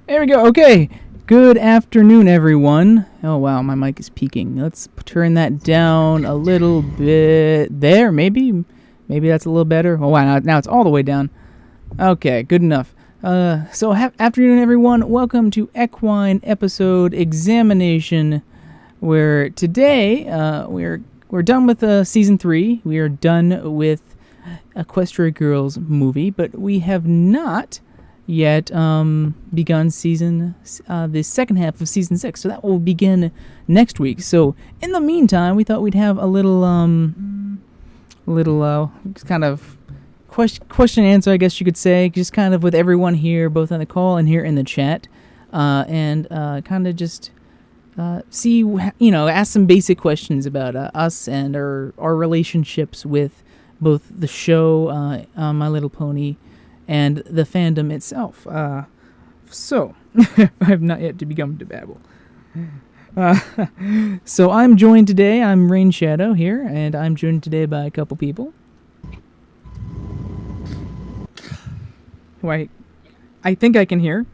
There we go. Okay. Good afternoon, everyone. Oh, wow. My mic is peaking. Let's turn that down a little bit. There, maybe. Maybe that's a little better. Oh, wow. Now it's all the way down. Okay. Good enough. Afternoon, everyone. Welcome to Equine Episode Examination, where today we're done with Season 3. We are done with Equestria Girls movie, but we have not yet begun the second half of Season 6, so that will begin next week. So in the meantime, we thought we'd have a little kind of question and answer, I guess you could say, just kind of with everyone here, both on the call and here in the chat, and kind of just see, ask some basic questions about us and our relationships with both the show, My Little Pony, and the fandom itself. So, I have not yet begun to babble. So I'm joined today, I'm Rain Shadow here, and I'm joined today by a couple people. Who I think I can hear.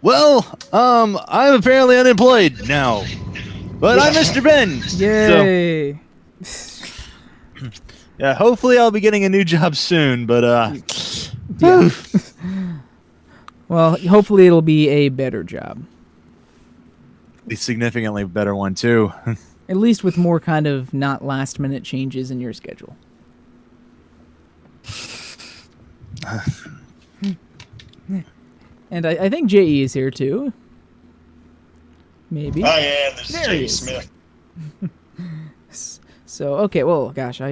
Well, I'm apparently unemployed now, but I'm Mr. Ben. Yay! So, yeah, hopefully I'll be getting a new job soon, but yeah. Well, hopefully it'll be a better job. A significantly better one too. At least with more kind of not last minute changes in your schedule. And I think J.E. is here too. Maybe. I am. This is J.E. Smith. So, okay, well, gosh,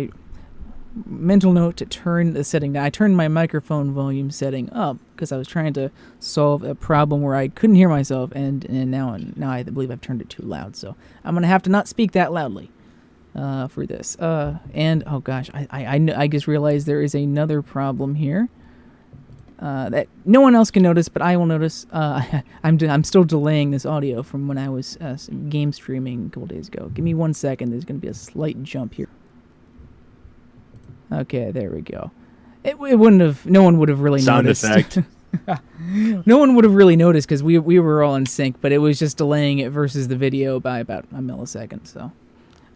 mental note to turn the setting down. I turned my microphone volume setting up because I was trying to solve a problem where I couldn't hear myself, and now I believe I've turned it too loud. So I'm gonna have to not speak that loudly for this. And oh gosh, I just realized there is another problem here that no one else can notice, but I will notice. I'm still delaying this audio from when I was game streaming a couple days ago. Give me 1 second. There's gonna be a slight jump here. Okay, there we go. It wouldn't have. No one would have really noticed. Sound effect. No one would have really noticed because we were all in sync, but it was just delaying it versus the video by about a millisecond. So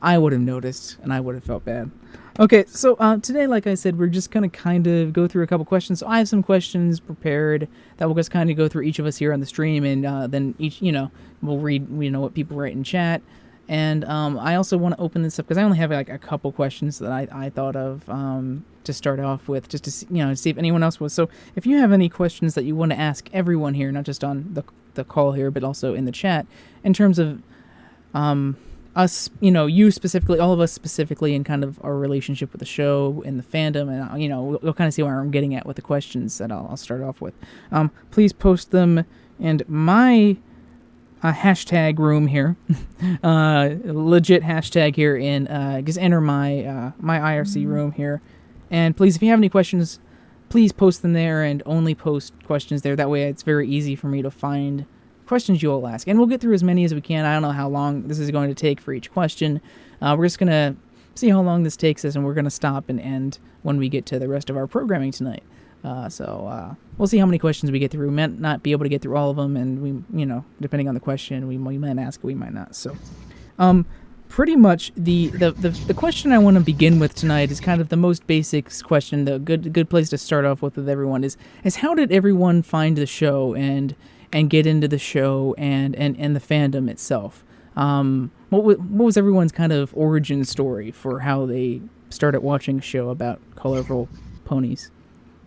I would have noticed, and I would have felt bad. Okay, so today, like I said, we're just gonna kind of go through a couple questions. So I have some questions prepared that we'll just kind of go through each of us here on the stream, and then each, we'll read, what people write in chat. And I also want to open this up because I only have like a couple questions that I thought of to start off with, just to see if anyone else was. So if you have any questions that you want to ask everyone here, not just on the call here, but also in the chat, in terms of us, you specifically, all of us specifically, and kind of our relationship with the show and the fandom, and we'll kind of see where I'm getting at with the questions that I'll start off with. Please post them, and my hashtag room here, legit hashtag here in, just enter my IRC room here, and please, if you have any questions, please post them there, and only post questions there. That way it's very easy for me to find questions you all ask, and we'll get through as many as we can. I don't know how long this is going to take for each question. We're just gonna see how long this takes us, and we're gonna stop and end when we get to the rest of our programming tonight. So we'll see how many questions we get through. We might not be able to get through all of them, and we, depending on the question, we might ask it, we might not. So, pretty much the question I want to begin with tonight is kind of the most basic question. The good place to start off with everyone is how did everyone find the show and get into the show and the fandom itself? What was everyone's kind of origin story for how they started watching a show about colorful ponies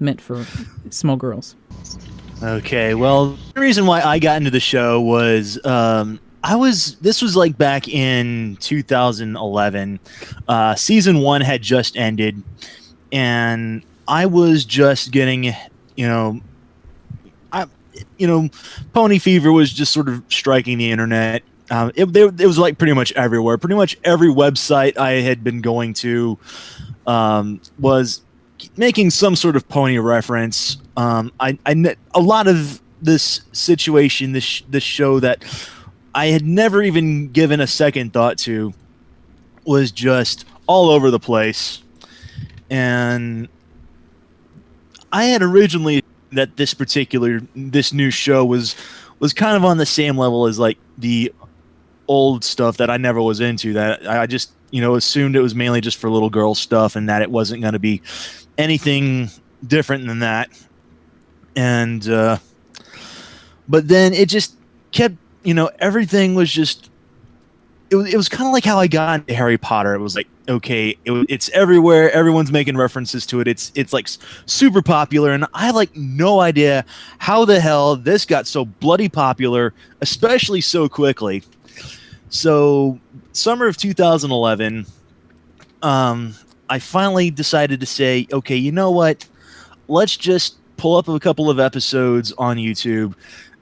meant for small girls? Okay, well, the reason why I got into the show was this was like back in 2011. Season 1 had just ended, and I was just getting, Pony Fever was just sort of striking the internet. It was like pretty much everywhere. Pretty much every website I had been going to was making some sort of pony reference. A lot of this situation, this show that I had never even given a second thought to, was just all over the place. And I had originally that this new show was kind of on the same level as like the old stuff that I never was into, that I just, assumed it was mainly just for little girl stuff and that it wasn't going to be anything different than that. And but then it just kept, everything was just, it was kind of like how I got into Harry Potter. It was like, okay, it's everywhere. Everyone's making references to it. It's like super popular, and I have like no idea how the hell this got so bloody popular, especially so quickly. So summer of 2011, I finally decided to say, okay, you know what? Let's just pull up a couple of episodes on YouTube.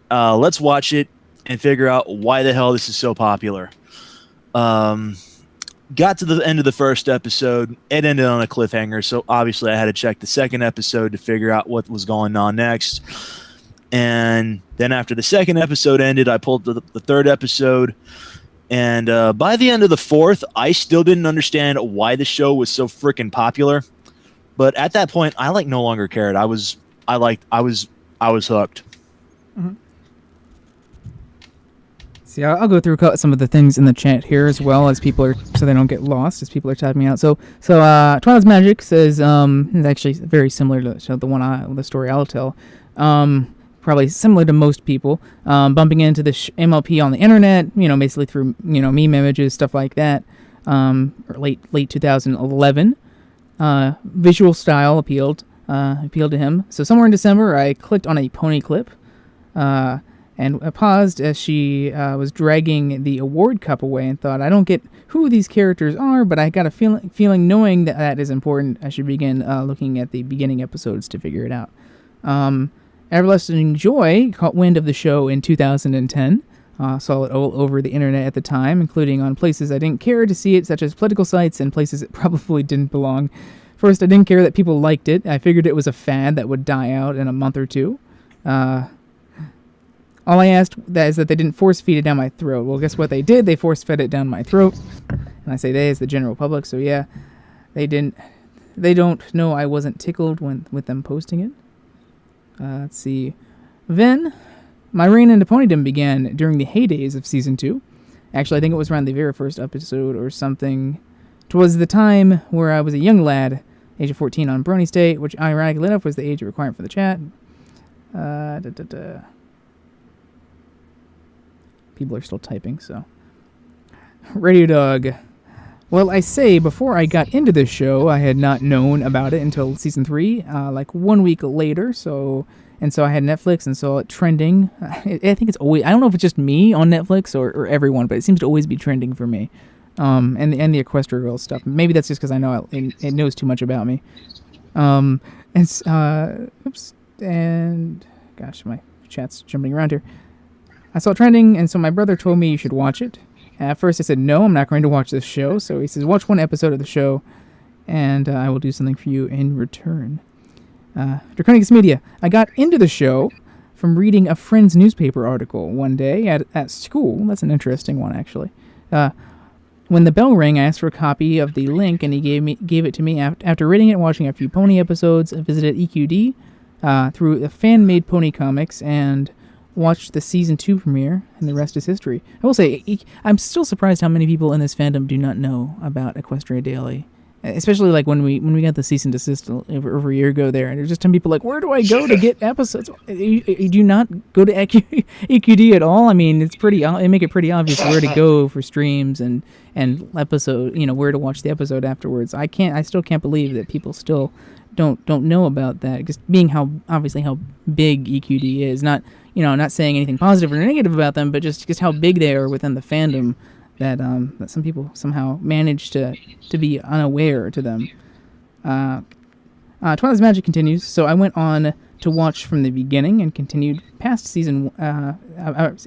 Let's watch it and figure out why the hell this is so popular. Got to the end of the first episode. It ended on a cliffhanger, so obviously I had to check the second episode to figure out what was going on next. And then after the second episode ended, I pulled the third episode. And by the end of the fourth, I still didn't understand why the show was so freaking popular. But at that point, I like no longer cared. I was hooked. Mm-hmm. See, I'll go through some of the things in the chat here as well, as people are, so they don't get lost as people are typing out. So Twilight's Magic says is actually very similar to the story I'll tell. Probably similar to most people, bumping into the MLP on the internet, basically through meme images, stuff like that. Late 2011, visual style appealed to him. So somewhere in December, I clicked on a pony clip, and I paused as she was dragging the award cup away, and thought, I don't get who these characters are, but I got a feeling knowing that is important, I should begin looking at the beginning episodes to figure it out. Everlasting Joy caught wind of the show in 2010. Saw it all over the internet at the time, including on places I didn't care to see it, such as political sites and places it probably didn't belong. First, I didn't care that people liked it. I figured it was a fad that would die out in a month or two. All I asked is that they didn't force-feed it down my throat. Well, guess what they did? They force-fed it down my throat. And I say they as the general public, so yeah. They don't know I wasn't tickled with them posting it. Let's see. Then, my reign into ponydom began during the heydays of Season 2. Actually, I think it was around the very first episode or something. 'Twas the time where I was a young lad, age of 14 on Brony State, which ironically enough was the age requirement for the chat. People are still typing, so. Radio Dog. Well, I say, before I got into this show, I had not known about it until Season 3, like 1 week later, so I had Netflix and saw it trending. I think it's always, I don't know if it's just me on Netflix or everyone, but it seems to always be trending for me. And the Equestria Girls stuff. Maybe that's just because I know it knows too much about me. And gosh, my chat's jumping around here. I saw it trending, and so my brother told me you should watch it. At first I said, no, I'm not going to watch this show. So he says, watch one episode of the show, and I will do something for you in return. Draconicus Media. I got into the show from reading a friend's newspaper article one day at school. That's an interesting one, actually. When the bell rang, I asked for a copy of the link, and he gave it to me. After reading it and watching a few pony episodes, I visited EQD through the fan-made pony comics and watched the Season 2 premiere, and the rest is history. I will say, I'm still surprised how many people in this fandom do not know about Equestria Daily. Especially like when we got the cease and desist over a year ago there, and there's just some people like, where do I go to get episodes? You do not go to EQD at all? I mean, they make it pretty obvious where to go for streams and episode, where to watch the episode afterwards. I still can't believe that people still don't know about that, just being how big EQD is. Not saying anything positive or negative about them, but just how big they are within the fandom. That some people somehow manage to be unaware to them. Twilight's Magic continues, so I went on to watch from the beginning and continued past season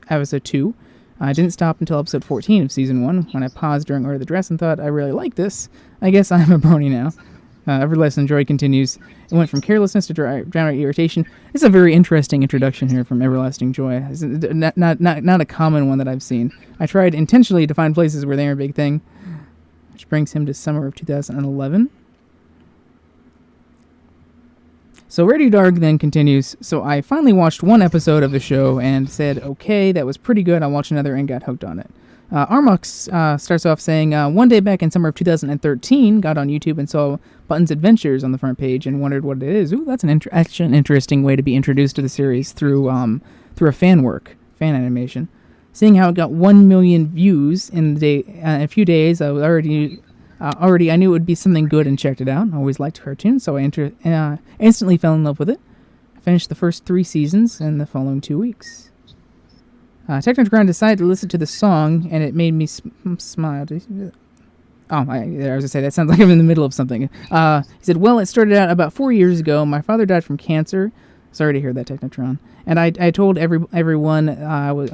episode 2. I didn't stop until episode 14 of season 1 when I paused during Order of the Dress and thought, I really like this. I guess I'm a brony now. Everlasting Joy continues. It went from carelessness to downright irritation. It's a very interesting introduction here from Everlasting Joy. It's not a common one that I've seen. I tried intentionally to find places where they are a big thing, which brings him to summer of 2011. So Radio Dark then continues. So I finally watched one episode of the show and said, okay, that was pretty good. I'll watch another and got hooked on it. Armux starts off saying, one day back in summer of 2013, got on YouTube and saw Button's Adventures on the front page and wondered what it is. Ooh, that's actually an interesting way to be introduced to the series through a fan animation. Seeing how it got 1 million views in a few days, I was I knew it would be something good and checked it out. I always liked cartoons, so I instantly fell in love with it. I finished the first 3 seasons in the following 2 weeks. Technoground decided to listen to the song, and it made me smile. I was going to say, that sounds like I'm in the middle of something. He said, well, it started out about 4 years ago. My father died from cancer. Sorry to hear that, Technotron. And I told everyone I was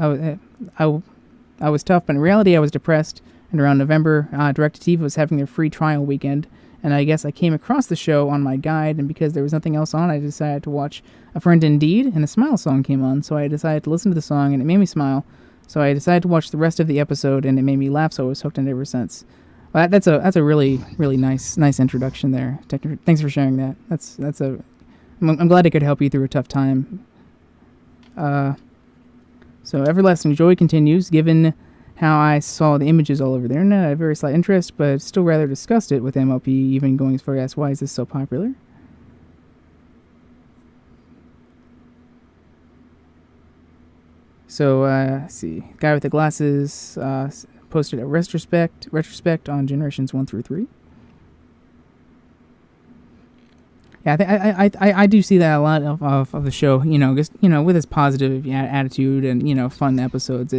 tough, but in reality I was depressed. And around November, DirecTV was having their free trial weekend. And I guess I came across the show on my guide, and because there was nothing else on, I decided to watch A Friend Indeed, and a Smile song came on. So I decided to listen to the song, and it made me smile. So I decided to watch the rest of the episode, and it made me laugh, so I was hooked on it ever since. Well, that's a really, really nice introduction there. Thanks for sharing that. I'm glad it could help you through a tough time. So Everlasting Joy continues, given how I saw the images all over the internet, I have very slight interest, but still rather discussed it with MLP, even going as far as, why is this so popular? So, let's see. Guy with the glasses posted a retrospect on generations 1 through 3. Yeah, I do see that a lot of the show. Just with its positive attitude and fun episodes.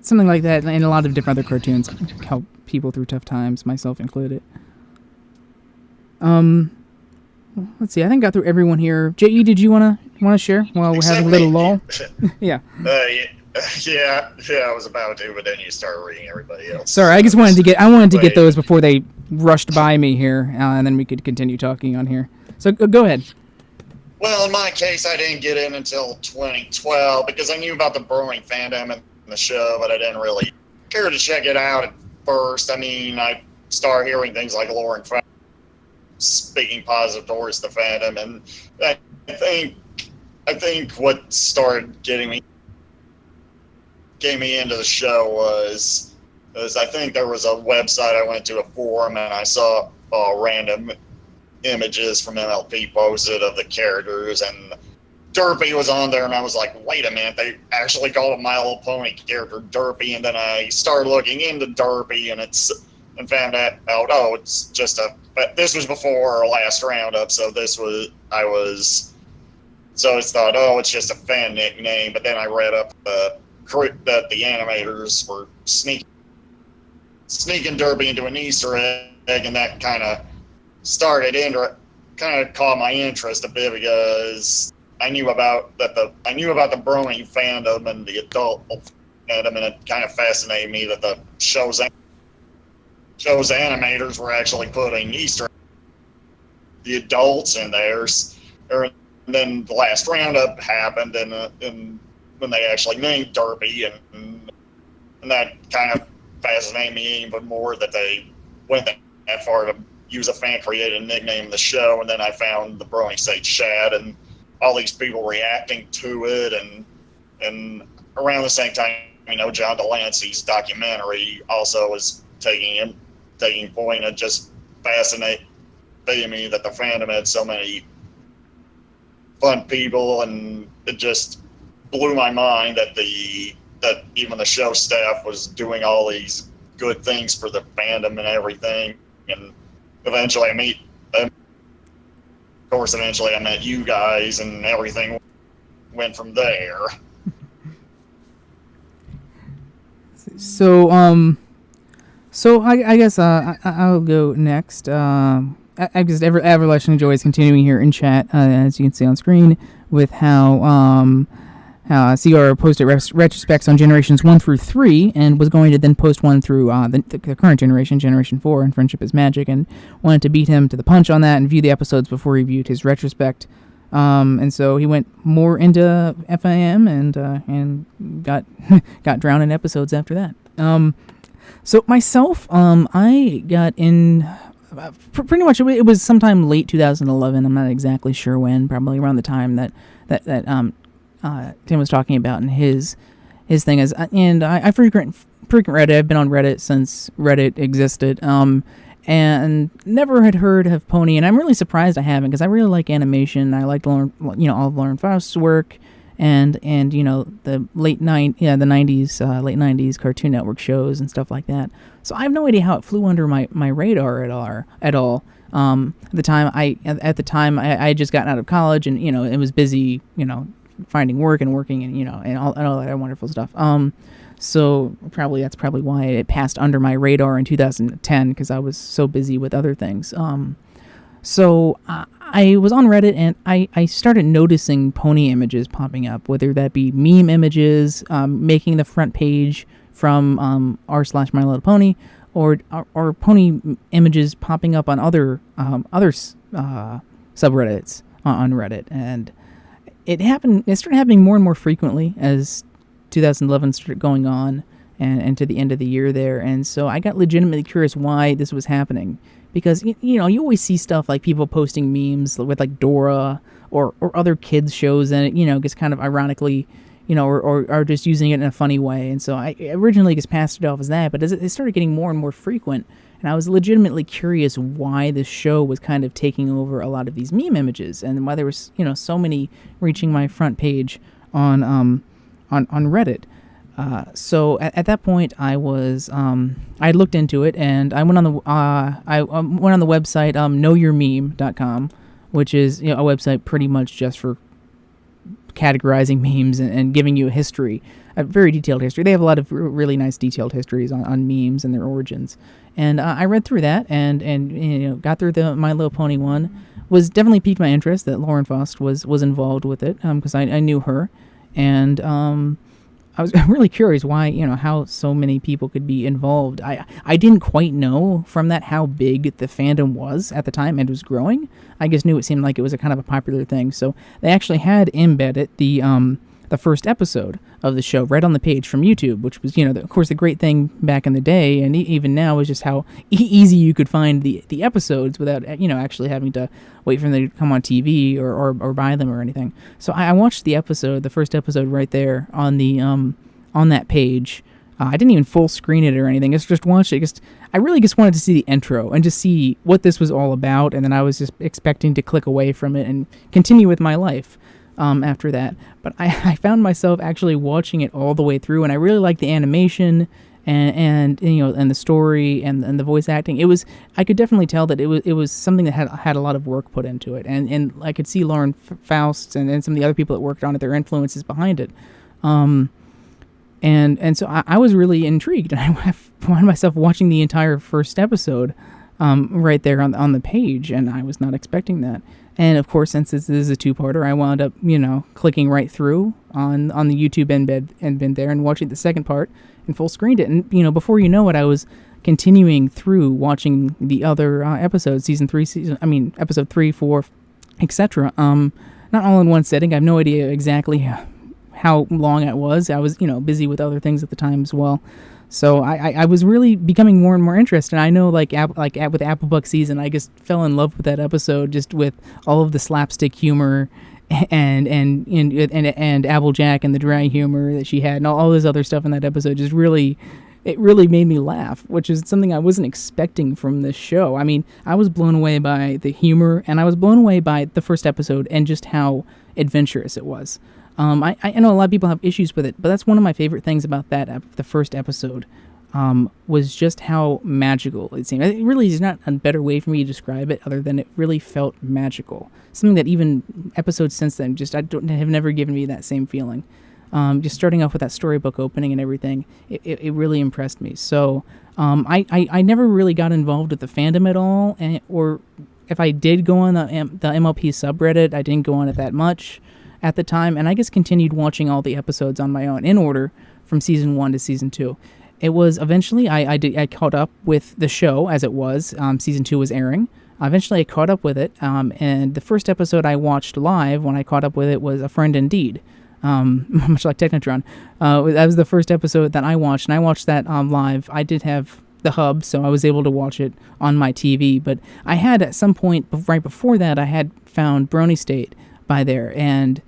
Something like that, and a lot of different other cartoons help people through tough times, myself included. Let's see. I think I got through everyone here. J.E., did you wanna share while we're having a little lull? Yeah. Yeah, I was about to, but then you started reading everybody else. Sorry, I just wanted to get those before they rushed by me here, and then we could continue talking on here. So go ahead. Well, in my case, I didn't get in until 2012 because I knew about the brewing fandom and the show, but I didn't really care to check it out at first. I mean, I started hearing things like Lauren speaking positive towards the fandom, and I think what started getting me into the show was I think there was a website I went to, a forum, and I saw random images from MLP posted of the characters, and Derpy was on there, and I was like, wait a minute, they actually called a My Little Pony character Derpy, and then I started looking into Derpy, and found out, it's just but this was before our last roundup, so so it's thought, it's just a fan nickname, but then I read up that the animators were sneaking Derpy into an Easter egg, and that kind of caught my interest a bit because I knew about the brewing fandom and the adult fandom, and it kind of fascinated me that the show's animators were actually putting Easter eggs, the adults in theirs. And then the last roundup happened, and when they actually named Derpy, and that kind of fascinated me even more that they went that far to use a fan-created nickname in the show. And then I found the Brewing State chat and all these people reacting to it, and around the same time, John Delancey's documentary also was taking point. It just fascinated me that the fandom had so many fun people, and it just blew my mind that even the show staff was doing all these good things for the fandom and everything. And eventually I met you guys, and everything went from there. So I guess I'll go next. I guess Everlasting Joy is continuing here in chat, as you can see on screen, with how CR posted retrospects on generations 1 through 3, and was going to then post one through the current generation, Generation 4, and Friendship is Magic, and wanted to beat him to the punch on that and view the episodes before he viewed his retrospect. And so he went more into FIM and got drowned in episodes after that. So myself, I got in pretty much it was sometime late 2011. I'm not exactly sure when. Probably around the time that Tim was talking about in his thing is. And I frequent Reddit. I've been on Reddit since Reddit existed. And never had heard of Pony, and I'm really surprised I haven't, because I really like animation. I like all of Lauren Faust's work, and the the 90s, late 90s Cartoon Network shows and stuff like that. So I have no idea how it flew under my radar at all. At the time I had just gotten out of college, and it was busy, finding work and working, and all that wonderful stuff. So that's probably why it passed under my radar in 2010, because I was so busy with other things. So I was on Reddit, and I started noticing Pony images popping up, whether that be meme images making the front page from r/My Little Pony, or Pony images popping up on other subreddits on Reddit. And it started happening more and more frequently as 2011 started going on and to the end of the year there. And so I got legitimately curious why this was happening, because you always see stuff like people posting memes with like Dora or other kids shows, and it gets kind of ironically or just using it in a funny way. And so I originally just passed it off as that, but as it started getting more and more frequent, and I was legitimately curious why this show was kind of taking over a lot of these meme images, and why there was so many reaching my front page on Reddit. So at that point, I looked into it, and I went on the website knowyourmeme.com, which is a website pretty much just for categorizing memes and giving you a very detailed history. They have a lot of really nice detailed histories on memes and their origins. And I read through that and got through the My Little Pony one. Was definitely piqued my interest that Lauren Faust was involved with it, because I knew her. And I was really curious why, how so many people could be involved. I didn't quite know from that how big the fandom was at the time and was growing. I just knew it seemed like it was a kind of a popular thing. So they actually had embedded the first episode of the show right on the page from YouTube, which was, of course, the great thing back in the day, and even now, is just how easy you could find the episodes without, actually having to wait for them to come on TV or buy them or anything. So I watched the first episode right there on that page. I didn't even full screen it or anything. I just watched it. I really just wanted to see the intro and just see what this was all about, and then I was just expecting to click away from it and continue with my life after that. But I found myself actually watching it all the way through, and I really liked the animation and the story and the voice acting. I could definitely tell that it was something that had a lot of work put into it, and I could see Lauren Faust and some of the other people that worked on it, their influences behind it. And so I was really intrigued, and I found myself watching the entire first episode right there on the page, and I was not expecting that. And of course, since this is a two-parter, I wound up, clicking right through on the YouTube embed there and watching the second part and full screened it. And, before you know it, I was continuing through watching the other episodes, episode 3, 4, etc. Not all in one setting. I have no idea exactly how long it was. I was, busy with other things at the time as well. So I was really becoming more and more interested. I know, with Applebuck season, I just fell in love with that episode, just with all of the slapstick humor and Applejack and the dry humor that she had, and all this other stuff in that episode. It really made me laugh, which is something I wasn't expecting from this show. I mean, I was blown away by the humor, and I was blown away by the first episode and just how adventurous it was. I know a lot of people have issues with it, but that's one of my favorite things about the first episode, was just how magical it seemed. It really is not a better way for me to describe it other than it really felt magical. Something that even episodes since then have never given me that same feeling. Just starting off with that storybook opening and everything, it really impressed me. So I never really got involved with the fandom at all, or if I did go on the MLP subreddit, I didn't go on it that much at the time, and I just continued watching all the episodes on my own in order from season 1 to season 2. It was eventually I caught up with the show as it was. Season 2 was airing. Eventually I caught up with it, and the first episode I watched live when I caught up with it was A Friend Indeed, much like Technotron. That was the first episode that I watched, and I watched that live. I did have the hub, so I was able to watch it on my TV. But I had at some point right before that, I had found Brony State by there and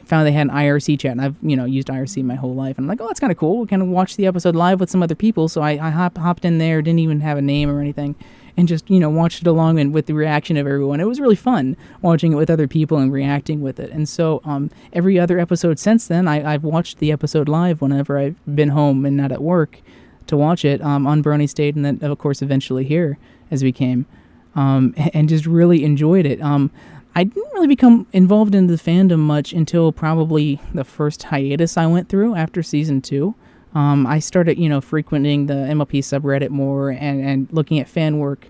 found they had an IRC chat, and I've used IRC my whole life. And I'm like, oh, that's kind of cool. We kind of watched the episode live with some other people, so I hopped in there, didn't even have a name or anything, and just watched it along and with the reaction of everyone. It was really fun watching it with other people and reacting with it. And so every other episode since then, I've watched the episode live whenever I've been home and not at work to watch it on Brony State, and then of course eventually here as we came, and just really enjoyed it. I didn't really become involved in the fandom much until probably the first hiatus I went through after season 2. I started, frequenting the MLP subreddit more and looking at fan work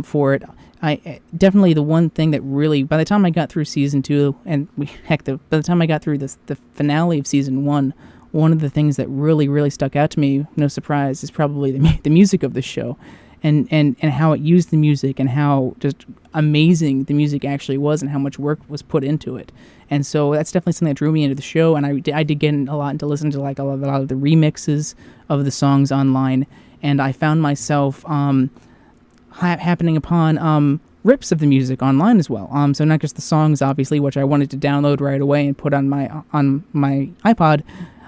for it. I definitely the one thing that really, by the time I got through season 2, and by the time I got through the finale of season 1, one of the things that really, really stuck out to me, no surprise, is probably the music of the show. And how it used the music and how just amazing the music actually was and how much work was put into it. And so that's definitely something that drew me into the show, and I did get a lot into listening to like a lot of the remixes of the songs online, and I found myself happening upon rips of the music online as well. So not just the songs, obviously, which I wanted to download right away and put on my iPod,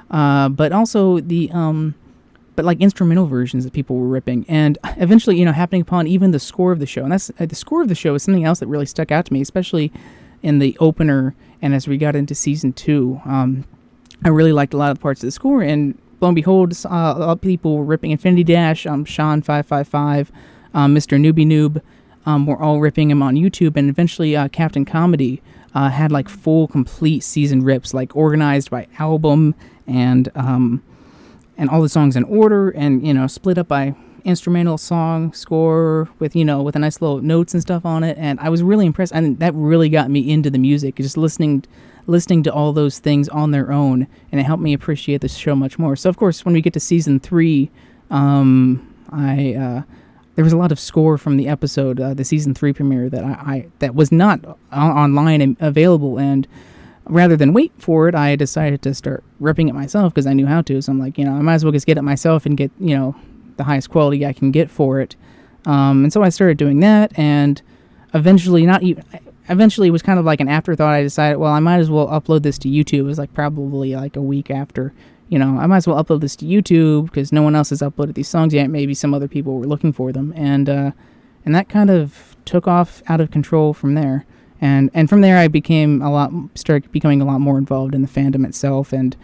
but also but like instrumental versions that people were ripping, and eventually, happening upon even the score of the show. And that's the score of the show is something else that really stuck out to me, especially in the opener. And as we got into season 2, I really liked a lot of the parts of the score. And lo and behold, a lot of people were ripping Infinity Dash, Sean 555, Mr. Newbie Noob, were all ripping him on YouTube. And eventually, Captain Comedy had like full, complete season rips, like organized by album and all the songs in order, and split up by instrumental song score with with a nice little notes and stuff on it. And I was really impressed, and that really got me into the music, just listening to all those things on their own, and it helped me appreciate the show much more. So of course, when we get to season 3, there was a lot of score from the episode, the season 3 premiere that was not online and available, and rather than wait for it, I decided to start ripping it myself because I knew how to. So I'm like, I might as well just get it myself and get, the highest quality I can get for it. And so I started doing that, and eventually it was kind of like an afterthought. I decided, well, I might as well upload this to YouTube. It was like probably like a week after, I might as well upload this to YouTube because no one else has uploaded these songs yet. Maybe some other people were looking for them. And that kind of took off out of control from there. And from there, I started becoming a lot more involved in the fandom itself and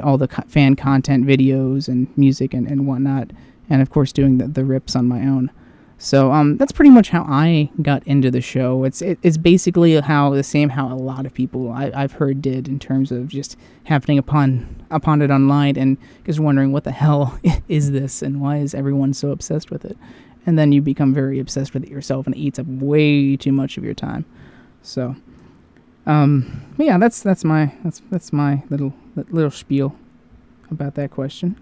all the fan content videos and music and whatnot, and of course doing the rips on my own. So that's pretty much how I got into the show. It's basically how a lot of people I've heard did, in terms of just happening upon it online and just wondering what the hell is this and why is everyone so obsessed with it, and then you become very obsessed with it yourself, and it eats up way too much of your time. So, but yeah, that's my little spiel about that question.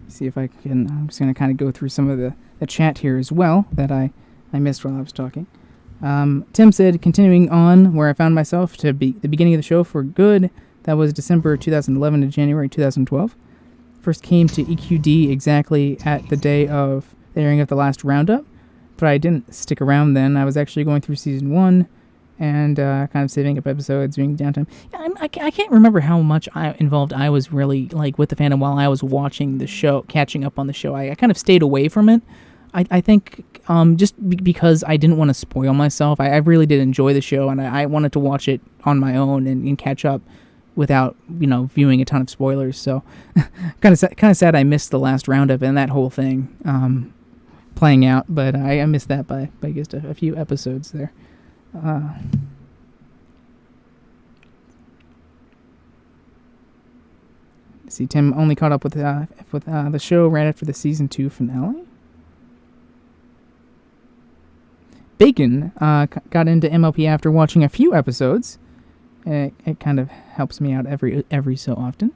See if I can. I'm just gonna kind of go through some of the chat here as well that I missed while I was talking. Tim said, continuing on where I found myself to be the beginning of the show for good. That was December 2011 to January 2012. First came to EQD exactly at the day of the airing of the last roundup, but I didn't stick around then. I was actually going through season 1 and kind of saving up episodes during downtime. I can't remember how much involved I was really like with the fandom while I was watching the show, catching up on the show. I kind of stayed away from it. I think just because I didn't want to spoil myself. I really did enjoy the show, and I wanted to watch it on my own and catch up without viewing a ton of spoilers. So kind of sad I missed the last roundup and that whole thing playing out, but I missed that by just a few episodes there. See, Tim only caught up with the show right after the season 2 finale. Bacon got into MLP after watching a few episodes. It kind of helps me out every so often.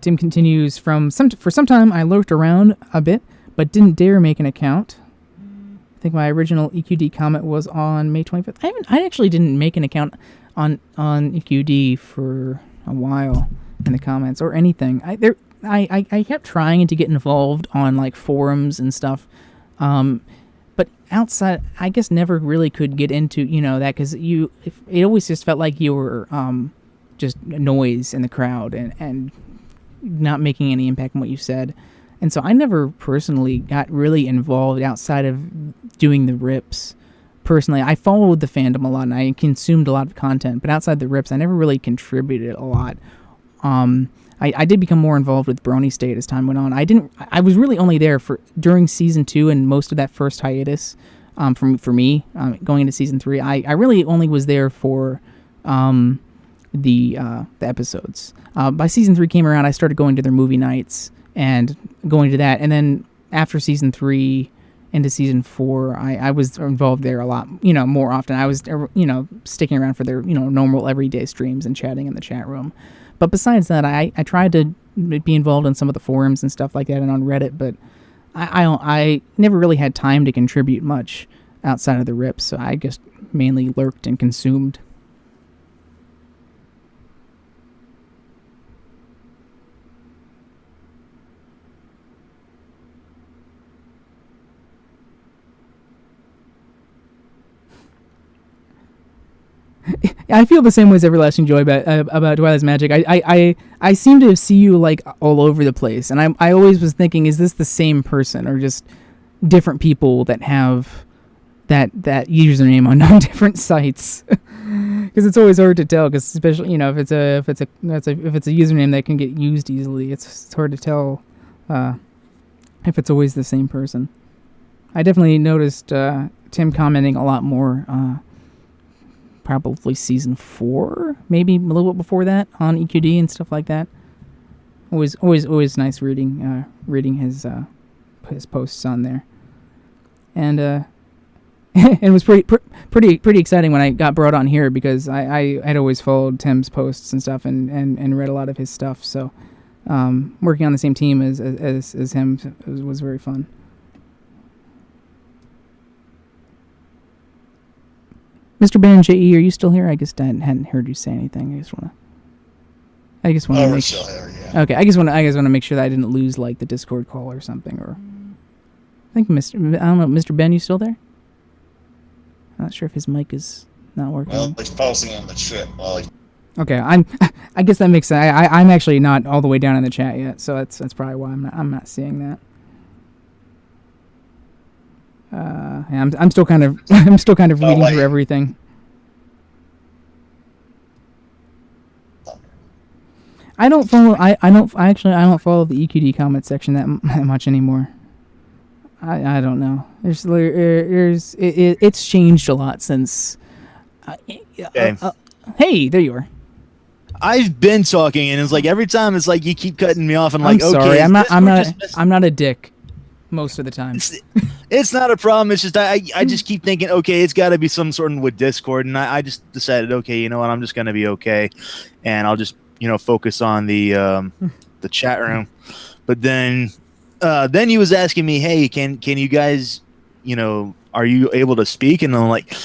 Tim continues, for some time I lurked around a bit, but didn't dare make an account. I think my original EQD comment was on May 25th. I actually didn't make an account. on EQD for a while in the comments or anything. I kept trying to get involved on like forums and stuff, but outside, I guess never really could get into that because it always just felt like you were just noise in the crowd and not making any impact on what you said. And so I never personally got really involved outside of doing the rips. Personally, I followed the fandom a lot and I consumed a lot of content, but outside the rips, I never really contributed a lot. I did become more involved with Brony State as time went on. I was really only there during season 2 and most of that first hiatus for me going into season 3. I really only was there for the episodes. By season 3 came around, I started going to their movie nights and going to that, and then after season 3 into season 4, I was involved there a lot, more often. I was, sticking around for their, normal everyday streams and chatting in the chat room. But besides that, I tried to be involved in some of the forums and stuff like that and on Reddit, but I never really had time to contribute much outside of the rips, so I just mainly lurked and consumed. I feel the same way as Everlasting Joy about Twilight's Magic. I seem to see you like all over the place, and I always was thinking, is this the same person or just different people that have that username on different sites? Because it's always hard to tell. Because especially if it's a username that can get used easily, it's hard to tell if it's always the same person. I definitely noticed Tim commenting a lot more. Probably season 4, maybe a little bit before that on EQD and stuff like that. Always nice reading his posts on there, and it was pretty exciting when I got brought on here because I had always followed Tim's posts and stuff and read a lot of his stuff. So working on the same team as him was very fun. Mr. Ben J.E., are you still here? I guess I hadn't heard you say anything. I just want to make still here, yeah. Okay, I just want to make sure that I didn't lose like the Discord call or something. Or I think I don't know, Mr. Ben, you still there? I'm not sure if his mic is not working. Well, he's posting on the chat. Okay, I guess that makes sense. I'm actually not all the way down in the chat yet, so that's probably why I'm not seeing that. Yeah, I'm still kind of reading through everything. I don't follow the EQD comment section that much anymore. I don't know. It's changed a lot since. Hey, there you are. I've been talking, and it's like every time it's like you keep cutting me off, and I'm like, sorry, okay, I'm not a dick. Most of the time, it's not a problem. It's just I just keep thinking, okay, it's got to be some sort of with Discord, and I just decided, okay, you know what, I'm just gonna be okay, and I'll just focus on the chat room. But then he was asking me, hey, can you guys, are you able to speak? And I'm like,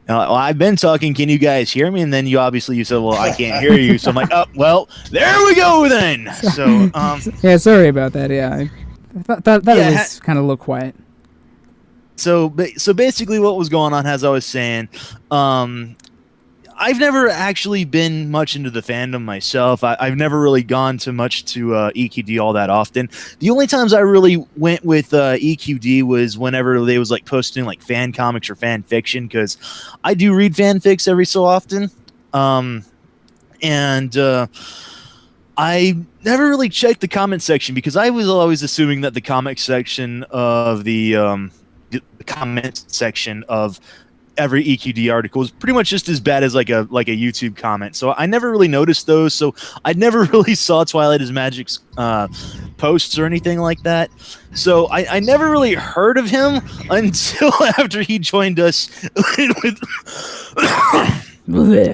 well, I've been talking. Can you guys hear me? And then you said, well, I can't hear you. So I'm like, oh, well, there we go then. So yeah, sorry about that. Yeah. I thought it was kind of a little quiet. So basically what was going on, as I was saying, I've never actually been much into the fandom myself. I've never really gone to EQD all that often. The only times I really went with EQD was whenever they was like posting like fan comics or fan fiction, because I do read fanfics every so often. I never really checked the comment section because I was always assuming that the comic section of the comment section of every EQD article is pretty much just as bad as like a YouTube comment. So I never really noticed those. So I never really saw Twilight is Magic's posts or anything like that. So I never really heard of him until after he joined us with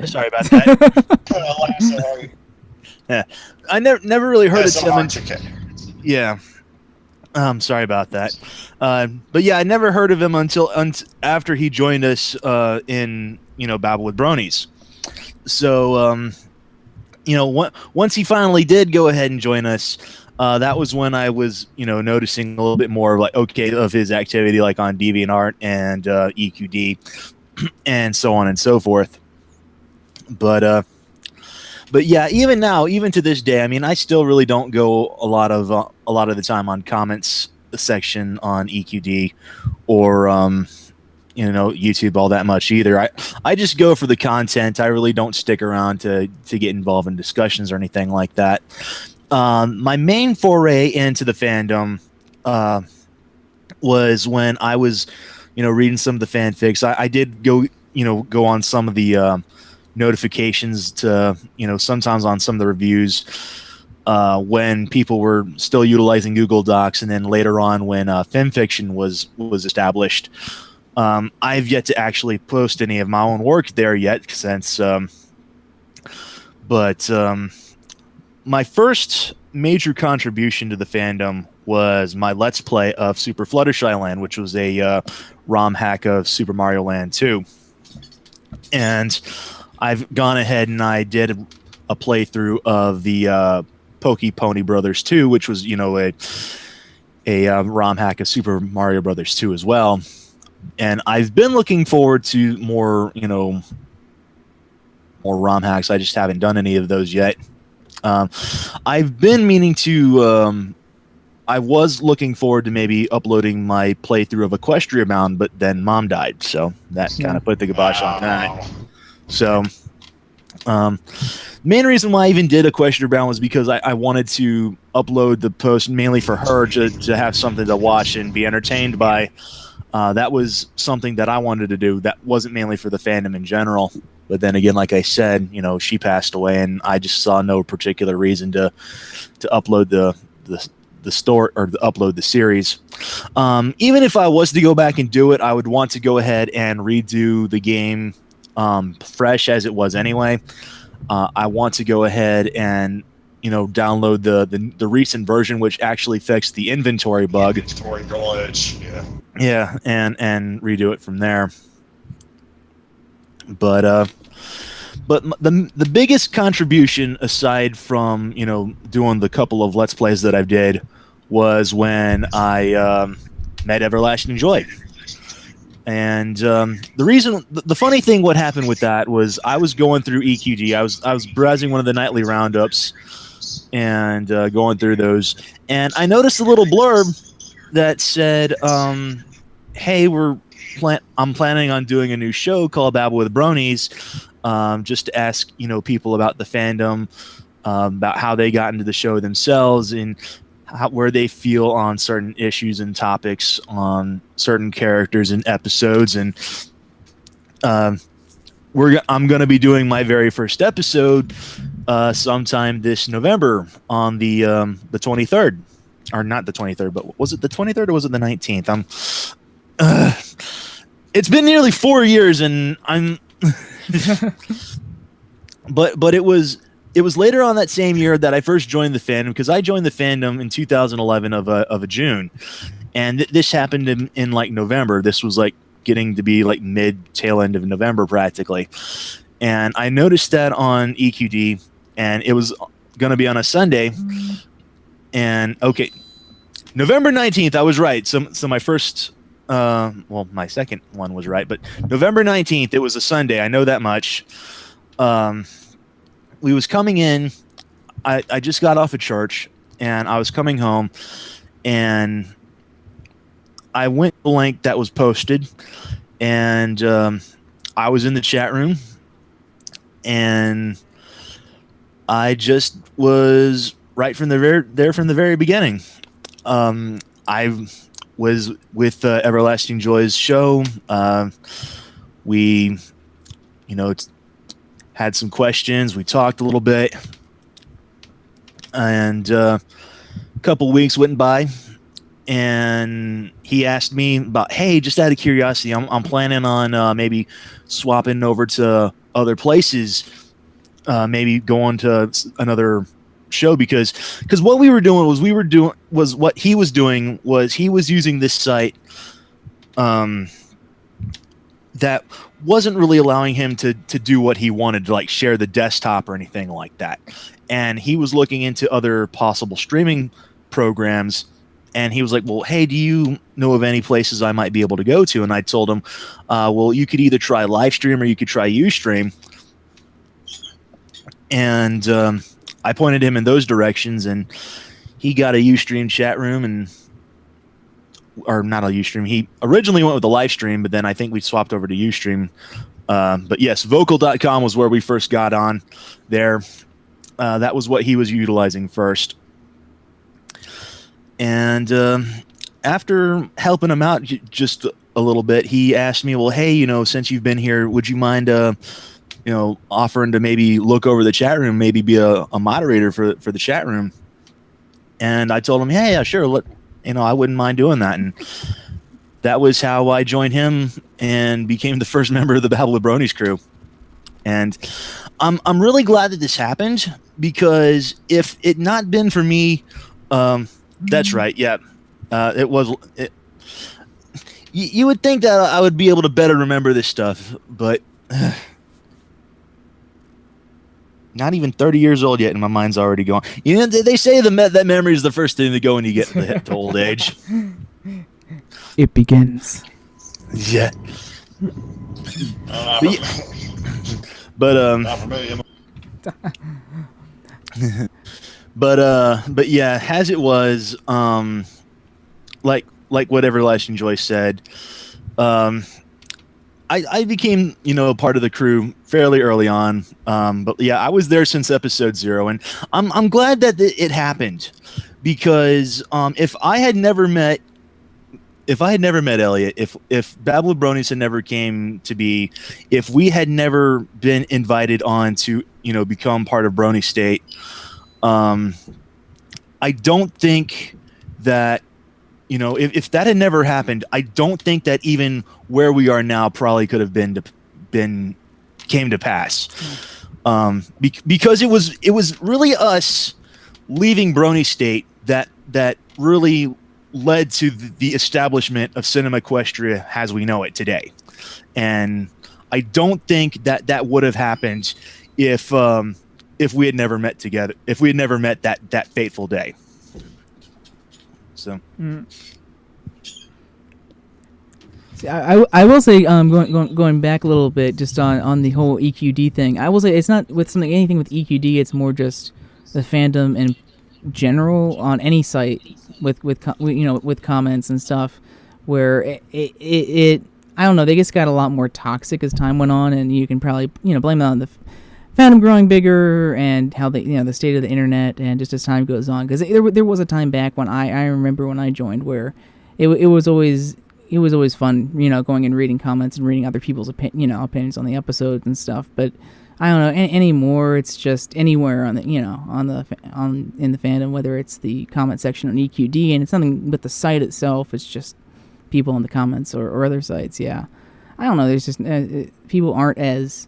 sorry about that. Yeah, I never really heard of him. Yeah, sorry about that. But yeah, I never heard of him until after he joined us in Babble with Bronies. So, once he finally did go ahead and join us, that was when I was, noticing a little bit more of his activity, like on DeviantArt and EQD, and so on and so forth. But yeah, even now, even to this day, I mean, I still really don't go a lot of the time on comments section on EQD or YouTube all that much either. I just go for the content. I really don't stick around to get involved in discussions or anything like that. My main foray into the fandom was when I was, reading some of the fanfics. I did go on some of the notifications to, sometimes on some of the reviews when people were still utilizing Google Docs, and then later on when FemFiction was established. I've yet to actually post any of my own work there yet, since but my first major contribution to the fandom was my Let's Play of Super Fluttershy Land, which was a ROM hack of Super Mario Land 2. And I've gone ahead and I did a playthrough of the Pony Brothers 2, which was, a ROM hack of Super Mario Brothers 2 as well. And I've been looking forward to more ROM hacks. I just haven't done any of those yet. I've been meaning to. I was looking forward to maybe uploading my playthrough of Equestria Bound, but then Mom died, so that kind of put the kibosh on that. So, main reason why I even did Equestria Bound was because I wanted to upload the post mainly for her to have something to watch and be entertained by. That was something that I wanted to do. That wasn't mainly for the fandom in general. But then again, like I said, she passed away, and I just saw no particular reason to upload the story or to upload the series. Even if I was to go back and do it, I would want to go ahead and redo the game fresh as it was anyway. I want to go ahead and download the recent version, which actually fixed the inventory bug. Inventory glitch, yeah. Yeah, and redo it from there. But the biggest contribution, aside from doing the couple of Let's Plays that I've did, was when I met Everlasting Joy. And the funny thing, what happened with that was I was going through EQD. I was browsing one of the nightly roundups and going through those, and I noticed a little blurb that said, "Hey, I'm planning on doing a new show called Babble with Bronies, just to ask people about the fandom, about how they got into the show themselves, and where they feel on certain issues and topics, on certain characters and episodes." And I'm going to be doing my very first episode sometime this November on the 23rd, or not the 23rd, but was it the 23rd or was it the 19th? It's been nearly 4 years, and I'm but it was later on that same year that I first joined the fandom, because I joined the fandom in 2011 of a June, and this happened in like November. This was like getting to be like mid tail end of November practically, and I noticed that on EQD, and it was going to be on a Sunday, and okay, November 19th, I was right. So my first. My second one was right, but November 19th, it was a Sunday. I know that much. We was coming in. I just got off of church, and I was coming home, and I went to the link that was posted, and I was in the chat room, and I just was right from the very beginning. I was with Everlasting Joy's show. We, had some questions. We talked a little bit, and a couple weeks went by, and he asked me about, hey, just out of curiosity, I'm planning on maybe swapping over to other places, maybe going to another show, because what we were doing was what he was doing was he was using this site that wasn't really allowing him to do what he wanted, to like share the desktop or anything like that. And he was looking into other possible streaming programs, and he was like, well, hey, do you know of any places I might be able to go to? And I told him, well, you could either try Livestream or you could try Ustream. And I pointed him in those directions, and he got a Ustream chat room, or not a Ustream. He originally went with a Livestream, but then I think we swapped over to Ustream. But yes, vocal.com was where we first got on there. That was what he was utilizing first. And after helping him out just a little bit, he asked me, well, hey, since you've been here, would you mind, offering to maybe look over the chat room, maybe be a moderator for the chat room? And I told him, hey, yeah, sure. I wouldn't mind doing that. And that was how I joined him and became the first member of the Babble Bronies crew. And I'm really glad that this happened, because if it not been for me, that's right. Yeah. You would think that I would be able to better remember this stuff, but not even 30 years old yet, and my mind's already gone. They say that memory is the first thing to go when you get to old age. It begins. Yeah. Not for me. But yeah, as it was, like what Everlasting Joy said, I became, part of the crew fairly early on. But yeah, I was there since episode 0, and I'm glad that it happened, because if I had never met Elliot, if Babble Bronies had never came to be, if we had never been invited on to, become part of Brony State, I don't think that, if that had never happened, I don't think that even where we are now probably could have came to pass. Because it was really us leaving Brony State that really led to the establishment of CinemaQuestria as we know it today. And I don't think that would have happened if we had never met together, if we had never met that fateful day. So, See, I will say, going back a little bit, just on the whole EQD thing. I will say it's not with anything with EQD. It's more just the fandom in general on any site with comments and stuff, where it I don't know, they just got a lot more toxic as time went on, and you can probably blame it on the fandom growing bigger and how the state of the internet, and just as time goes on, because there was a time back when I remember when I joined where it was always fun, going and reading comments and reading other people's opinions on the episodes and stuff. But I don't know anymore. It's just anywhere on the in the fandom, whether it's the comment section on EQD, and it's nothing but the site itself. It's just people in the comments or other sites. Yeah, I don't know. There's just people aren't as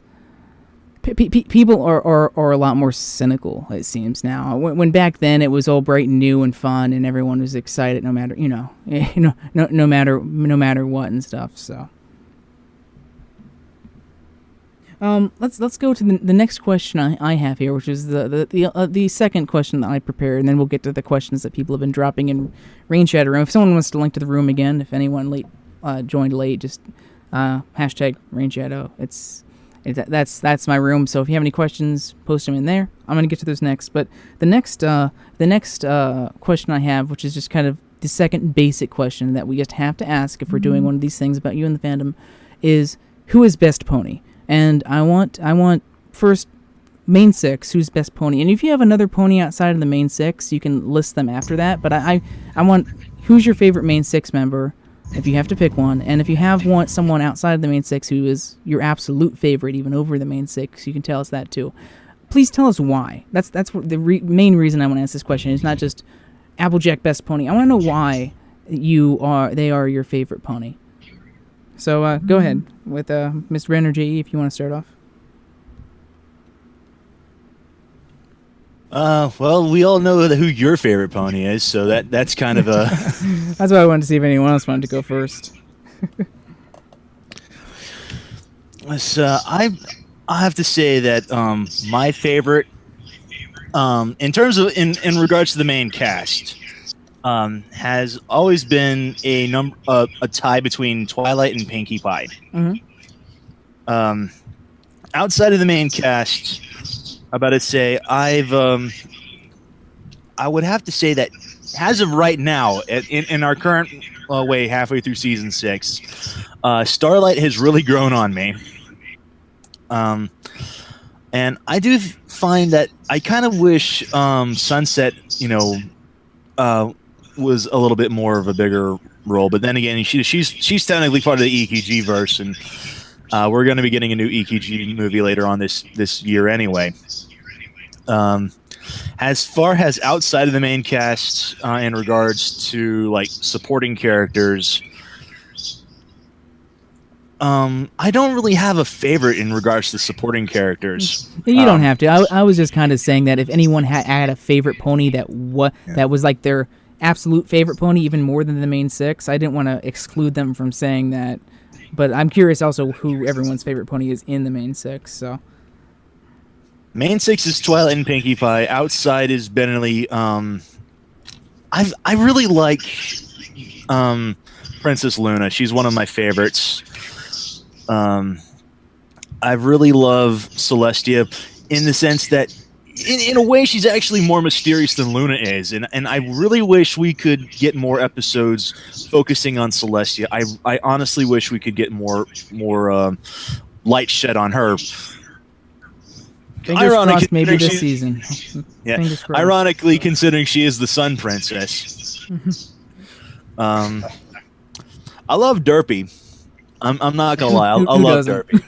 people are a lot more cynical, it seems now. When back then it was all bright and new and fun, and everyone was excited no matter no matter what and stuff. So let's go to the next question I have here, which is the second question that I prepared, and then we'll get to the questions that people have been dropping in Rain Shadow Room. If someone wants to link to the room again, if anyone joined late, just hashtag Rain Shadow. That's my room. So if you have any questions, post them in there. I'm gonna get to those next. But the next question I have, which is just kind of the second basic question that we just have to ask if we're doing one of these things about you and the fandom, is who is best pony? And I want first main 6, who's best pony. And if you have another pony outside of the main 6, you can list them after that. But I want, who's your favorite main 6 member, if you have to pick one, and if you want someone outside of the main 6 who is your absolute favorite, even over the main 6, you can tell us that too. Please tell us why. That's what the main reason I want to ask this question. It's not just Applejack best pony. I want to know why they are your favorite pony. So go ahead with Mr. Energy, if you want to start off. Well, we all know who your favorite pony is, so that's kind of a... That's why I wanted to see if anyone else wanted to go first. I have to say that my favorite, in terms of in regards to the main cast, has always been a tie between Twilight and Pinkie Pie. Um, outside of the main cast, I'm about to say I would have to say that as of right now, in our current way, halfway through season 6, Starlight has really grown on me. And I do find that I kind of wish Sunset, was a little bit more of a bigger role. But then again, she's technically part of the EKG verse, and we're going to be getting a new EKG movie later on this year anyway. As far as outside of the main cast, in regards to like supporting characters, I don't really have a favorite in regards to supporting characters. You don't have to. I was just kind of saying that if anyone had a favorite pony that was like their absolute favorite pony, even more than the main 6, I didn't want to exclude them from saying that. But I'm curious also who everyone's favorite pony is in the main 6. So main 6 is Twilight and Pinkie Pie. Outside is Bentley. I really like Princess Luna. She's one of my favorites. I really love Celestia in the sense that in a way she's actually more mysterious than Luna is, and I really wish we could get more episodes focusing on Celestia. I honestly wish we could get more light shed on her. Fingers crossed, maybe this season. Yeah, ironically, considering she is the Sun Princess. I love Derpy. I'm not gonna lie, I love Derpy.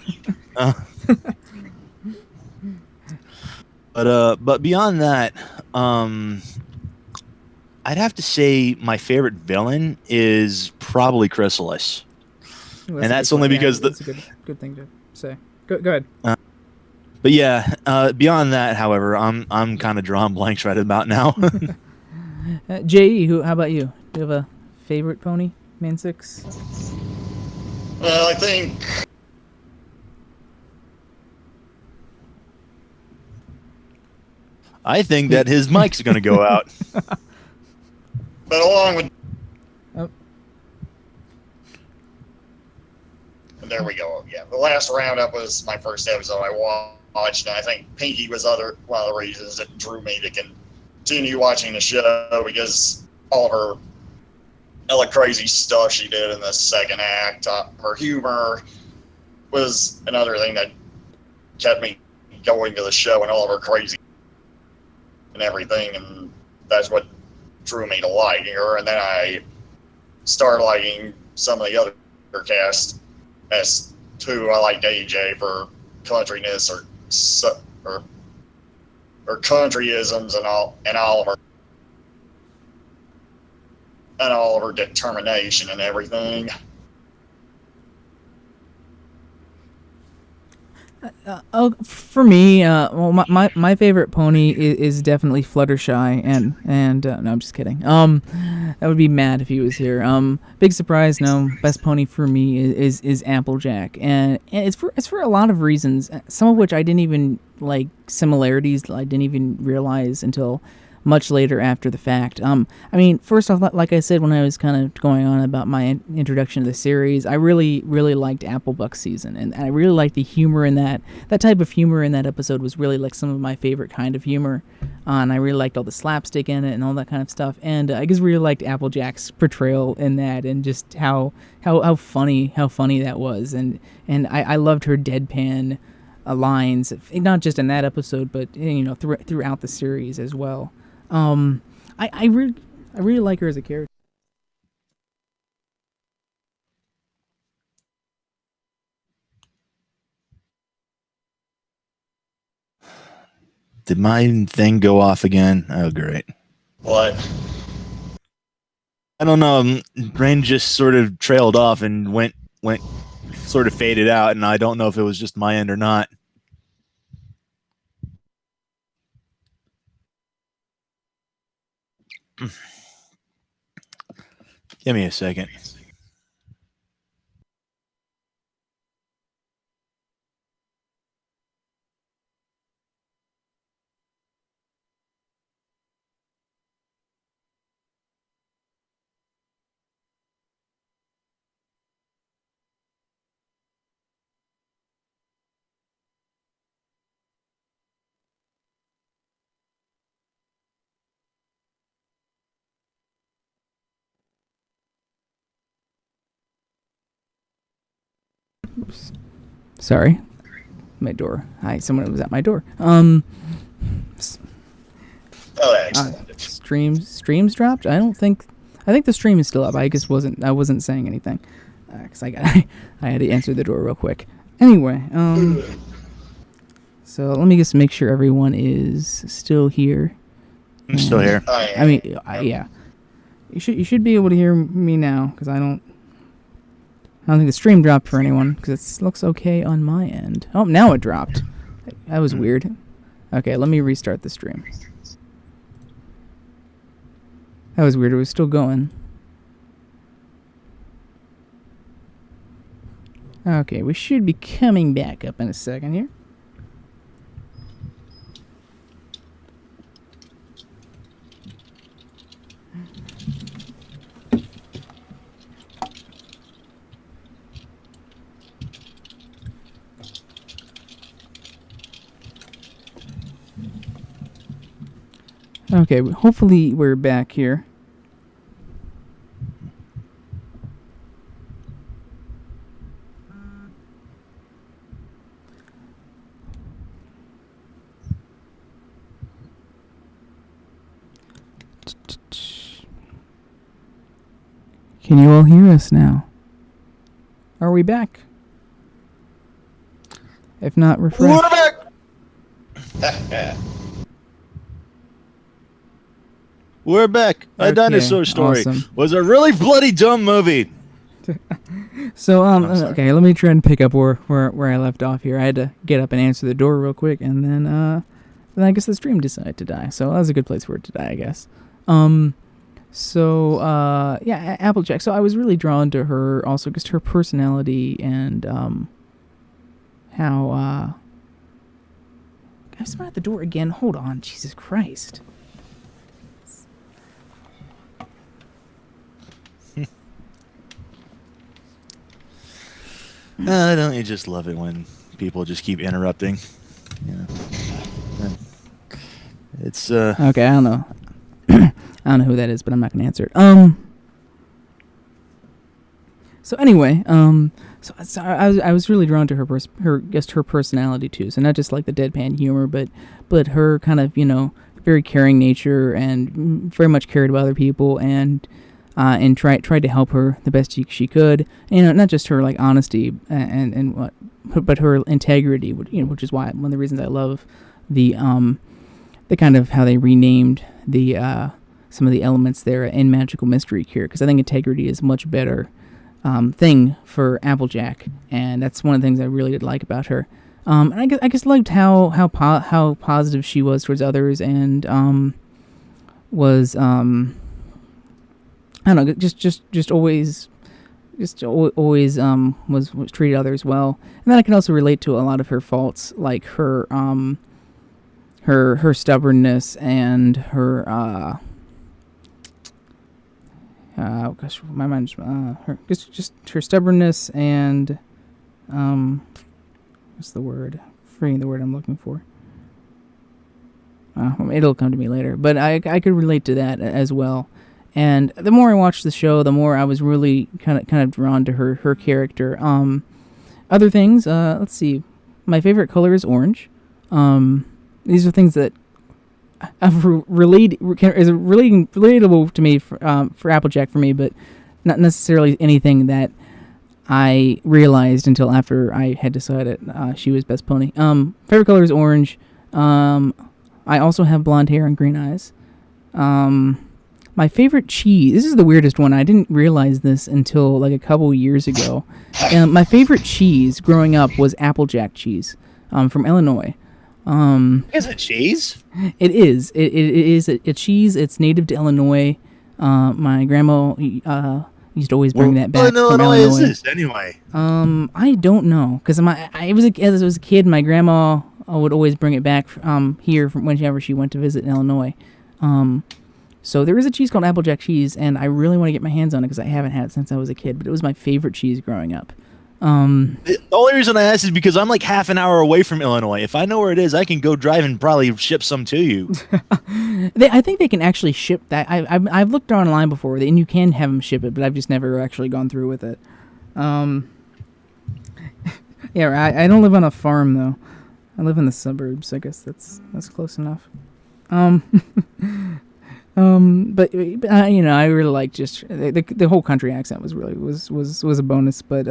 But beyond that, I'd have to say my favorite villain is probably Chrysalis, and that's only because that's a good thing to say. Go ahead. But yeah, beyond that, however, I'm kind of drawing blanks right about now. J.E., how about you? Do you have a favorite pony, main 6? Well, I think that his mic's going to go out. But along with... Oh. And there we go. Yeah, the last roundup was my first episode I watched, and I think Pinkie was one of the reasons that drew me to continue watching the show, because all of her hella crazy stuff she did in the second act, her humor was another thing that kept me going to the show, and all of her crazy and everything, and that's what drew me to liking her. And then I started liking some of the other cast as too. I liked AJ for countryness or countryisms and all of her determination and everything. For me, well, my favorite pony is definitely Fluttershy, and no, I'm just kidding. That would be Matt if he was here. Big surprise, no, best pony for me is Applejack, and it's for a lot of reasons, some of which I didn't even like, similarities I didn't even realize until much later after the fact. I mean, first off, like I said when I was kind of going on about my introduction to the series, I really, really liked Applebuck season, and I really liked the humor in that. That type of humor in that episode was really like some of my favorite kind of humor, and I really liked all the slapstick in it and all that kind of stuff. And I just really liked Applejack's portrayal in that, and just how funny that was, and I loved her deadpan lines, not just in that episode, but throughout the series as well. I really like her as a character. Did my thing go off again? Oh, great. What? I don't know. Brain just sort of trailed off and went sort of faded out, and I don't know if it was just my end or not. Give me a second. Oops. Sorry. My door. Hi, someone was at my door. Excellent. Streams dropped? I think the stream is still up. I wasn't saying anything. Cuz I had to answer the door real quick. Anyway, so let me just make sure everyone is still here. I'm still here. I mean, yeah. You should be able to hear me now, because I don't think the stream dropped for anyone, because it looks okay on my end. Oh, now it dropped. That was weird. Okay, let me restart the stream. That was weird. It was still going. Okay, we should be coming back up in a second here. Okay, hopefully we're back here. Can you all hear us now? Are we back? If not, refresh. We're back. We're back. A Okay, Dinosaur Story awesome. was a really bloody dumb movie. So I'm sorry. okay, let me try and pick up where I left off here. I had to get up and answer the door real quick, and then I guess the stream decided to die. So that was a good place for it to die, I guess. Yeah, Applejack. So I was really drawn to her, also just her personality and how I'm someone at the door again. Hold on, Jesus Christ. Don't you just love it when people just keep interrupting? Yeah. It's Okay, I don't know. I don't know who that is, but I'm not gonna answer it. So anyway, so I was really drawn to her personality too. So not just like the deadpan humor, but her kind of, you know, very caring nature and very much cared about other people and tried to help her the best she could. You know, not just her like honesty and what, but her integrity. You know, which is why one of the reasons I love the kind of how they renamed the some of the elements there in Magical Mystery Cure, because I think integrity is a much better thing for Applejack, and that's one of the things I really did like about her. And I guess liked how positive she was towards others, and was I don't know, just always was treated others well. And then I can also relate to a lot of her faults, like her stubbornness and her gosh, my mind's her just her stubbornness and what's the word? Forgetting the word I'm looking for. It'll come to me later, but I could relate to that as well. And the more I watched the show, the more I was really kind of drawn to her character. Other things, let's see. My favorite color is orange. These are things that I've relatable to me for Applejack for me, but not necessarily anything that I realized until after I had decided she was best pony. Favorite color is orange. I also have blonde hair and green eyes. My favorite cheese. This is the weirdest one. I didn't realize this until like a couple years ago. My favorite cheese growing up was Applejack cheese from Illinois. is it cheese? It is. It is a cheese. It's native to Illinois. My grandma used to always bring that back from Illinois. Is this anyway? I don't know, because as I was a kid, my grandma would always bring it back here from whenever she went to visit in Illinois. So there is a cheese called Applejack cheese, and I really want to get my hands on it because I haven't had it since I was a kid. But it was my favorite cheese growing up. The only reason I asked is because I'm like half an hour away from Illinois. If I know where it is, I can go drive and probably ship some to you. I think they can actually ship that. I've looked online before, and you can have them ship it, but I've just never actually gone through with it. Yeah, I don't live on a farm though. I live in the suburbs. I guess that's close enough. But you know, I really like just the whole country accent was really was a bonus. But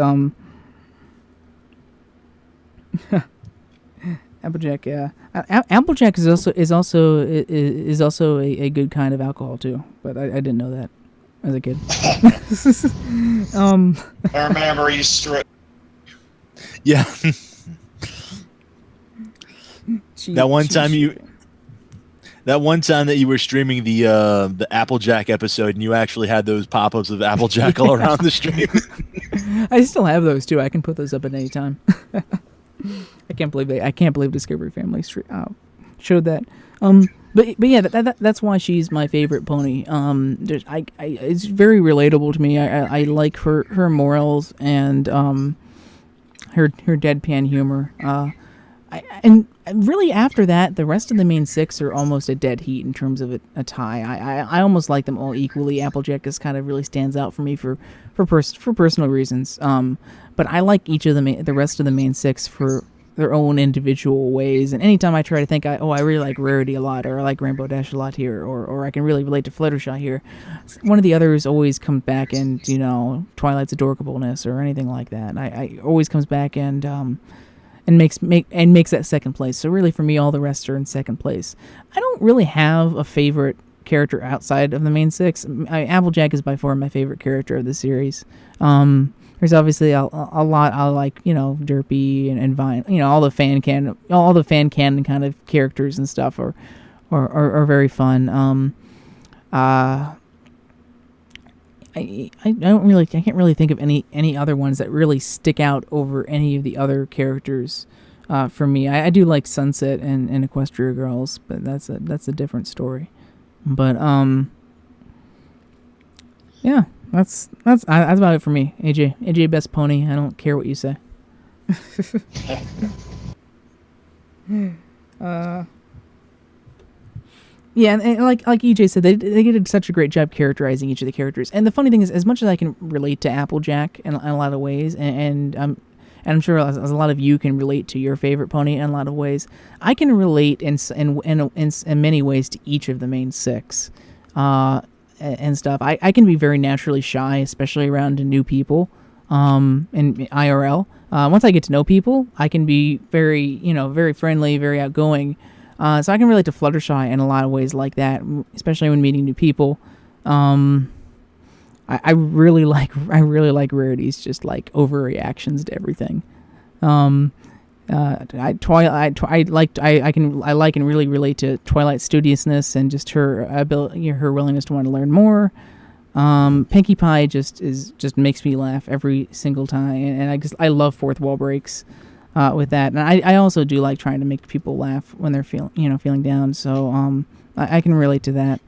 Applejack, yeah. Applejack is also a good kind of alcohol too. But I didn't know that as a kid. I remember he stripped. Yeah. That one time that you were streaming the Applejack episode and you actually had those pop-ups of Applejack all around the stream. I still have those too. I can put those up at any time. I can't believe Discovery Family showed that. But yeah, that's why she's my favorite pony. It's very relatable to me. I like her morals and her deadpan humor. And really after that, the rest of the main six are almost a dead heat in terms of a tie. I almost like them all equally. Applejack just kind of really stands out for me for personal reasons. But I like each of the rest of the main six for their own individual ways. And anytime I try to think, I really like Rarity a lot, or I like Rainbow Dash a lot here, or I can really relate to Fluttershy here, one of the others always comes back, and Twilight's adorableness or anything like that. I always comes back and makes that second place. So really, for me, all the rest are in second place. I don't really have a favorite character outside of the main six. Applejack is by far my favorite character of the series. There's obviously a lot I like, Derpy and Vine, all the fan canon kind of characters and stuff are very fun. I can't really think of any other ones that really stick out over any of the other characters. For me, I do like Sunset and Equestria Girls, but that's a different story. But yeah, that's about it for me. AJ best pony. I don't care what you say. Yeah, and like EJ said, they did such a great job characterizing each of the characters. And the funny thing is, as much as I can relate to Applejack in a lot of ways, and I'm sure as a lot of you can relate to your favorite pony in a lot of ways, I can relate in many ways to each of the main six, and stuff. I can be very naturally shy, especially around new people, in IRL. Once I get to know people, I can be very friendly, very outgoing. So I can relate to Fluttershy in a lot of ways like that, especially when meeting new people. I really like Rarity's just like overreactions to everything. I like and really relate to Twilight's studiousness and just her ability, her willingness to want to learn more. Pinkie Pie just makes me laugh every single time, and I love fourth wall breaks. With that, and I also do like trying to make people laugh when they're feeling down. So I can relate to that.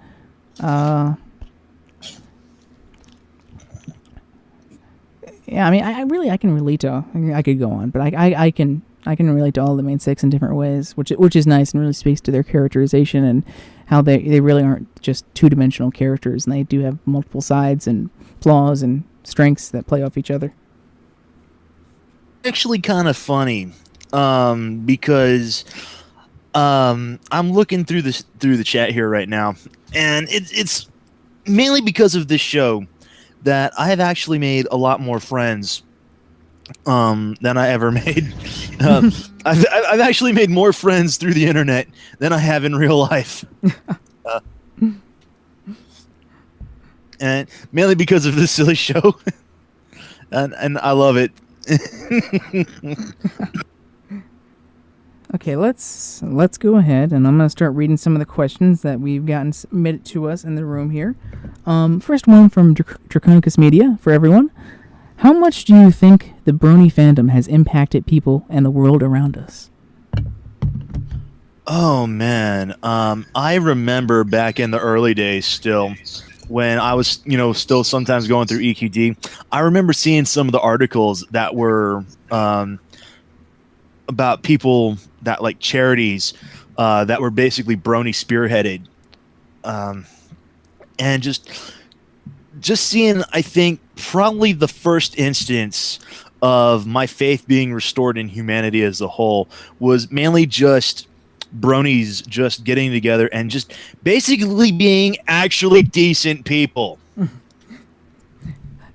Yeah, I mean, I can relate to. I could go on, but I can relate to all the main six in different ways, which is nice and really speaks to their characterization and how they really aren't just two-dimensional characters, and they do have multiple sides and flaws and strengths that play off each other. Actually kind of funny, because I'm looking through the chat here right now, and it's mainly because of this show that I have actually made a lot more friends than I ever made. I've actually made more friends through the internet than I have in real life, and mainly because of this silly show, and I love it. Okay, let's go ahead, and I'm going to start reading some of the questions that we've gotten submitted to us in the room here. First one from Draconicus Media for everyone. How much do you think the Brony fandom has impacted people and the world around us? Oh man, I remember back in the early days still, when I was, still sometimes going through EQD, I remember seeing some of the articles that were about people that like charities that were basically Brony spearheaded, and just seeing, I think, probably the first instance of my faith being restored in humanity as a whole was mainly just bronies just getting together and just basically being actually decent people.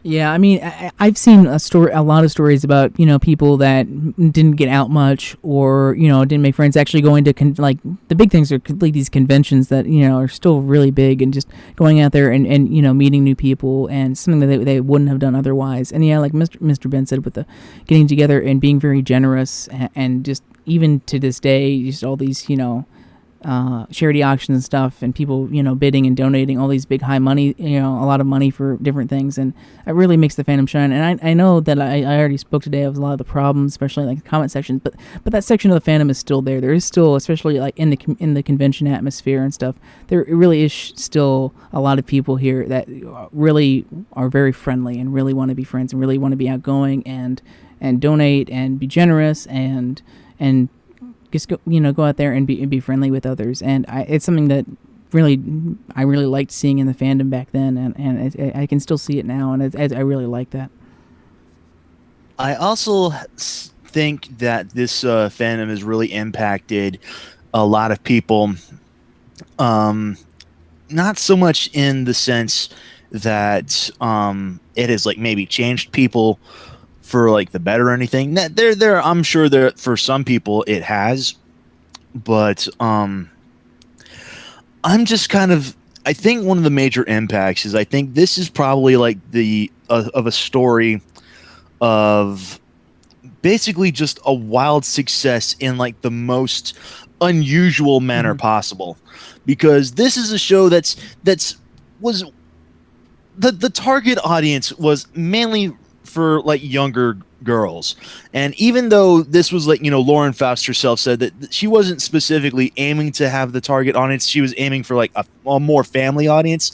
Yeah, I mean, I've seen a lot of stories about people that didn't get out much, or didn't make friends. Actually, going to like the big things are like these conventions that are still really big, and just going out there and meeting new people, and something that they wouldn't have done otherwise. And yeah, like Mr. Ben said, with the getting together and being very generous, and just even to this day, just all these charity auctions and stuff, and people bidding and donating all these big high money, a lot of money for different things, and it really makes the fandom shine. And I know that I already spoke today of a lot of the problems, especially like the comment section, but that section of the fandom is still there. There is still, especially like in the convention atmosphere and stuff, there really is still a lot of people here that really are very friendly and really want to be friends and really want to be outgoing and donate and be generous and just go out there and be friendly with others. And it's something that I really liked seeing in the fandom back then, and I can still see it now, and I really like that. I also think that this fandom has really impacted a lot of people. Not so much in the sense that it has like maybe changed people for like the better or anything. There, I'm sure that for some people it has, but I'm just kind of. I think one of the major impacts is I think this is probably like the of a story of basically just a wild success in like the most unusual manner possible, because this is a show the target audience was mainly for like younger girls. And even though this was like, Lauren Faust herself said that she wasn't specifically aiming to have the target audience, she was aiming for like a more family audience.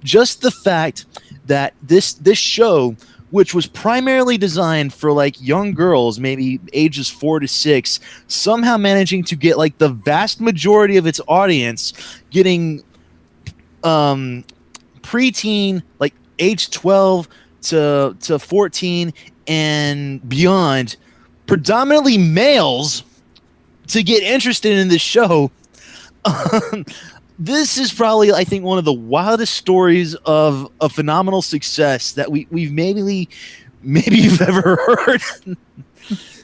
Just the fact that this show, which was primarily designed for like young girls, maybe ages 4 to 6, somehow managing to get like the vast majority of its audience getting preteen, like age 12 to 14 and beyond, predominantly males, to get interested in this show. This is probably, I think, one of the wildest stories of a phenomenal success that we've maybe you've ever heard.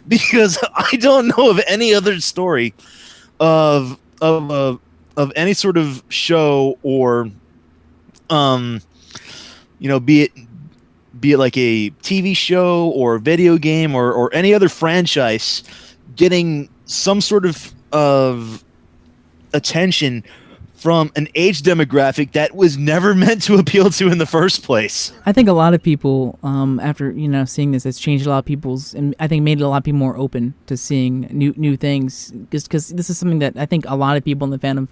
Because I don't know of any other story of any sort of show or be it like a TV show or video game or any other franchise getting some sort of attention from an age demographic that was never meant to appeal to in the first place. I think a lot of people, after seeing this, it's changed a lot of people's, and I think made a lot of people more open to seeing new things. Because this is something that I think a lot of people in the fandom,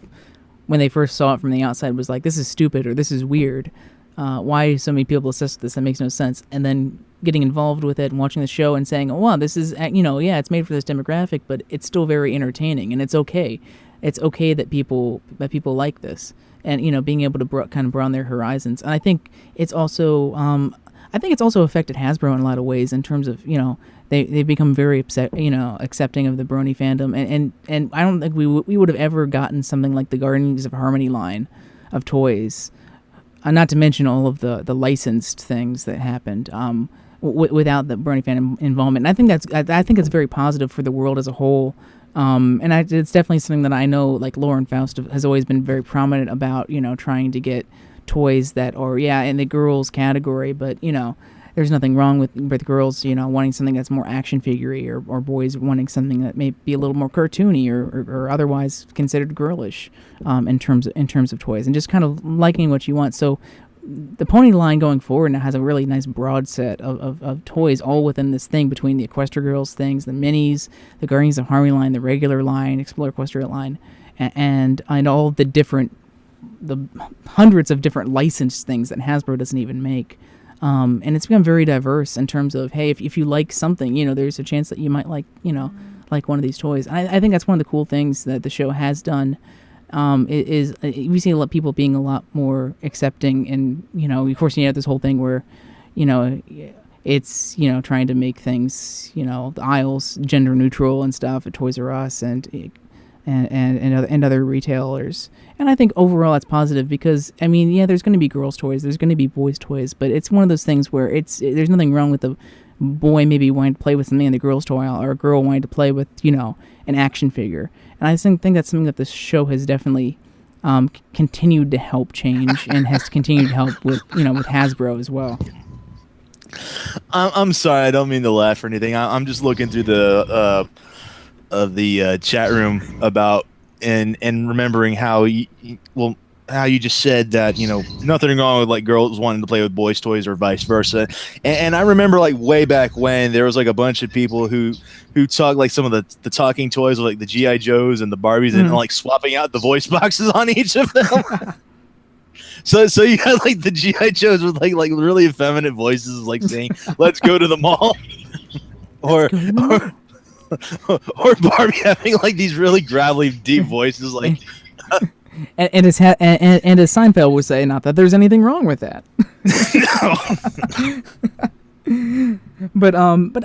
when they first saw it from the outside, was like, "This is stupid" or "This is weird. Why are so many people obsessed with this? That makes no sense." And then getting involved with it and watching the show and saying, "Oh wow, this is it's made for this demographic, but it's still very entertaining, and it's okay." It's okay that people like this, and being able to kind of broaden their horizons. And I think it's also affected Hasbro in a lot of ways in terms of they've become very accepting of the brony fandom, and I don't think we would have ever gotten something like the Guardians of Harmony line of toys, not to mention all of the licensed things that happened without the brony fandom involvement. And I think it's very positive for the world as a whole. And it's definitely something that I know, like Lauren Faust has always been very prominent about, trying to get toys that are, in the girls category, but, there's nothing wrong with girls, wanting something that's more action figure-y, or boys wanting something that may be a little more cartoony or otherwise considered girlish, in terms of toys, and just kind of liking what you want. So the pony line going forward now has a really nice broad set of toys all within this thing, between the Equestria Girls things, the minis, the Guardians of Harmony line, the regular line, Explore Equestria line, and all the hundreds of different licensed things that Hasbro doesn't even make. And it's become very diverse in terms of, hey, if you like something, there's a chance that you might like one of these toys. And I think that's one of the cool things that the show has done. Is we see a lot of people being a lot more accepting, and of course you have this whole thing where it's, you know, trying to make things, you know, the aisles gender neutral and stuff at Toys R Us and other retailers. And I think overall that's positive because, I mean, yeah, there's going to be girls' toys, there's going to be boys' toys, but it's one of those things where there's nothing wrong with the boy maybe wanting to play with something in the girls' toy aisle or a girl wanting to play with, you know, an action figure. And I think that's something that this show has definitely continued to help change and has continued to help with, you know, with Hasbro as well. I'm sorry, I don't mean to laugh or anything. I'm just looking through the chat room about and remembering how how you just said that, you know, nothing wrong with like girls wanting to play with boys' toys or vice versa. And I remember like way back when there was like a bunch of people who talked like some of the talking toys like the G.I. Joes and the Barbies and like swapping out the voice boxes on each of them. So you had like the G.I. Joes with like really effeminate voices like saying, "Let's go to the mall," or Barbie having like these really gravelly, deep voices like. And as Seinfeld would say, not that there's anything wrong with that. But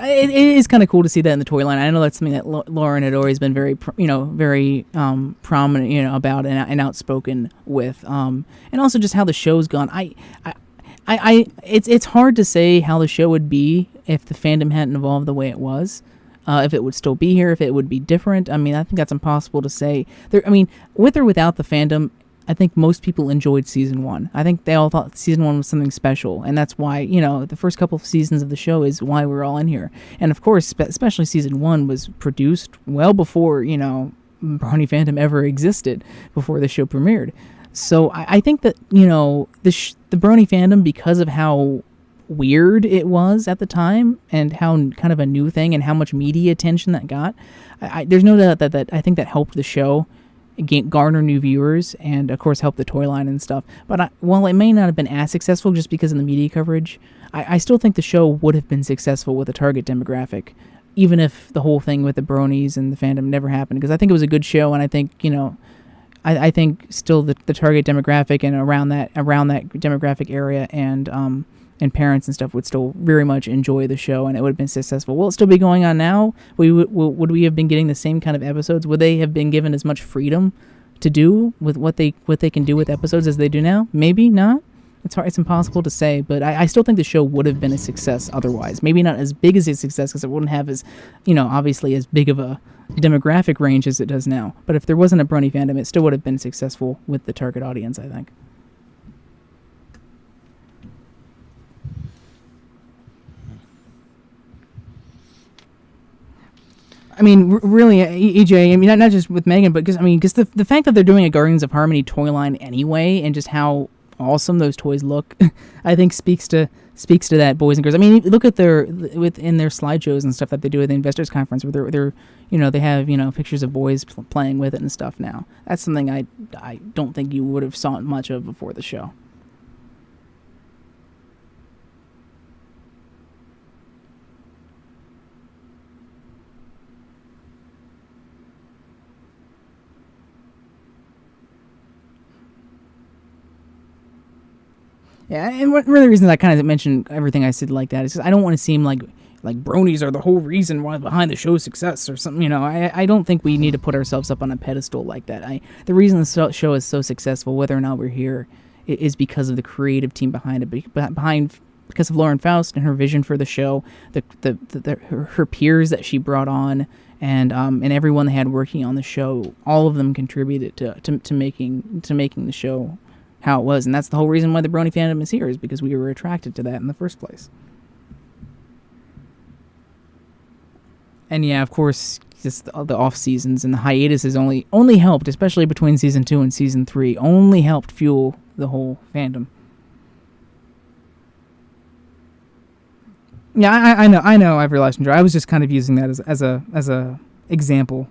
it is kind of cool to see that in the toy line. I know that's something that Lauren had always been very prominent, you know, about and outspoken with. And also just how the show's gone. It's hard to say how the show would be if the fandom hadn't evolved the way it was. If it would still be here, if it would be different. I mean, I think that's impossible to say. With or without the fandom, I think most people enjoyed season 1. I think they all thought season 1 was something special, and that's why, you know, the first couple of seasons of the show is why we're all in here. And of course, especially season 1 was produced well before, you know, Brony fandom ever existed, before the show premiered. So I think that, you know, the Brony fandom, because of how weird it was at the time and how kind of a new thing and how much media attention that got, there's no doubt that I think that helped the show garner new viewers and of course help the toy line and stuff. But while it may not have been as successful just because of the media coverage, I still think the show would have been successful with a target demographic, even if the whole thing with the Bronies and the fandom never happened, because I think it was a good show. And I think, you know, I think still the target demographic and around that demographic area and parents and stuff would still very much enjoy the show, and it would have been successful. Will it still be going on now? Would we have been getting the same kind of episodes? Would they have been given as much freedom to do with what they can do with episodes as they do now? Maybe not. It's hard. It's impossible to say, but I still think the show would have been a success otherwise. Maybe not as big as a success because it wouldn't have as, you know, obviously as big of a demographic range as it does now. But if there wasn't a Brony fandom, it still would have been successful with the target audience, I think. I mean, really, EJ, I mean, not just with Megan, but because the fact that they're doing a Guardians of Harmony toy line anyway, and just how awesome those toys look, I think speaks to that, boys and girls. I mean, look at within their slideshows and stuff that they do at the investors conference, where they're you know, they have, you know, pictures of boys playing with it and stuff now. That's something I don't think you would have saw much of before the show. Yeah, and one of the reasons I kind of mentioned everything I said like that is because I don't want to seem like bronies are the whole reason why behind the show's success or something. You know, I don't think we need to put ourselves up on a pedestal like that. The reason the show is so successful, whether or not we're here, is because of the creative team behind it. Because of Lauren Faust and her vision for the show, her peers that she brought on, and everyone they had working on the show, all of them contributed to making the show how it was. And that's the whole reason why the Brony fandom is here, is because we were attracted to that in the first place. And yeah, of course, just the off seasons and the hiatuses only helped, especially between season 2 and season 3, only helped fuel the whole fandom. Yeah, I know I've realized enjoy. I was just kind of using that as a example.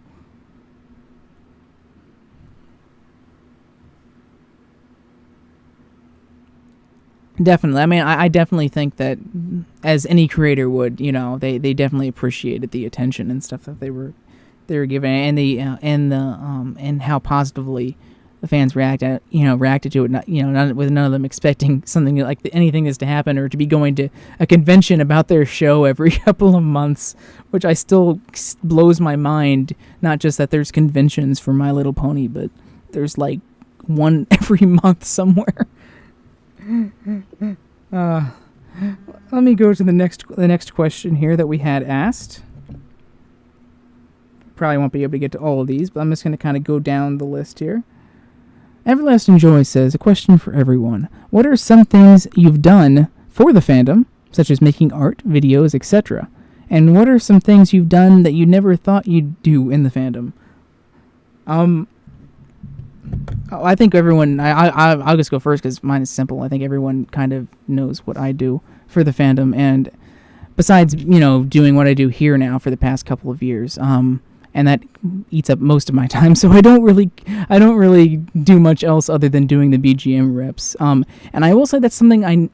Definitely. I mean, I definitely think that, as any creator would, you know, they definitely appreciated the attention and stuff that they were given, and and how positively the fans reacted to it, not with none of them expecting something like anything is to happen or to be going to a convention about their show every couple of months, which I still blows my mind. Not just that there's conventions for My Little Pony, but there's like one every month somewhere. Let me go to the next question here that we had asked. Probably won't be able to get to all of these, but I'm just going to kind of go down the list here. Everlasting Joy says, a question for everyone. What are some things you've done for the fandom, such as making art, videos, etc.? And what are some things you've done that you never thought you'd do in the fandom? I think everyone, I'll just go first because mine is simple. I think everyone kind of knows what I do for the fandom. And besides, doing what I do here now for the past couple of years, and that eats up most of my time. So I don't really do much else other than doing the BGM reps. And I will say that's something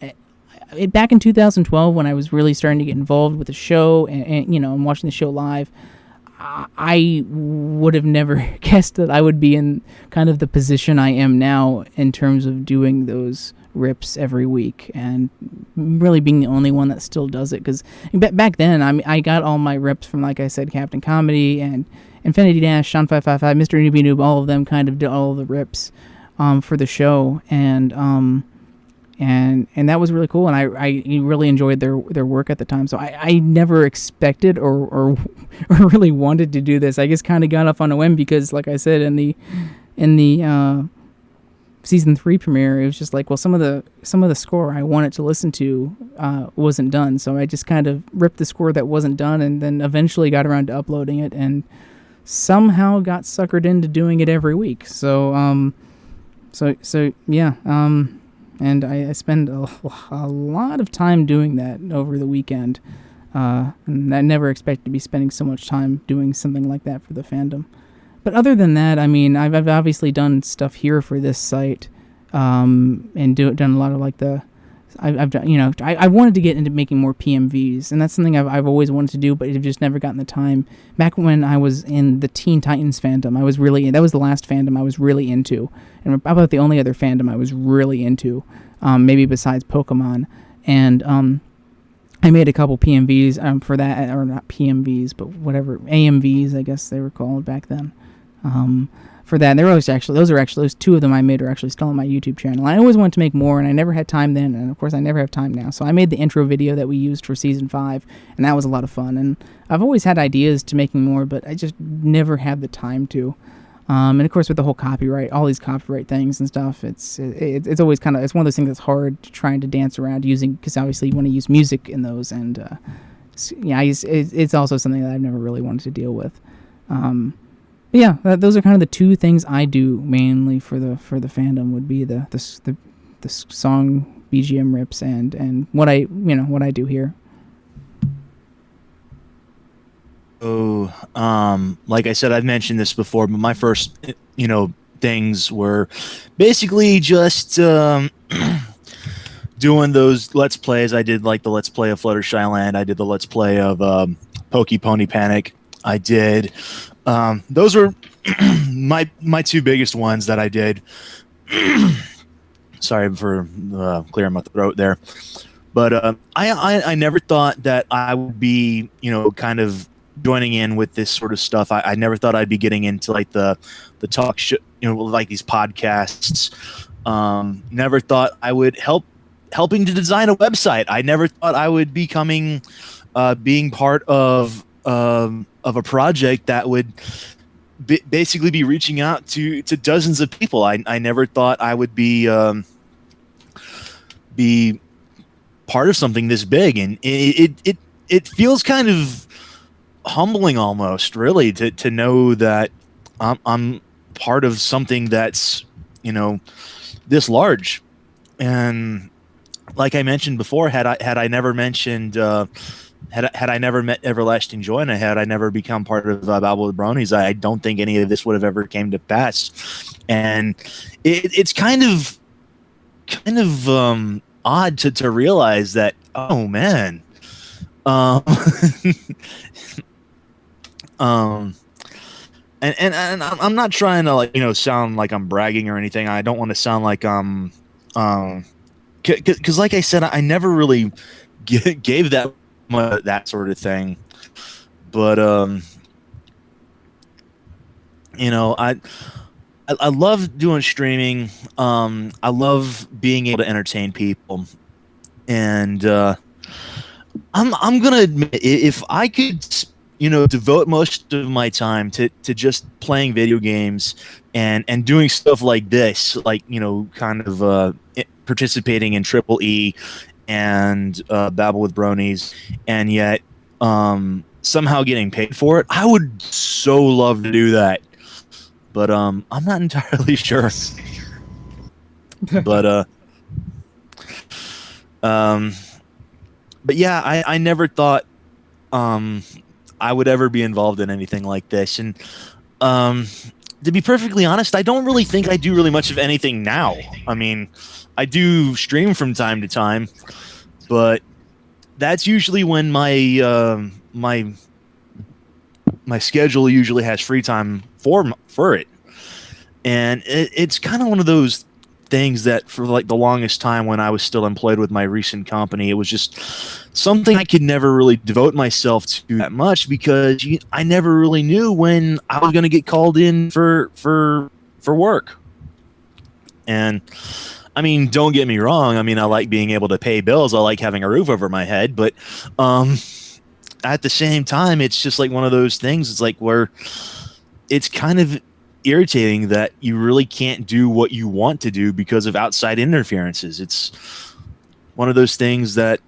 back in 2012 when I was really starting to get involved with the show and watching the show live, I would have never guessed that I would be in kind of the position I am now in terms of doing those rips every week and really being the only one that still does it. Because back then, I got all my rips from, like I said, Captain Comedy and Infinity Dash, Sean 555, Mr. Newbie Noob. All of them kind of did all the rips for the show, and that was really cool, and I really enjoyed their work at the time. So I never expected or really wanted to do this. I just kind of got off on a whim because, like I said, in the season 3 premiere, it was just like, well, some of the score I wanted to listen to wasn't done, so I just kind of ripped the score that wasn't done, and then eventually got around to uploading it, and somehow got suckered into doing it every week. So yeah. And I spend a lot of time doing that over the weekend. And I never expected to be spending so much time doing something like that for the fandom. But other than that, I mean, I've obviously done stuff here for this site, and done a lot of like I've done, I wanted to get into making more PMVs, and that's something I've always wanted to do, but I've just never gotten the time. Back when I was in the Teen Titans fandom, that was the last fandom I was really into, and about the only other fandom I was really into, maybe besides Pokemon, and I made a couple PMVs for that, or not PMVs, but whatever, AMVs, I guess they were called back then. For that, those 2 of them I made are actually still on my YouTube channel. I always wanted to make more, and I never had time then, and of course I never have time now. So I made the intro video that we used for season 5, and that was a lot of fun. And I've always had ideas to making more, but I just never had the time to. And of course with the whole copyright, all these copyright things and stuff, it's always kind of, it's one of those things that's hard trying to dance around using, because obviously you want to use music in those, and it's also something that I've never really wanted to deal with. Yeah, those are kind of the 2 things I do mainly for the fandom, would be the song BGM rips and what I do here. Oh, like I said, I've mentioned this before, but my first things were basically just doing those Let's Plays. I did like the Let's Play of Fluttershy Land. I did the Let's Play of Pony Panic. I did. Those were my 2 biggest ones that I did. Sorry for clearing my throat there, but I never thought that I would be kind of joining in with this sort of stuff. I never thought I'd be getting into like the talk show, like these podcasts. Never thought I would helping to design a website. I never thought I would becoming being part of a project that would basically be reaching out to dozens of people. I never thought I would be part of something this big, and it feels kind of humbling almost, really, to know that I'm part of something that's this large. And like I mentioned before, had I never mentioned had I never met Everlasting Joy, and had I never become part of Babble with Bronies, I don't think any of this would have ever came to pass. And it's kind of odd to realize that, oh man, I'm not trying to like sound like I'm bragging or anything. I don't want to sound like because like I said, I never really gave that much that sort of thing. But I love doing streaming. I love being able to entertain people, and I'm gonna admit, if I could devote most of my time to just playing video games and doing stuff like this, like kind of participating in Triple E and Babble with Bronies, and yet somehow getting paid for it, I would so love to do that. But I'm not entirely sure. But yeah, I never thought I would ever be involved in anything like this. And to be perfectly honest, I don't really think I do really much of anything now. I mean, I do stream from time to time, but that's usually when my my schedule usually has free time for it. And it's kind of one of those things that for like the longest time when I was still employed with my recent company, it was just something I could never really devote myself to that much because I never really knew when I was going to get called in for work. And I mean, don't get me wrong. I mean, I like being able to pay bills. I like having a roof over my head, but at the same time, it's just like one of those things. It's like where it's kind of irritating that you really can't do what you want to do because of outside interferences. It's one of those things that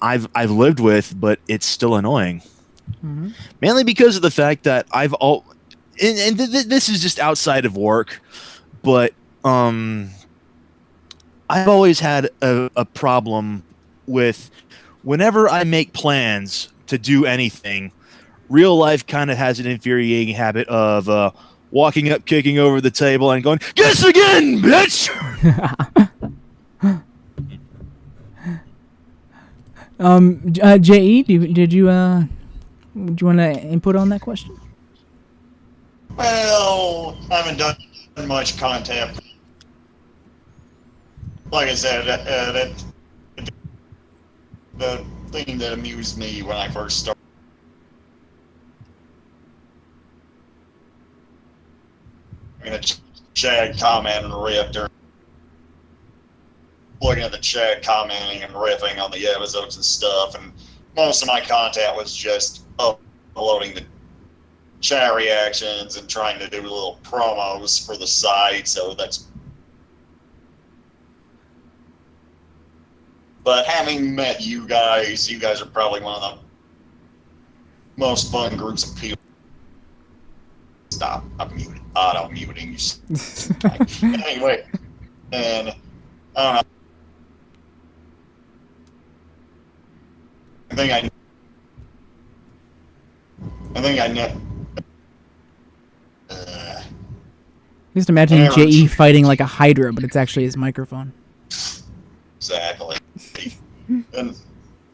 I've lived with, but it's still annoying. Mm-hmm. Mainly because of the fact that this is just outside of work, but I've always had a problem with whenever I make plans to do anything, real life kind of has an infuriating habit of walking up, kicking over the table, and going, "Guess again, bitch!" J.E., do you want to input on that question? Well, I haven't done much content. Like I said, the thing that amused me when I first started. The chat comment and riff, or looking at the chat commenting and riffing on the episodes and stuff, and most of my content was just uploading the chat reactions and trying to do little promos for the site. So that's. But having met you guys are probably one of the most fun groups of people. Stop! I'm muted. Auto muting you. Anyway, and I don't know. I think I know. Just imagine J.E. fighting like a Hydra, but it's actually his microphone. Exactly. And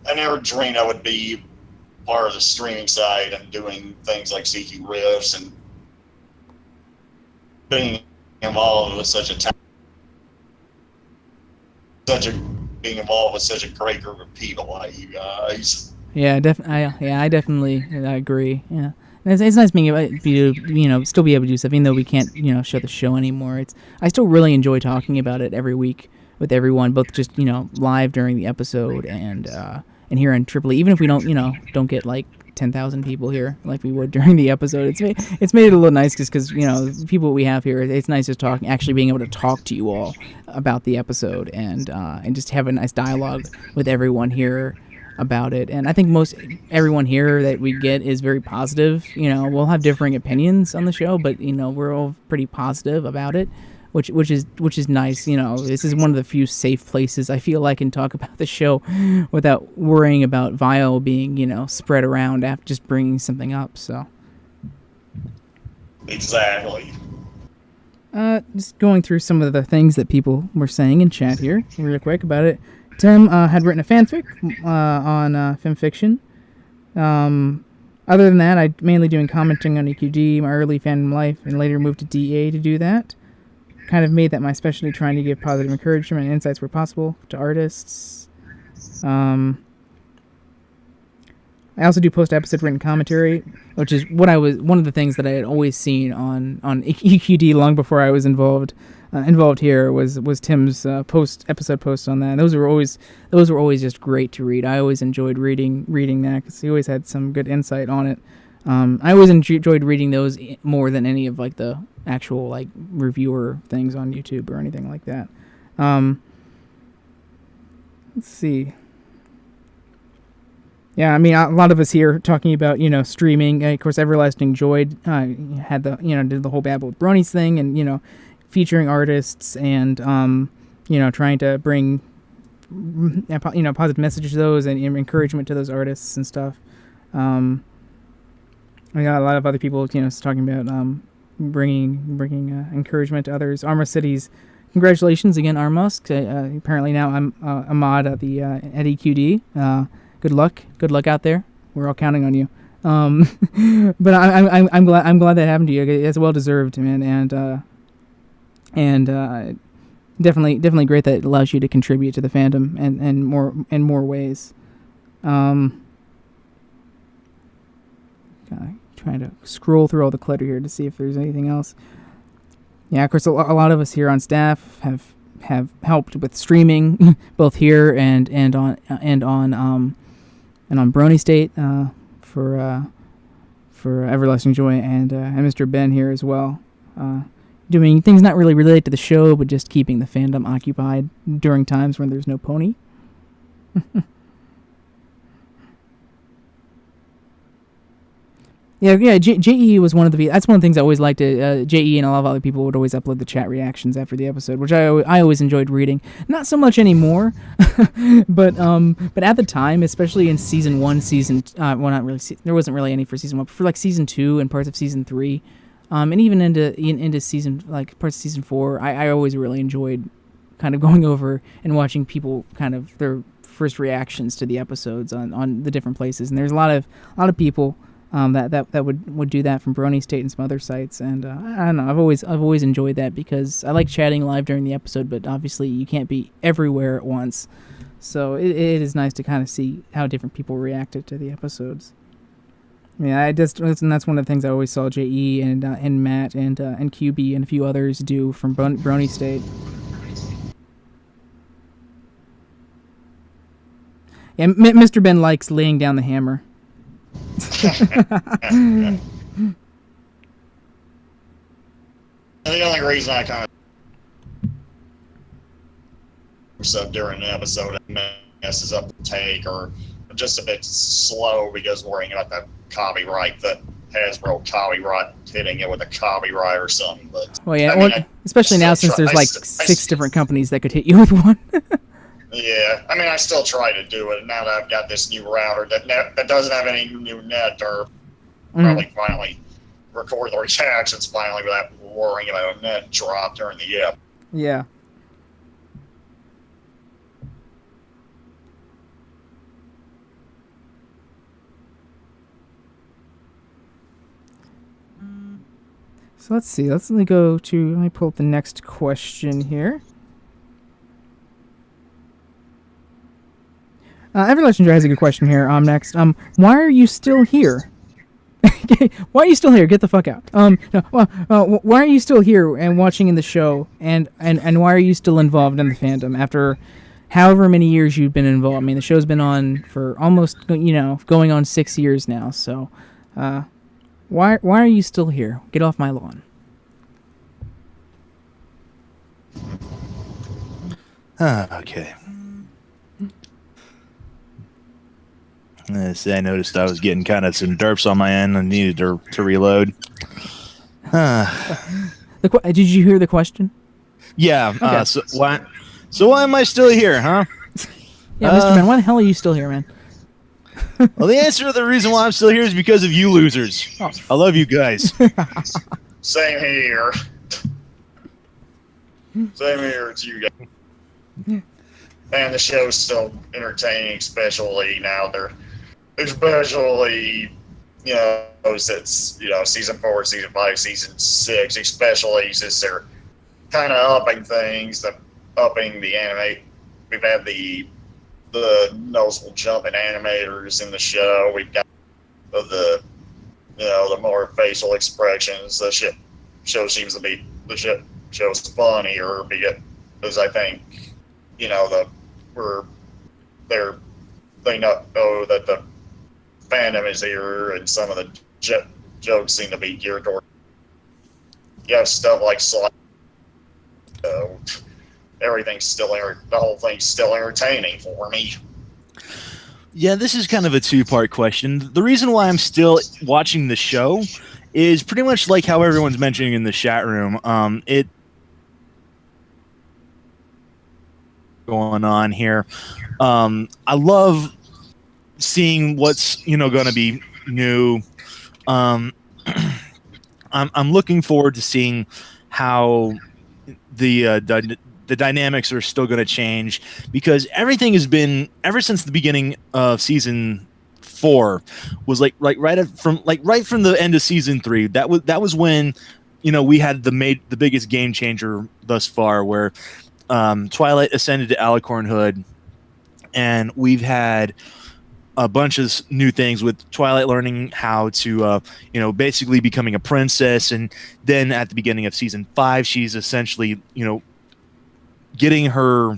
I never dreamed I would be part of the streaming side and doing things like CQ riffs and being involved with being involved with such a great group of people like you guys. Yeah, I definitely agree. Yeah, and it's nice being able to still be able to do stuff, even though we can't show the show anymore. I still really enjoy talking about it every week with everyone, both just live during the episode and here in Tripoli. Even if we don't get like 10,000 people here like we would during the episode, it's made it a little nice because people we have here, it's nice just actually being able to talk to you all about the episode and just have a nice dialogue with everyone here about it. And I think most everyone here that we get is very positive. We'll have differing opinions on the show, but we're all pretty positive about it, which is nice. This is one of the few safe places I feel I can talk about the show without worrying about Vio being spread around after just bringing something up. So exactly. Just going through some of the things that people were saying in chat here real quick about it. Tim had written a fanfic on FimFiction. Other than that, I mainly doing commenting on EQD, my early fandom life, and later moved to DA to do that. Kind of made that my specialty, trying to give positive encouragement and insights where possible to artists. I also do post-episode written commentary, which is one of the things that I had always seen on EQD long before I was involved here was Tim's post-episode posts on that. And those were always just great to read. I always enjoyed reading that because he always had some good insight on it. I always enjoyed reading those more than any of like the actual like reviewer things on YouTube or anything like that. Let's see. Yeah, I mean, a lot of us here talking about, streaming. Of course, Everlasting Joy had did the whole Babble with Bronies thing, and, featuring artists and, trying to bring, positive message to those and encouragement to those artists and stuff. We got a lot of other people, talking about bringing encouragement to others. Arma Cities, congratulations again, Armusk. Apparently now I'm a mod at EQD. Good luck out there. We're all counting on you. But I'm glad that happened to you. It's well deserved, man, and definitely great that it allows you to contribute to the fandom and more ways. Trying to scroll through all the clutter here to see if there's anything else. Yeah, of course, a lot of us here on staff have helped with streaming, both here and on Brony State for Everlasting Joy and Mr. Ben here as well, doing things not really related to the show, but just keeping the fandom occupied during times when there's no pony. Yeah. JE was one of the. That's one of the things I always liked. JE and a lot of other people would always upload the chat reactions after the episode, which I always enjoyed reading. Not so much anymore, but at the time, especially in season 1, not really. There wasn't really any for season 1, but for like season 2 and parts of season 3, and even into season like parts of season 4, I always really enjoyed kind of going over and watching people kind of their first reactions to the episodes on the different places. And there's a lot of people. That would do that from Brony State and some other sites, and I don't know. I've always enjoyed that because I like chatting live during the episode, but obviously you can't be everywhere at once, so it is nice to kind of see how different people reacted to the episodes. Yeah, and that's one of the things I always saw JE and Matt and QB and a few others do from Brony State. Yeah, Mr. Ben likes laying down the hammer. And the only reason I kind of sub during an episode messes up the take or just a bit slow because worrying about the copyright, that Hasbro copyright hitting it with a copyright or something. But well, yeah, especially now since there's like 6 different companies that could hit you with one. Yeah, I mean, I still try to do it now that I've got this new router that doesn't have any new net, or probably finally record the reactions finally without worrying about a net drop during the ep. Yeah. So let's see. Let me pull up the next question here. Everlasting Joy has a good question here. Next, why are you still here? Why are you still here? Get the fuck out. Why are you still here and watching in the show? And why are you still involved in the fandom after however many years you've been involved? I mean, the show's been on for almost, going on 6 years now. So, why are you still here? Get off my lawn. Okay. I noticed I was getting kind of some derps on my end and needed to reload. Did you hear the question? Yeah. Okay. So why am I still here, huh? Yeah, Mr. Man, why the hell are you still here, man? Well, the answer to the reason why I'm still here is because of you losers. Oh. I love you guys. Same here. Same here to you guys. And the show's still entertaining, especially now. Especially since season 4, season 5, season 6, especially since they're kind of upping things, upping the anime. We've had the noticeable jump in animators in the show. We've got the more facial expressions. The show seems to be show's funnier because I think they know that the fandom is here, and some of the jokes seem to be geared toward. You have stuff like everything's still the whole thing's still entertaining for me. Yeah, this is kind of a two-part question. The reason why I'm still watching the show is pretty much like how everyone's mentioning in the chat room. It going on here. I love seeing what's going to be new. I'm looking forward to seeing how the dynamics are still going to change, because everything has been, ever since the beginning of season 4 was right from the end of season 3. That was when we had the biggest game changer thus far, where Twilight ascended to Alicornhood, and we've had a bunch of new things with Twilight learning how to basically becoming a princess, and then at the beginning of season 5 she's essentially getting her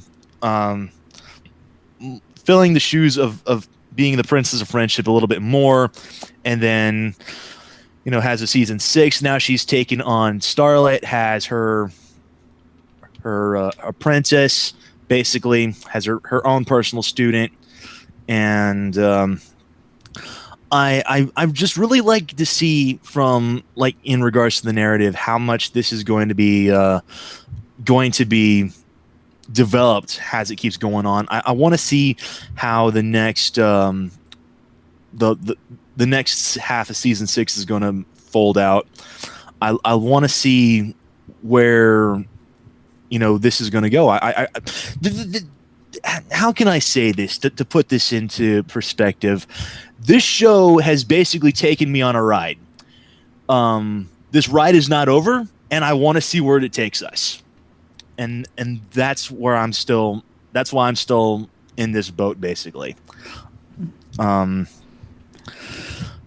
filling the shoes of being the princess of friendship a little bit more, and then has a season 6. Now she's taken on Starlight, has her apprentice, basically has her own personal student, and I just really like to see from in regards to the narrative how much this is going to be developed as it keeps going on. I want to see how the next the next half of season 6 is going to fold out. I want to see where this is going to go. How can I say this to put this into perspective? This show has basically taken me on a ride. This ride is not over, and I want to see where it takes us. And that's where I'm still. That's why I'm still in this boat, basically.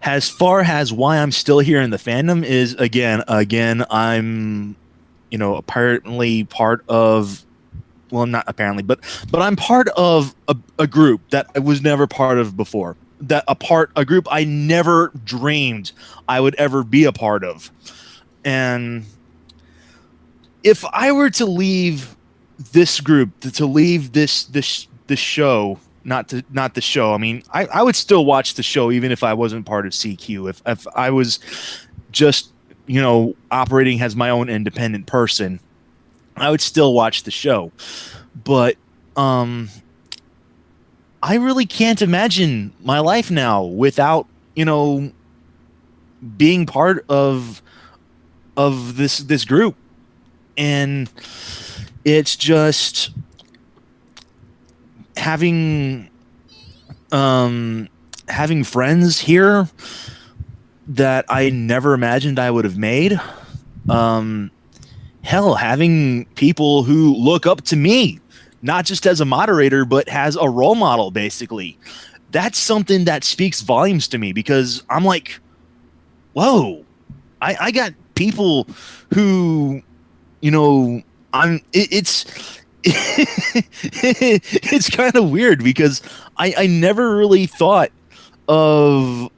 As far as why I'm still here in the fandom is again I'm apparently part of. Well, not apparently, but I'm part of a group that I was never part of before. A group I never dreamed I would ever be a part of. And if I were to leave this group, to leave this show, not the show. I mean, I would still watch the show even if I wasn't part of CQ. If I was just operating as my own independent person, I would still watch the show. But I really can't imagine my life now without being part of this group. And it's just having friends here that I never imagined I would have made. Hell, having people who look up to me, not just as a moderator, but as a role model, basically. That's something that speaks volumes to me, because I'm like, whoa, I got people who, it's kind of weird, because I never really thought of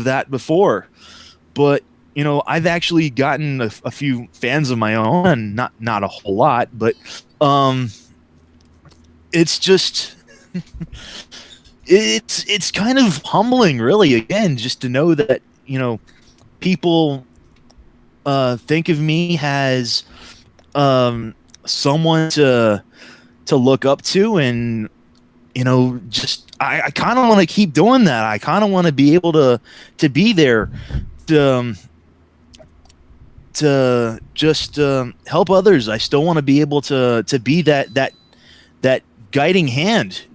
that before. But I've actually gotten a few fans of my own, not a whole lot, but it's just it's kind of humbling, really, again, just to know that people think of me as someone to look up to, and just I kind of want to keep doing that. I kind of want to be able to be there to just help others. I still want to be able to be that guiding hand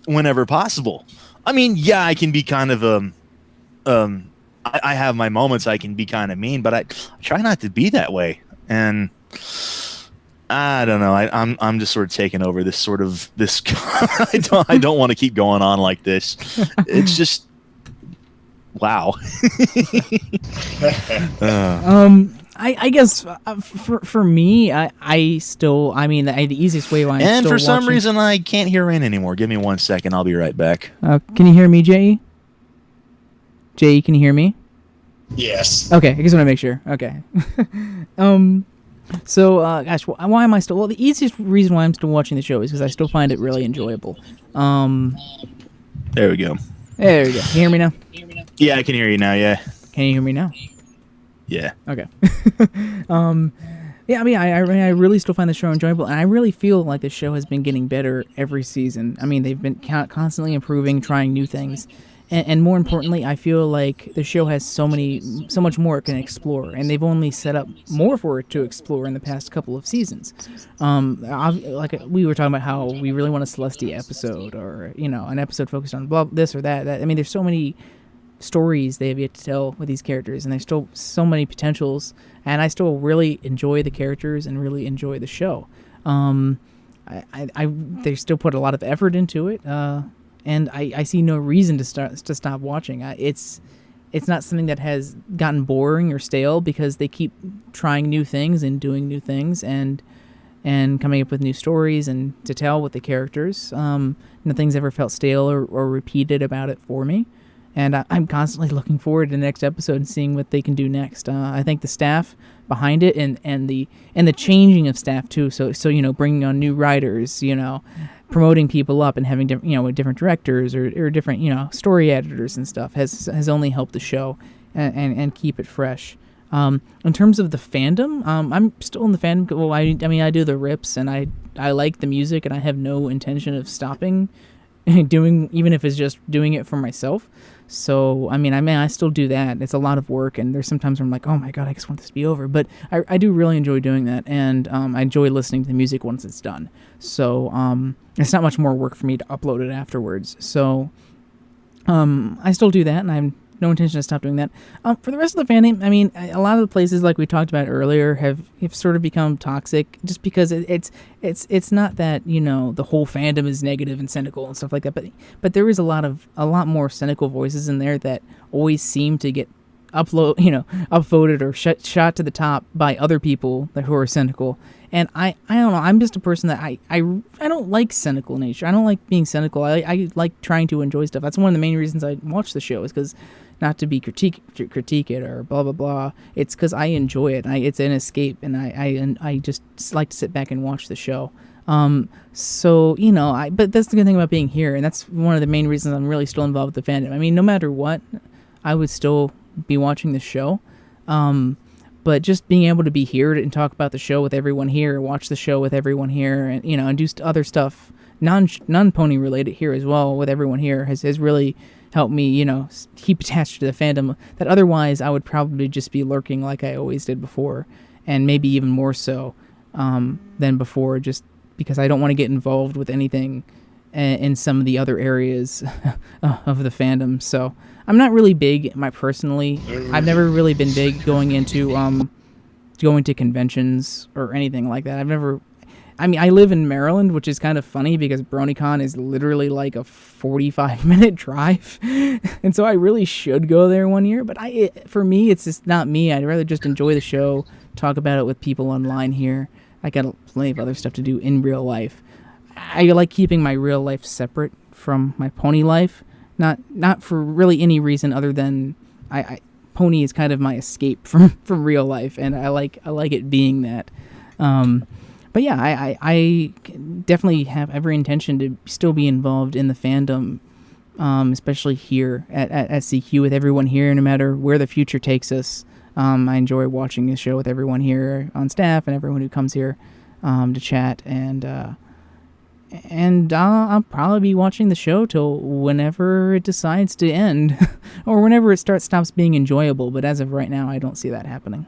whenever possible. I mean, yeah, I can be kind of I have my moments I can be kind of mean, but I try not to be that way. And I don't know. I'm just sort of taking over this sort of this. I don't want to keep going on like this. It's just wow. I guess for me, I still, I mean, the easiest way why I'm and still for some watching, reason I can't hear in anymore. Give me 1 second. I'll be right back. can you hear me, Jay? Jay, can you hear me? Yes. Okay, I just want to make sure. Okay. So, gosh, why am I still? Well, the easiest reason why I'm still watching the show is because I still find it really enjoyable. There we go. There we go. Can you hear me now? Yeah, I can hear you now. Yeah. Can you hear me now? Yeah. Okay. Yeah, I mean, I really still find the show enjoyable, and I really feel like the show has been getting better every season. I mean, they've been constantly improving, trying new things. And more importantly, I feel like the show has so much more it can explore, and they've only set up more for it to explore in the past couple of seasons. Like we were talking about how we really want a Celestia episode, or an episode focused on this or that. I mean, there's so many stories they have yet to tell with these characters, and there's still so many potentials. And I still really enjoy the characters and really enjoy the show. They still put a lot of effort into it. And I see no reason to stop watching. It's not something that has gotten boring or stale, because they keep trying new things and doing new things and coming up with new stories and to tell with the characters. Nothing's ever felt stale or repeated about it for me. And I'm constantly looking forward to the next episode and seeing what they can do next. I think the staff behind it and the changing of staff too. So bringing on new writers, promoting people up and having different directors or different story editors and stuff has only helped the show and keep it fresh. In terms of the fandom, I'm still in the fandom. Well, I mean I do the rips and I like the music, and I have no intention of stopping doing, even if it's just doing it for myself. So I mean I still do that. It's a lot of work, and there's sometimes where I'm like, oh my god, I just want this to be over. But I do really enjoy doing that, and I enjoy listening to the music once it's done. So it's not much more work for me to upload it afterwards. So I still do that, and I have no intention to stop doing that. For the rest of the fandom, I mean, a lot of the places, like we talked about earlier, have sort of become toxic, just because it's not that the whole fandom is negative and cynical and stuff like that, but there is a lot more cynical voices in there that always seem to get upvoted or shot to the top by other people who are cynical. And I don't know, I'm just a person that I don't like cynical nature. I don't like being cynical. I like trying to enjoy stuff. That's one of the main reasons I watch the show, is because not to be critique it or blah blah blah. It's because I enjoy it. It's an escape, and I just like to sit back and watch the show. So but that's the good thing about being here, and that's one of the main reasons I'm really still involved with the fandom. I mean, no matter what, I would still be watching the show. But just being able to be here and talk about the show with everyone here, watch the show with everyone here, and and do other stuff non-pony related here as well with everyone here has really helped me keep attached to the fandom, that otherwise I would probably just be lurking like I always did before, and maybe even more so than before, just because I don't want to get involved with anything in some of the other areas of the fandom. So I'm not really big, I've never really been big going to conventions or anything like that. I live in Maryland, which is kind of funny because BronyCon is literally like a 45-minute drive. And so I really should go there one year, but for me, it's just not me. I'd rather just enjoy the show, talk about it with people online here. I got plenty of other stuff to do in real life. I like keeping my real life separate from my pony life, not for really any reason other than pony is kind of my escape from real life, and I like it being that. But yeah, I definitely have every intention to still be involved in the fandom, especially here at CQ with everyone here, no matter where the future takes us. I enjoy watching this show with everyone here on staff and everyone who comes here to chat, and I'll probably be watching the show till whenever it decides to end, or whenever it stops being enjoyable. But as of right now, I don't see that happening.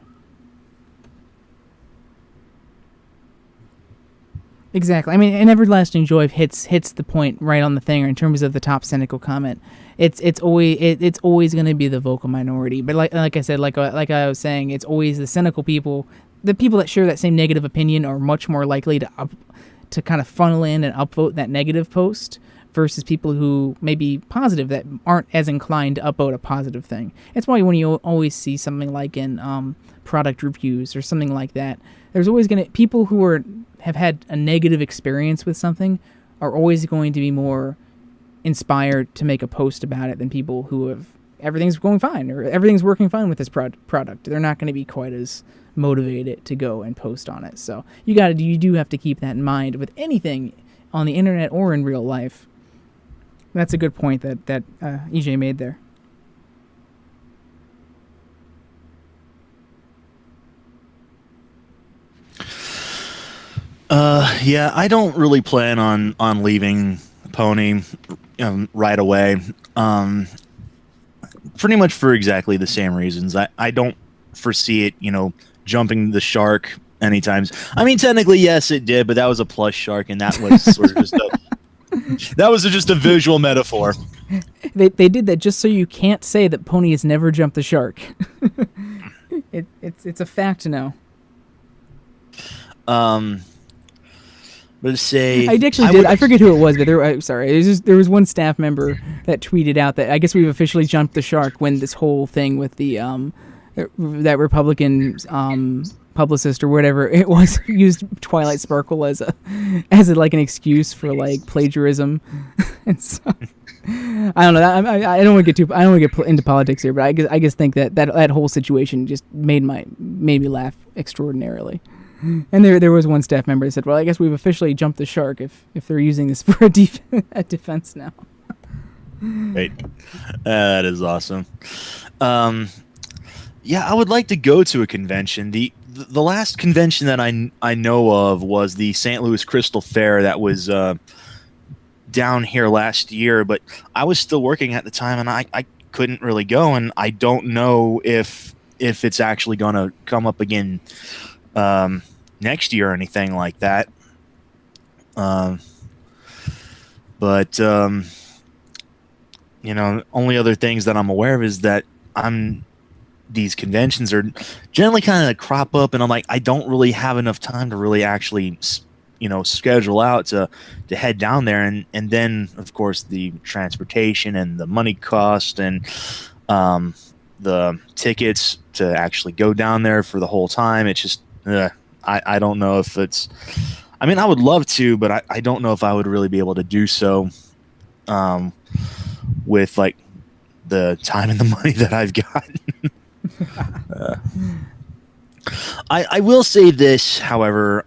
Exactly. I mean, and Everlasting Joy hits the point right on the thing in terms of the top cynical comment. It's always going to be the vocal minority. But like I said, like I was saying, it's always the cynical people. The people that share that same negative opinion are much more likely to kind of funnel in and upvote that negative post versus people who may be positive that aren't as inclined to upvote a positive thing. It's why when you always see something like in product reviews or something like that, there's always going to people who have had a negative experience with something are always going to be more inspired to make a post about it than people who have everything's going fine or everything's working fine with this product. They're not going to be quite as motivated to go and post on it. So you do have to keep that in mind with anything on the internet or in real life. That's a good point that EJ made there. Yeah, I don't really plan on leaving Pony right away. Pretty much for exactly the same reasons. I don't foresee it, jumping the shark anytime. I mean, technically, yes, it did, but that was a plush shark, and that was sort of just a visual metaphor. They did that just so you can't say that Pony has never jumped the shark. It's a fact to know. But say I actually did. I forget who it was, but there was one staff member that tweeted out that I guess we've officially jumped the shark when this whole thing with the that Republican publicist or whatever it was used Twilight Sparkle as like an excuse for like plagiarism, and so I don't know. I don't want to get into politics here, but I guess think that whole situation just made me laugh extraordinarily. And there was one staff member that said, "Well, I guess we've officially jumped the shark if they're using this for a defense now." Right, that is awesome. Yeah, I would like to go to a convention. The last convention that I know of was the St. Louis Crystal Fair that was down here last year, but I was still working at the time, and I couldn't really go, and I don't know if it's actually going to come up again next year or anything like that. But only other things that I'm aware of is that these conventions are generally kind of crop up, and I'm like, I don't really have enough time to really actually, schedule out to head down there, and then of course the transportation and the money cost and the tickets to actually go down there for the whole time. It's just I don't know if it's. I mean, I would love to, but I don't know if I would really be able to do so with like the time and the money that I've got. I will say this, however,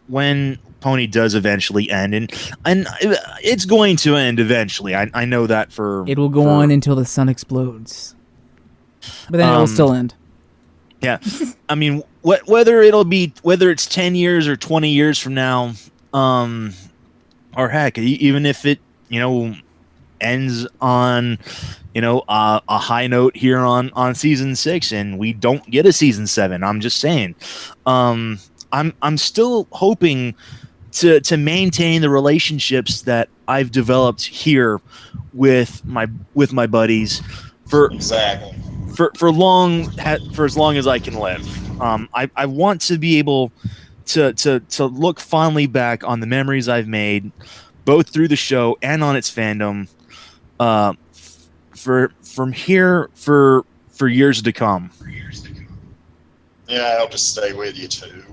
when Pony does eventually end, and it's going to end eventually. I know that it will go on until the sun explodes, but then it will still end. Yeah, I mean, whether it's 10 years or 20 years from now, or heck, even if it ends on a high note here on season 6 and we don't get a season 7. I'm just saying, I'm still hoping to maintain the relationships that I've developed here with my buddies for exactly for as long as I can live. I want to be able to look fondly back on the memories I've made, both through the show and on its fandom, from here for years to come. Yeah, I'll just stay with you too.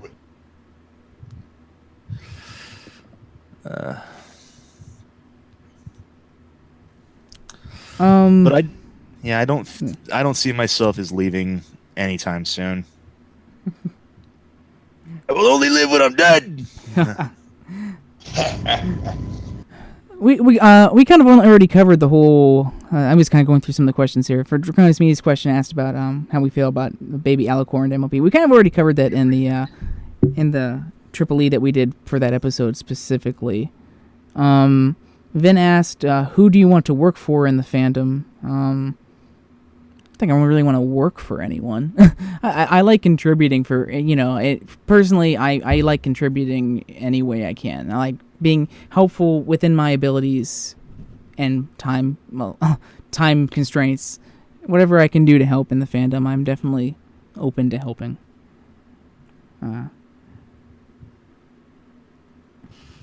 But I don't see myself as leaving anytime soon. I will only live when I'm dead. We kind of already covered the whole. I'm just kind of going through some of the questions here. For Draconis Me's question asked about how we feel about the baby Alicorn and MLP. We kind of already covered that in the Triple E that we did for that episode specifically. Vin asked, who do you want to work for in the fandom? think I really want to work for anyone. I like contributing for, personally, I like contributing any way I can. I like being helpful within my abilities and time constraints. Whatever I can do to help in the fandom, I'm definitely open to helping.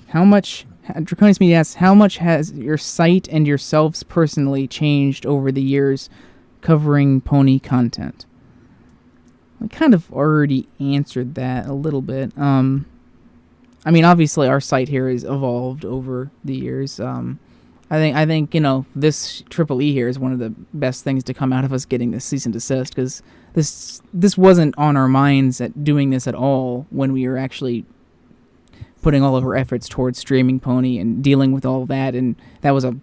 How much, Draconius Media asks, how much has your site and yourselves personally changed over the years covering pony content? I kind of already answered that a little bit. I mean, obviously our site here has evolved over the years. I think this Triple E here is one of the best things to come out of us getting this cease and desist, because this wasn't on our minds at doing this at all when we were actually putting all of our efforts towards streaming Pony and dealing with all of that, and that was a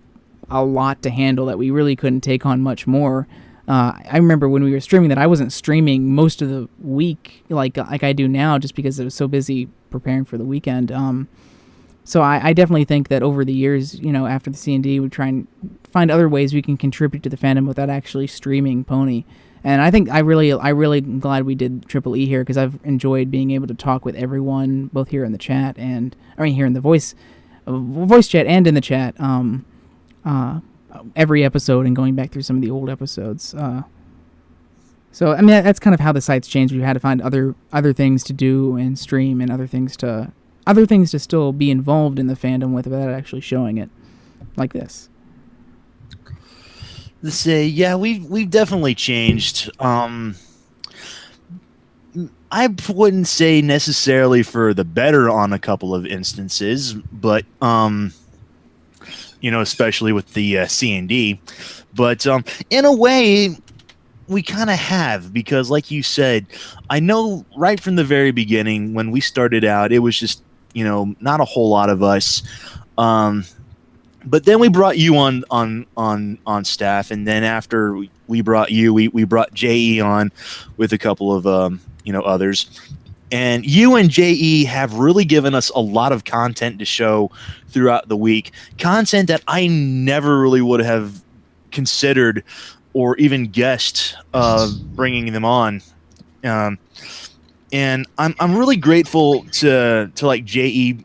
lot to handle that we really couldn't take on much more. I remember when we were streaming that I wasn't streaming most of the week like I do now, just because I was so busy preparing for the weekend. So I definitely think that over the years, after the C&D, we try and find other ways we can contribute to the fandom without actually streaming Pony. And I think I really glad we did Triple E here, because I've enjoyed being able to talk with everyone, both here in the chat here in the voice chat and in the chat, every episode and going back through some of the old episodes. So I mean that's kind of how the site's changed. We've had to find other things to do and stream, and other things to still be involved in the fandom with without actually showing it, like this. Yeah, we've definitely changed. I wouldn't say necessarily for the better on a couple of instances, but especially with the C&D. But in a way, we kind of have, because like you said, I know right from the very beginning when we started out, it was just not a whole lot of us. But then we brought you on staff, and then after we brought you, we brought JE on with a couple of others, and you and JE have really given us a lot of content to show throughout the week, content that I never really would have considered or even guessed bringing them on. And I'm really grateful to like JE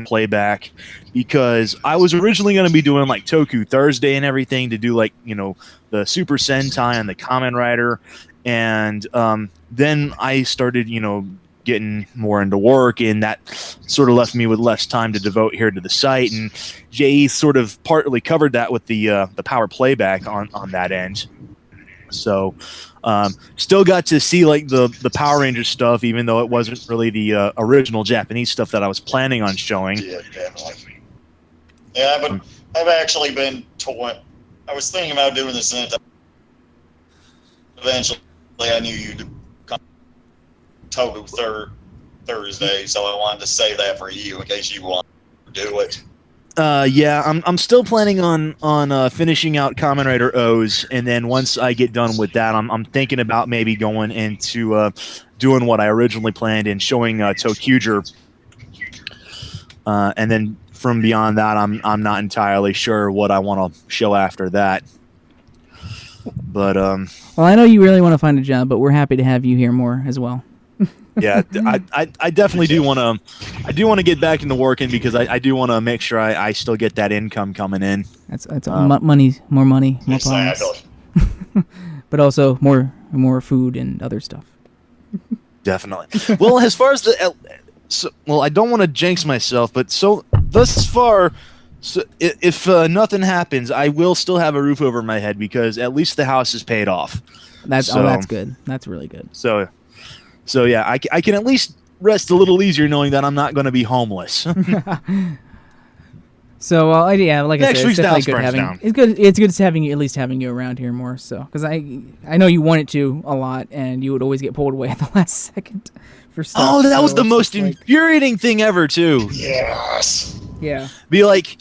playback, because I was originally going to be doing like Toku Thursday and everything to do like the Super Sentai and the Kamen Rider, and then I started getting more into work, and that sort of left me with less time to devote here to the site, and JE sort of partly covered that with the power playback on that end. So still got to see like the Power Rangers stuff, even though it wasn't really the original Japanese stuff that I was planning on showing. Yeah, definitely. Yeah, but I've actually been toying. I was thinking about doing this, and eventually I knew you'd come Toku Thursday, so I wanted to say that for you in case you want to do it. Yeah, I'm still planning on finishing out Kamen Rider O's, and then once I get done with that, I'm thinking about maybe going into doing what I originally planned and showing Tokuger, and then from beyond that, I'm not entirely sure what I want to show after that. But well, I know you really want to find a job, but we're happy to have you here more as well. Yeah, I definitely do want to get back into working, because I do want to make sure I still get that income coming in. That's money, more points. But also more food and other stuff. Definitely. Well, as far as I don't want to jinx myself, but thus far, if nothing happens, I will still have a roof over my head, because at least the house is paid off. That's good. That's really good. So yeah, I can at least rest a little easier knowing that I'm not going to be homeless. So yeah, like I said, it's definitely good having. Down. It's good. It's good having you around here more. So because I know you wanted to a lot, and you would always get pulled away at the last second for stuff. Oh, that was the most infuriating thing ever, too. Yes. Yeah. Be like,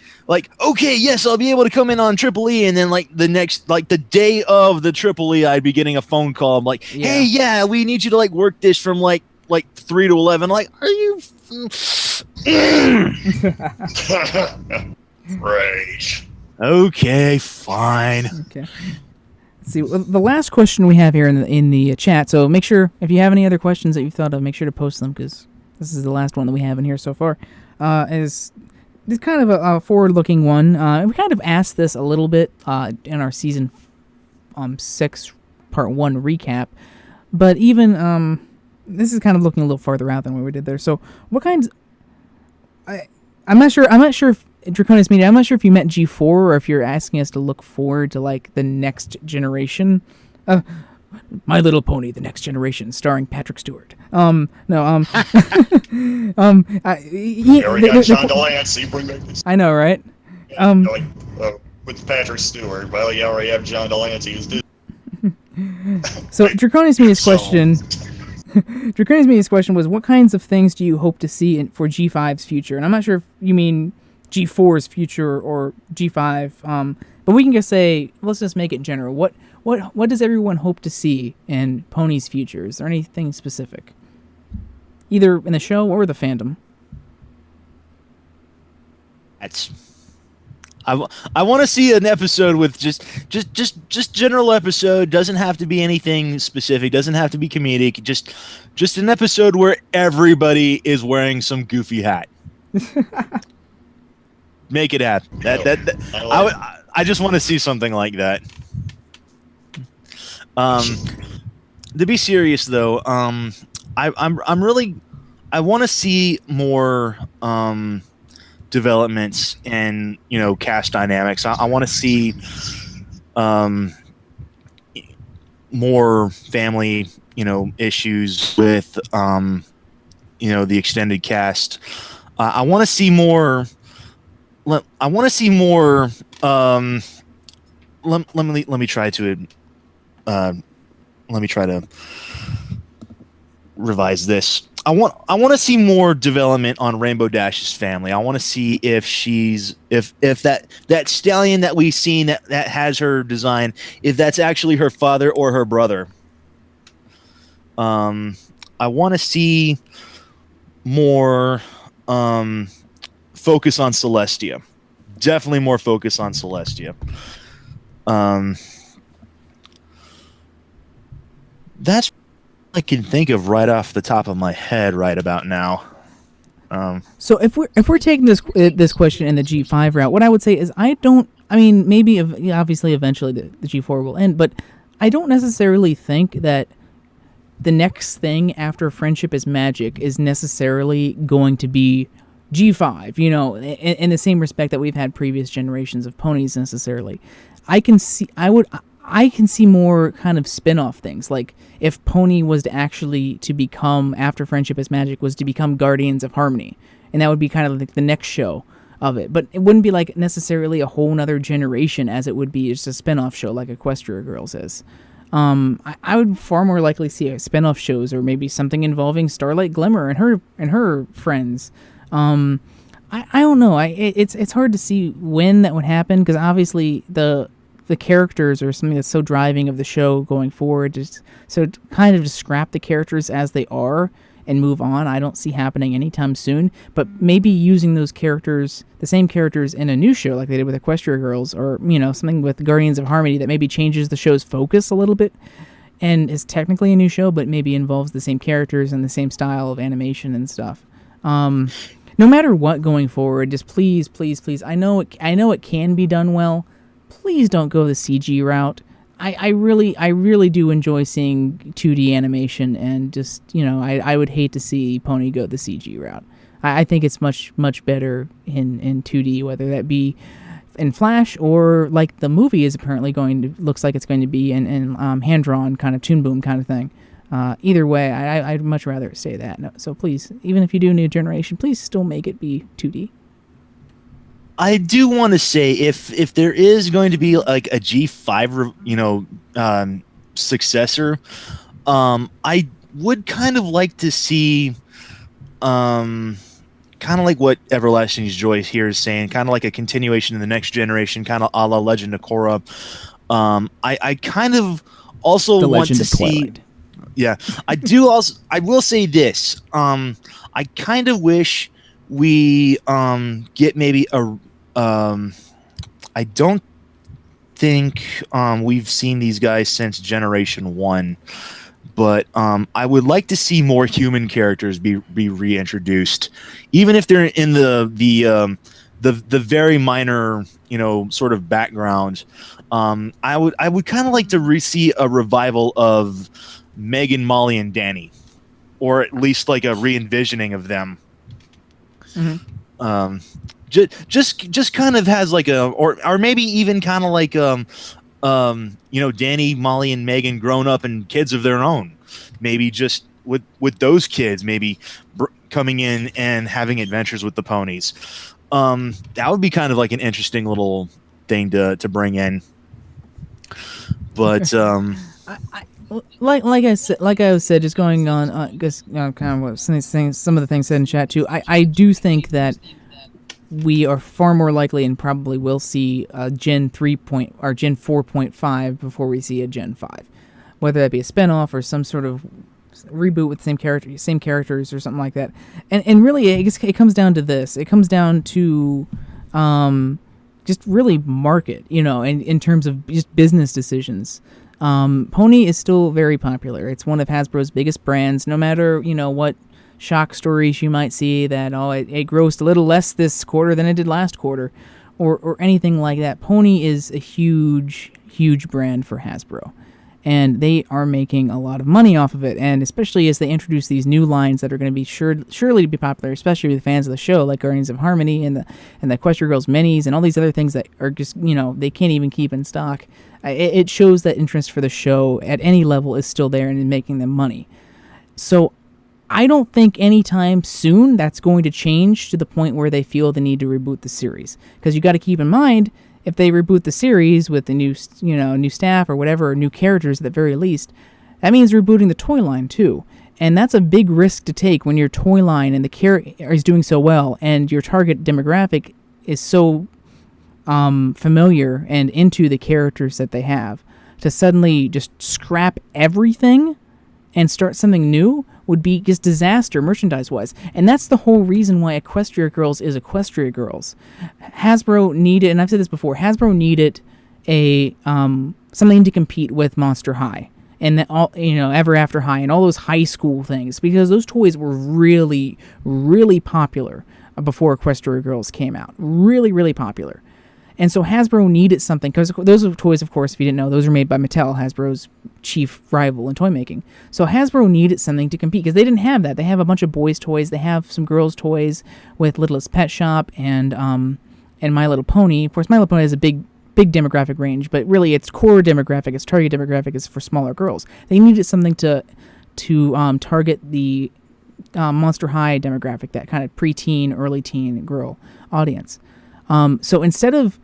okay, yes, I'll be able to come in on Triple E, and then the day of the Triple E, I'd be getting a phone call. I'm like, hey, yeah, we need you to work this from like 3 to 11. Like, are you? Rage. Okay, fine. Okay. Let's see, the last question we have here in the chat. So make sure, if you have any other questions that you've thought of, make sure to post them, because this is the last one that we have in here so far. Is this kind of a forward-looking one? We kind of asked this a little bit in our season 6 part 1 recap, but even this is kind of looking a little farther out than what we did there. So what kinds? I'm not sure if Draconis Media, I'm not sure if you meant G4 or if you're asking us to look forward to like the next generation. My Little Pony: The Next Generation, starring Patrick Stewart. No. We already got John Delancey. Bring back this. I know, right? With Patrick Stewart. Well, you already have John Delancey who's Disney. So Draconis Media's question. Draconis Media's question was, what kinds of things do you hope to see for G5's future? And I'm not sure if you mean G4's future or G5, but we can just say, let's just make it general. What does everyone hope to see in Pony's future? Is there anything specific, either in the show or the fandom? I want to see an episode with just general episode. Doesn't have to be anything specific. Doesn't have to be comedic. Just an episode where everybody is wearing some goofy hat. Make it happen. I just want to see something like that. To be serious though, I want to see more developments and cast dynamics. I want to see more family issues with the extended cast. I want to see more. I want to see more. Let me try to revise this. I want to see more development on Rainbow Dash's family. I want to see if that stallion that we've seen that has her design, if that's actually her father or her brother. I want to see more focus on Celestia. Definitely more focus on Celestia. That's I can think of right off the top of my head right about now. So if we're taking this question in the G5 route, what I would say is maybe obviously eventually the G4 will end, but I don't necessarily think that the next thing after Friendship is Magic is necessarily going to be G5, in the same respect that we've had previous generations of ponies necessarily. I can see more kind of spin-off things, like if Pony was to actually to become, after Friendship is Magic, was to become Guardians of Harmony, and that would be kind of like the next show of it. But it wouldn't be like necessarily a whole nother generation as it would be just a spin-off show like Equestria Girls is. I would far more likely see spin-off shows, or maybe something involving Starlight Glimmer and her friends. I don't know. It's hard to see when that would happen, because obviously the characters are something that's so driving of the show going forward. So kind of just scrap the characters as they are and move on, I don't see happening anytime soon. But maybe using those characters, the same characters, in a new show like they did with Equestria Girls, or something with Guardians of Harmony that maybe changes the show's focus a little bit and is technically a new show, but maybe involves the same characters and the same style of animation and stuff. No matter what going forward, just please, I know it can be done well. Please don't go the CG route. I really do enjoy seeing 2D animation, and just I would hate to see Pony go the CG route. I think it's much better in 2D, whether that be in Flash or like the movie is apparently looks like it's going to be in hand drawn kind of Toon Boom kind of thing. Either way, I'd much rather say that. No, so please, even if you do New Generation, please still make it be 2D. I do want to say, if there is going to be like a G5, successor, I would kind of like to see, kind of like what Everlasting's Joy here is saying, kind of like a continuation in the next generation, kind of a la Legend of Korra. I kind of also want to see. Yeah, I will say this. I kind of wish we get maybe a. I don't think we've seen these guys since Generation 1. But I would like to see more human characters be reintroduced, even if they're in the very minor, sort of background. I would kind of like to see a revival of Megan, Molly, and Danny, or at least like a re-envisioning of them. Mm-hmm. Just kind of has like or maybe even kind of like Danny, Molly, and Megan grown up and kids of their own. Maybe just with those kids, maybe coming in and having adventures with the ponies. That would be kind of like an interesting little thing to bring in. But like I said, just going on, just kind of what some of the things said in chat too. I do think that we are far more likely and probably will see a Gen 3 or Gen 4.5 before we see a Gen 5, whether that be a spinoff or some sort of reboot with same characters or something like that. And really, I guess it comes down to this. It comes down to just really market, in terms of just business decisions. Pony is still very popular. It's one of Hasbro's biggest brands, no matter, what shock stories you might see that, it grossed a little less this quarter than it did last quarter, or anything like that. Pony is a huge, huge brand for Hasbro, and they are making a lot of money off of it, and especially as they introduce these new lines that are going to be surely to be popular, especially with fans of the show, like Guardians of Harmony and the Equestria Girls minis and all these other things that are just, they can't even keep in stock. It shows that interest for the show at any level is still there and in making them money. So I don't think anytime soon that's going to change to the point where they feel the need to reboot the series. Because you got to keep in mind, if they reboot the series with the new staff or whatever, or new characters at the very least, that means rebooting the toy line too. And that's a big risk to take when your toy line and the character is doing so well, and your target demographic is so familiar and into the characters that they have. To suddenly just scrap everything and start something new would be just disaster merchandise-wise. And that's the whole reason why Equestria Girls is Equestria Girls. Hasbro needed, and I've said this before, Hasbro needed a something to compete with Monster High and Ever After High and all those high school things, because those toys were really, really popular before Equestria Girls came out. Really, really popular. And so Hasbro needed something, because those are toys, of course, if you didn't know, those are made by Mattel, Hasbro's chief rival in toy making. So Hasbro needed something to compete, because they didn't have that. They have a bunch of boys' toys. They have some girls' toys with Littlest Pet Shop and My Little Pony. Of course, My Little Pony has a big demographic range, but really its core demographic, its target demographic is for smaller girls. They needed something to target the Monster High demographic, that kind of preteen, early teen girl audience. So instead of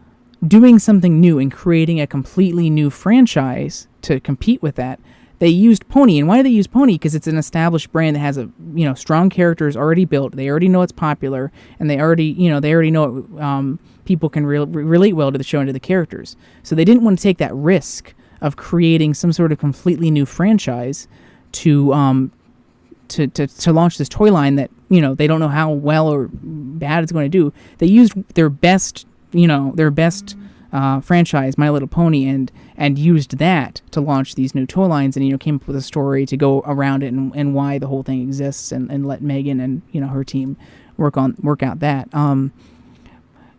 doing something new and creating a completely new franchise to compete with that, they used Pony. And why do they use Pony? Because it's an established brand that has strong characters already built. They already know it's popular, and they already know people can relate well to the show and to the characters. So they didn't want to take that risk of creating some sort of completely new franchise to launch this toy line that they don't know how well or bad it's going to do. They used their best franchise, My Little Pony, and used that to launch these new toy lines, and came up with a story to go around it and why the whole thing exists, and let Megan and her team work out that. And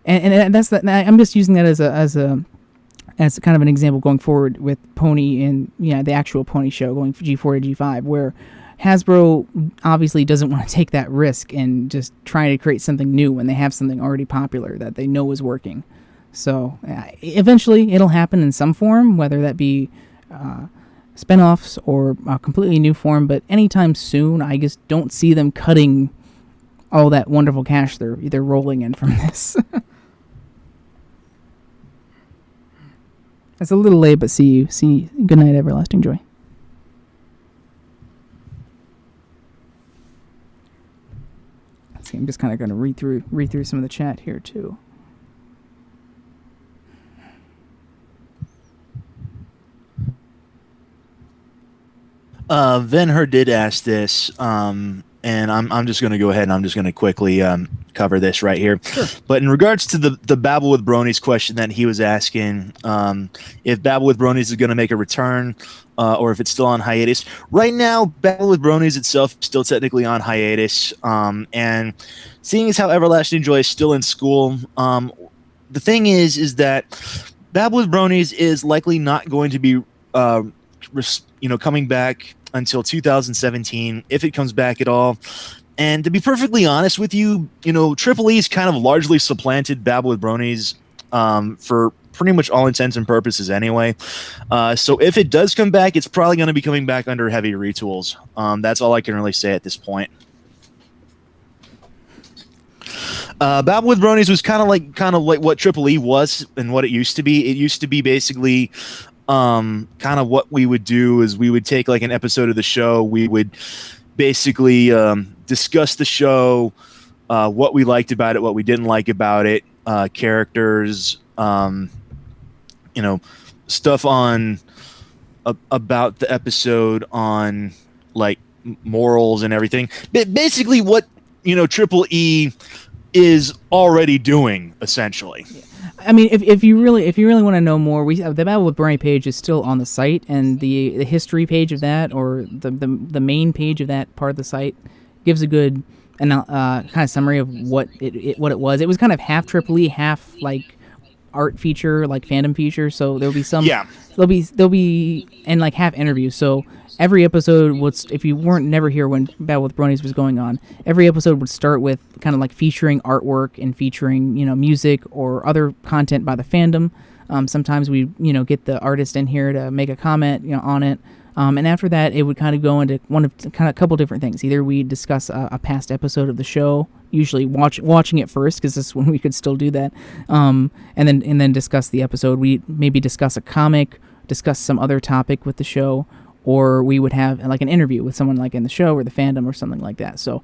that's that. I'm just using that as kind of an example going forward with Pony and the actual Pony show going from G4 to G5, where Hasbro obviously doesn't want to take that risk and just try to create something new when they have something already popular that they know is working. So eventually it'll happen in some form, whether that be spinoffs or a completely new form, but anytime soon I just don't see them cutting all that wonderful cash they're rolling in from this. It's a little late, but see you. Good night, everlasting joy. I'm just kind of going to read through some of the chat here too. Venher did ask this, and I'm just going to go ahead and I'm just going to quickly cover this right here. Sure. But in regards to the Babble with Bronies question that he was asking, if Babble with Bronies is going to make a return, or if it's still on hiatus. Right now, Babble with Bronies itself is still technically on hiatus. And seeing as how Everlasting Joy is still in school, the thing is that Babble with Bronies is likely not going to be, coming back until 2017, if it comes back at all. And to be perfectly honest with you, Triple E's kind of largely supplanted Babble with Bronies for pretty much all intents and purposes anyway. So if it does come back, it's probably going to be coming back under heavy retools. That's all I can really say at this point. Babble with Bronies was kind of like what Triple E was and what it used to be. It used to be basically kind of what we would do is we would take like an episode of the show. We would basically discuss the show, what we liked about it, what we didn't like about it, characters, stuff on about the episode, on like morals and everything. Basically what Triple E is already doing, essentially. I mean, if you really want to know more, the Babble with Brony page is still on the site, and the history page of that, or the main page of that part of the site, gives a good kind of summary of what it was. It was kind of half Triple E, half like art feature, like fandom feature. So there'll be some, there'll be and like half interviews. So every episode was, if you weren't never here when Babble with Bronies was going on, every episode would start with kind of like featuring artwork and featuring music or other content by the fandom. Sometimes we get the artist in here to make a comment on it. And after that, it would kind of go into a couple different things. Either we discuss a past episode of the show, usually watching it first, because this is when we could still do that, and then discuss the episode. We maybe discuss a comic, discuss some other topic with the show, or we would have like an interview with someone like in the show or the fandom or something like that. So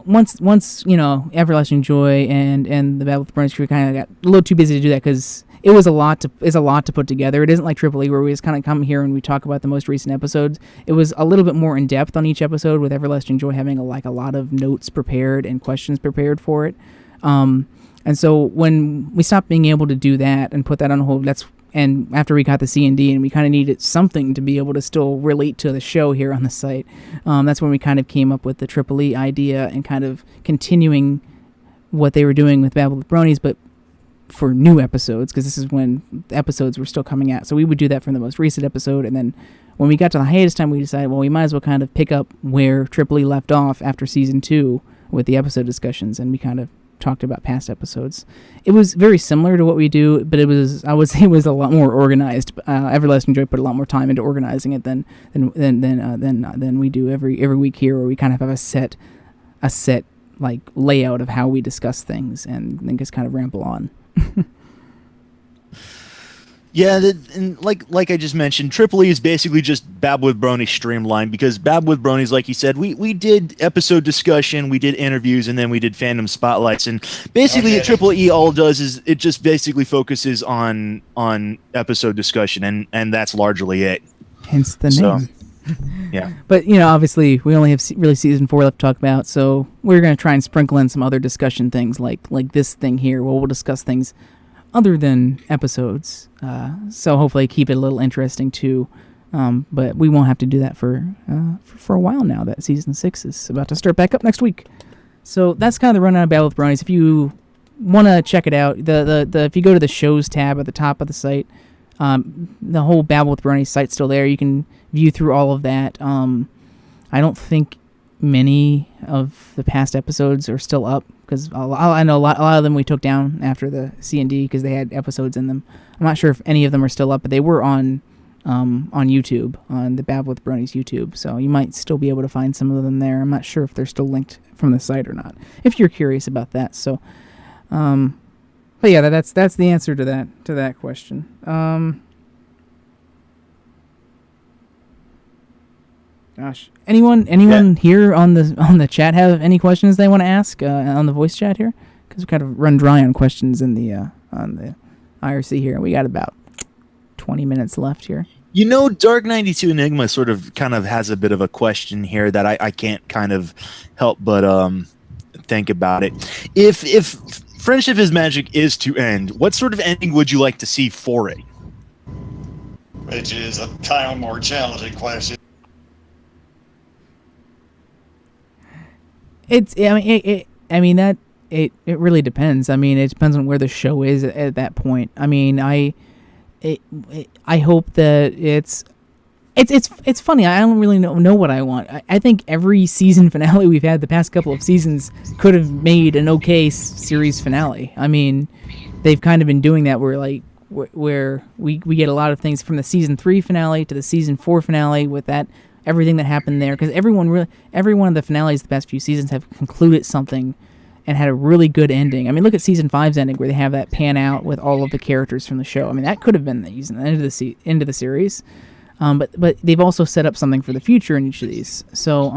once Everlasting Joy and the Babble with Bronies crew kind of got a little too busy to do that, because it was a lot to put together. It isn't like Triple E where we just kind of come here and we talk about the most recent episodes. It was a little bit more in depth on each episode, with Everlasting Joy having a lot of notes prepared and questions prepared for it. And so when we stopped being able to do that and put that on hold, and after we got the C&D and we kind of needed something to be able to still relate to the show here on the site, that's when we kind of came up with the Triple E idea and kind of continuing what they were doing with Babble with Bronies, but for new episodes, because this is when the episodes were still coming out. So we would do that from the most recent episode, and then when we got to the hiatus time, we decided, well, we might as well kind of pick up where Triple E left off after season 2 with the episode discussions, and we kind of talked about past episodes. It was very similar to what we do, but I would say it was a lot more organized. Everlasting Joy put a lot more time into organizing it than we do every week here, where we kind of have a set like layout of how we discuss things and then just kind of ramble on. Yeah, and like I just mentioned, Triple E is basically just Babble with Bronies streamlined, because Babble with Bronies, like you said, we did episode discussion, we did interviews, and then we did fandom spotlights, and basically what Triple E all does is it just basically focuses on episode discussion, and that's largely it. Hence the name. Yeah. But, obviously, we only have really season 4 left to talk about, so we're going to try and sprinkle in some other discussion things, like this thing here, where we'll discuss things other than episodes. So hopefully keep it a little interesting, too. But we won't have to do that for a while now, that season 6 is about to start back up next week. So that's kind of the rundown of Babble with Bronies. If you want to check it out, if you go to the shows tab at the top of the site, the whole Babble with Bronies site's still there. You can view through all of that. I don't think many of the past episodes are still up, because I know a lot of them we took down after the C&D because they had episodes in them. I'm not sure if any of them are still up, but they were on YouTube, on the Babble with Bronies YouTube, so you might still be able to find some of them there. I'm not sure if they're still linked from the site or not, if you're curious about that. So, but yeah, that's the answer to that question. Gosh, anyone here on the chat have any questions they want to ask on the voice chat here? Because we kind of run dry on questions in the on the IRC here. We got about 20 minutes left here. Dark 92 Enigma sort of kind of has a bit of a question here that I can't kind of help but think about it. If Friendship is Magic is to end, what sort of ending would you like to see for it? Which is a kind of more challenging question. It really depends. I mean, it depends on where the show is at that point. I mean, I hope that it's funny. I don't really know what I want. I think every season finale we've had the past couple of seasons could have made an okay series finale. I mean, they've kind of been doing that where we get a lot of things from the season 3 finale to the season 4 finale with that everything that happened there, because every one of the finales the past few seasons have concluded something and had a really good ending. I mean, look at season 5's ending where they have that pan out with all of the characters from the show. I mean, that could have been the end of the series. But they've also set up something for the future in each of these. So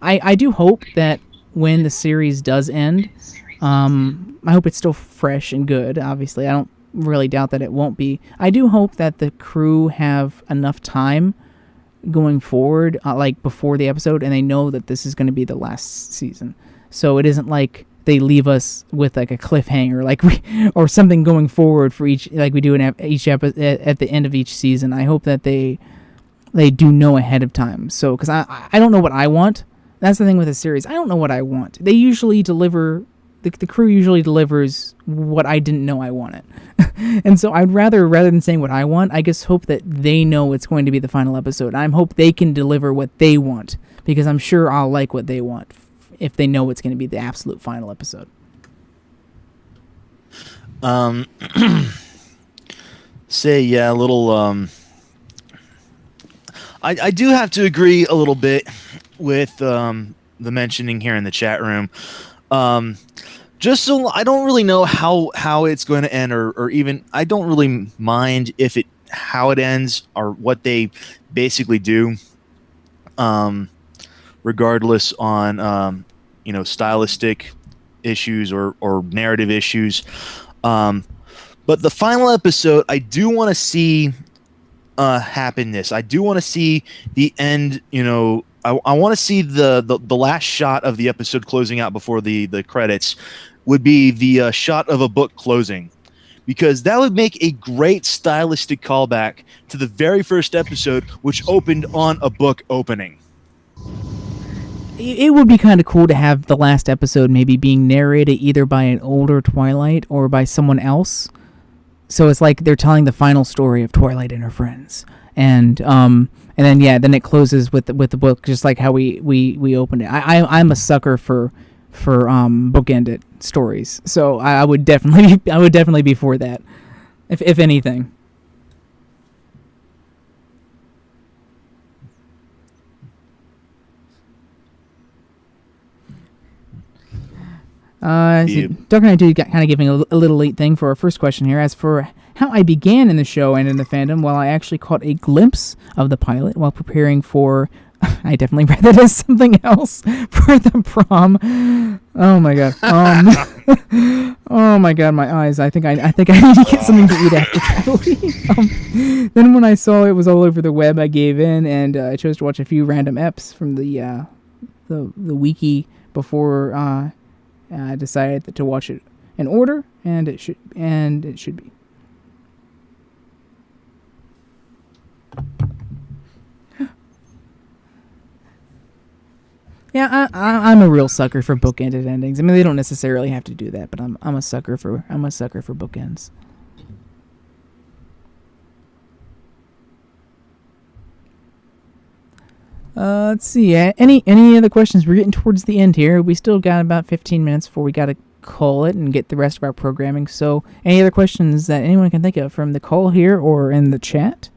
I do hope that when the series does end, I hope it's still fresh and good. Obviously, I don't really doubt that it won't be. I do hope that the crew have enough time going forward, like before the episode, and they know that this is going to be the last season. So it isn't like they leave us with like a cliffhanger, or something going forward for each, like we do in each episode at the end of each season. I hope that they do know ahead of time. So, because I don't know what I want. That's the thing with a series. I don't know what I want. They usually deliver. The crew usually delivers what I didn't know I wanted. And so I'd rather than saying what I want, I just hope that they know it's going to be the final episode. I hope they can deliver what they want, because I'm sure I'll like what they want if they know it's going to be the absolute final episode. A little. I do have to agree a little bit with the mentioning here in the chat room. Just so I don't really know how it's going to end, or even I don't really mind how it ends or what they basically do. Regardless on stylistic issues or narrative issues, but the final episode I do want to see happiness. I do want to see the end. I want to see the last shot of the episode closing out before the credits would be the shot of a book closing, because that would make a great stylistic callback to the very first episode, which opened on a book opening. It would be kind of cool to have the last episode maybe being narrated either by an older Twilight or by someone else. So it's like they're telling the final story of Twilight and her friends, and then it closes with the book, just like how we opened it. I'm a sucker for bookended stories, so I would definitely be for that, if anything. Doug and I do kind of giving a little late thing for our first question here. As for how I began in the show and in the fandom, well, I actually caught a glimpse of the pilot while preparing for. I definitely read that as something else for the prom. Oh my god. Oh my god, my eyes. I think I need to get something to eat after. Then when I saw it was all over the web, I gave in and I chose to watch a few random eps from the wiki before I decided to watch it in order, and it should be. Yeah, I'm a real sucker for bookended endings. I mean, they don't necessarily have to do that, but I'm a sucker for bookends. Let's see. Any other questions? We're getting towards the end here. We still got about 15 minutes before we got to call it and get the rest of our programming. So, any other questions that anyone can think of from the call here or in the chat?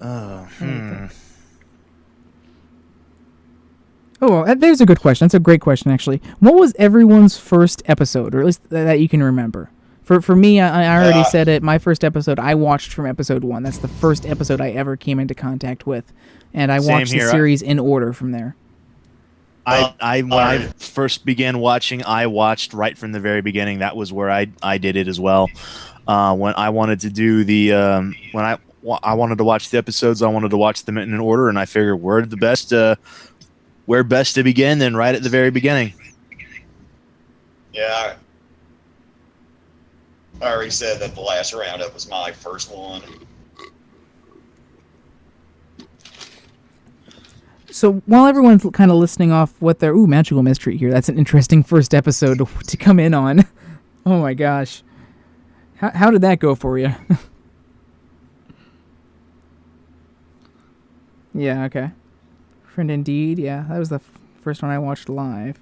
Oh, well, there's a good question. That's a great question, actually. What was everyone's first episode, or at least that you can remember? For me, I already said it. My first episode, I watched from episode 1. That's the first episode I ever came into contact with, and I watched the series in order from there. When I first began watching, I watched right from the very beginning. That was where I did it as well. When I wanted to do when I wanted to watch the episodes, I wanted to watch them in an order, and I figured where where best to begin, then right at the very beginning. Yeah, I already said that the last roundup was my first one. So while everyone's kind of listening off what their magical mystery here, that's an interesting first episode to come in on. Oh my gosh, how did that go for you? Yeah, okay. Friend Indeed, yeah, that was the first one I watched live.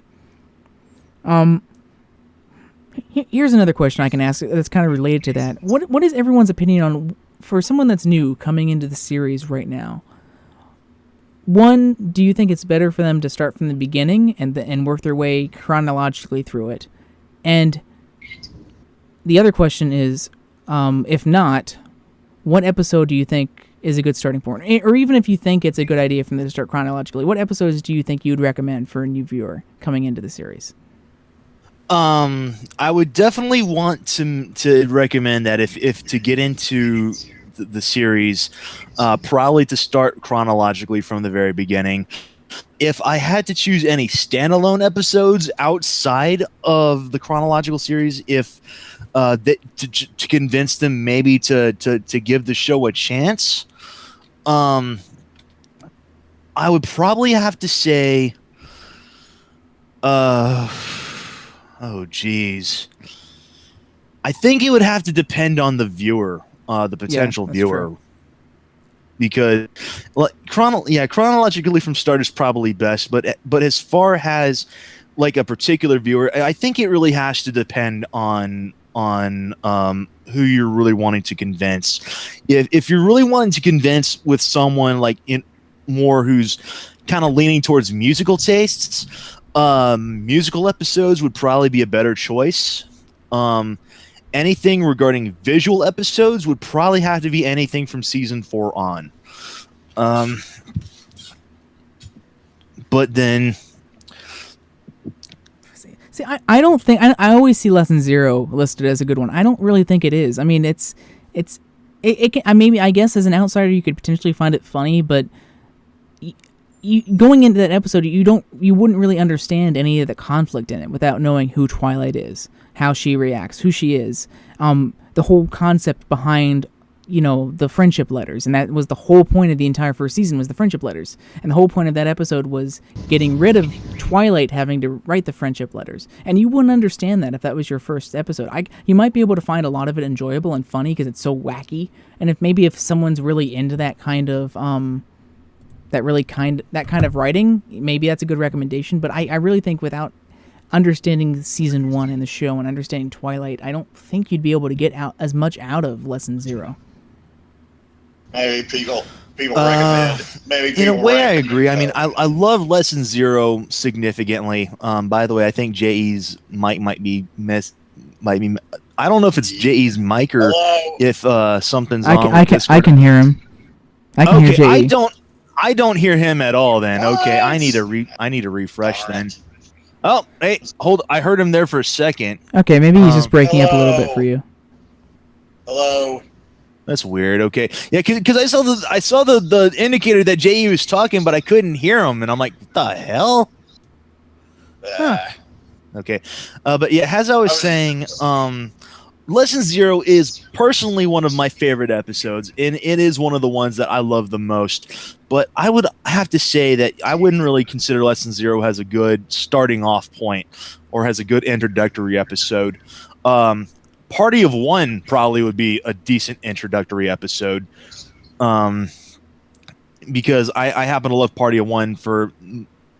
Here's another question I can ask that's kind of related to that. What is everyone's opinion on, for someone that's new coming into the series right now? One, do you think it's better for them to start from the beginning and work their way chronologically through it? And the other question is, if not, what episode do you think is a good starting point? Or even if you think it's a good idea for them to start chronologically, what episodes do you think you'd recommend for a new viewer coming into the series? I would definitely want to recommend that if to get into the series, probably to start chronologically from the very beginning. If I had to choose any standalone episodes outside of the chronological series, if to convince them maybe to give the show a chance, I would probably have to say, oh geez, I think it would have to depend on the viewer, the potential viewer. True. Because chronologically from start is probably best, but as far as like a particular viewer, I think it really has to depend on who you're really wanting to convince. If you're really wanting to convince with someone like who's kind of leaning towards musical tastes, musical episodes would probably be a better choice. Anything regarding visual episodes would probably have to be anything from season 4 on. But then, see, I don't think I always see Lesson 0 listed as a good one. I don't really think it is. I mean, it can, maybe I guess as an outsider you could potentially find it funny, but you going into that episode, you wouldn't really understand any of the conflict in it without knowing who Twilight is, how she reacts, who she is, the whole concept behind, the friendship letters. And that was the whole point of the entire first season, was the friendship letters. And the whole point of that episode was getting rid of Twilight having to write the friendship letters. And you wouldn't understand that if that was your first episode. You might be able to find a lot of it enjoyable and funny because it's so wacky. And if someone's really into that kind of that kind of writing, maybe that's a good recommendation. But I really think without understanding season 1 in the show and understanding Twilight, I don't think you'd be able to get as much out of Lesson 0. Maybe people recommend. Maybe people in a way, I agree. I mean, I love Lesson 0 significantly. By the way, I think J.E.'s mic might be. I don't know if it's J.E.'s mic or if something's on. I can hear him. I can hear J.E. I don't hear him at all. Then What? Okay, I need to refresh then. Oh, hey, hold! I heard him there for a second. Okay, maybe he's just breaking up a little bit for you. Hello. That's weird. Okay, yeah, because I saw the indicator that J.E. was talking, but I couldn't hear him, and I'm like, what the hell? Huh. Okay, but yeah, as I was saying, Lesson 0 is personally one of my favorite episodes, and it is one of the ones that I love the most. But I would have to say that I wouldn't really consider Lesson 0 has a good starting off point or has a good introductory episode. Party of One probably would be a decent introductory episode, because I happen to love Party of One for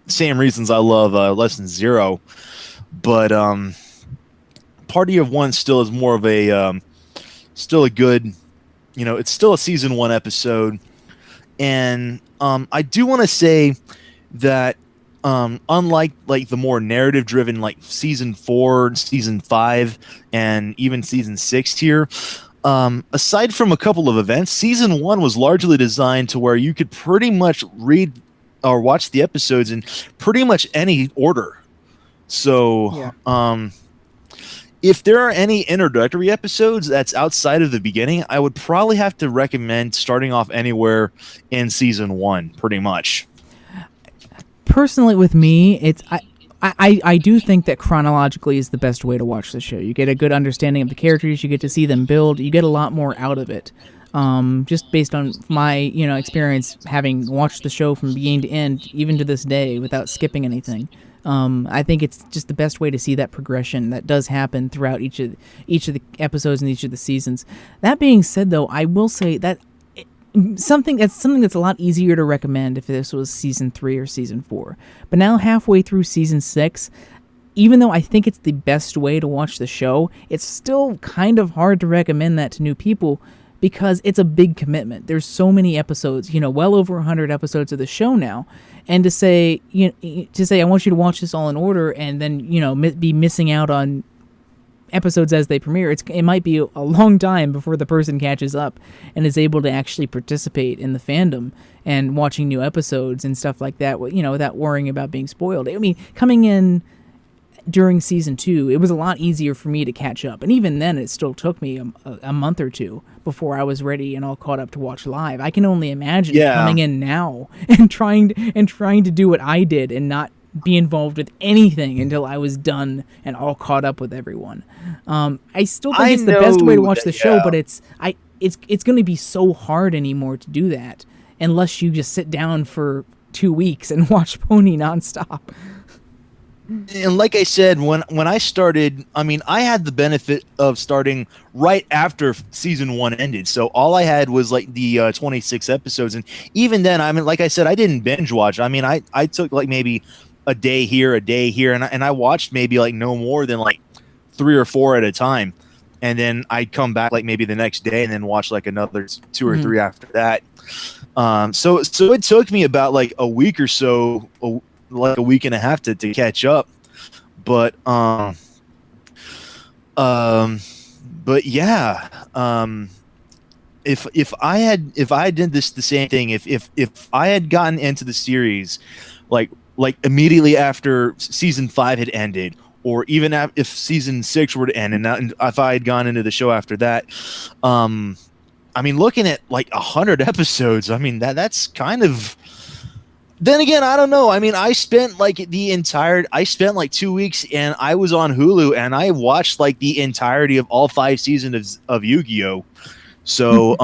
same reasons I love Lesson 0. But Party of One still is more of a still a good, it's still a season 1 episode. And I do want to say that unlike like the more narrative driven like season 4, season 5, and even season 6 here, aside from a couple of events, season 1 was largely designed to where you could pretty much read or watch the episodes in pretty much any order. So if there are any introductory episodes that's outside of the beginning, I would probably have to recommend starting off anywhere in season 1, pretty much. personally, with me, I do think that chronologically is the best way to watch the show. You get a good understanding of the characters, you get to see them build, you get a lot more out of it. Just based on my experience having watched the show from beginning to end, even to this day, without skipping anything. I think it's just the best way to see that progression that does happen throughout each of the episodes and each of the seasons. That being said, though, I will say that something that's a lot easier to recommend if this was season 3 or season 4. But now halfway through season 6, even though I think it's the best way to watch the show, it's still kind of hard to recommend that to new people because it's a big commitment. There's so many episodes, well over 100 episodes of the show now, and to say I want you to watch this all in order and then be missing out on episodes as they premiere, it might be a long time before the person catches up and is able to actually participate in the fandom and watching new episodes and stuff like that, without worrying about being spoiled. I mean, coming in during season 2, it was a lot easier for me to catch up, and even then it still took me a month or two before I was ready and all caught up to watch live. I can only imagine coming in now and trying to do what I did and not be involved with anything until I was done and all caught up with everyone. I still think it's the best way to watch the show, but it's going to be so hard anymore to do that unless you just sit down for 2 weeks and watch Pony nonstop. And like I said, when I started, I mean, I had the benefit of starting right after season 1 ended. So all I had was like the 26 episodes. And even then, I mean, like I said, I didn't binge watch. I mean, I took like maybe a day here. And I watched maybe like no more than like 3 or 4 at a time. And then I'd come back like maybe the next day and then watch like another 2 or 3 after that. So it took me about like a week or so, like a week and a half to catch up, but yeah, if I did this the same thing, if I had gotten into the series like immediately after season 5 had ended, or even if season 6 were to end, and if I had gone into the show after that, I mean, looking at like 100 episodes, I mean that's kind of. Then again, I don't know. I mean, I spent like 2 weeks and I was on Hulu and I watched like the entirety of all 5 seasons of Yu-Gi-Oh! So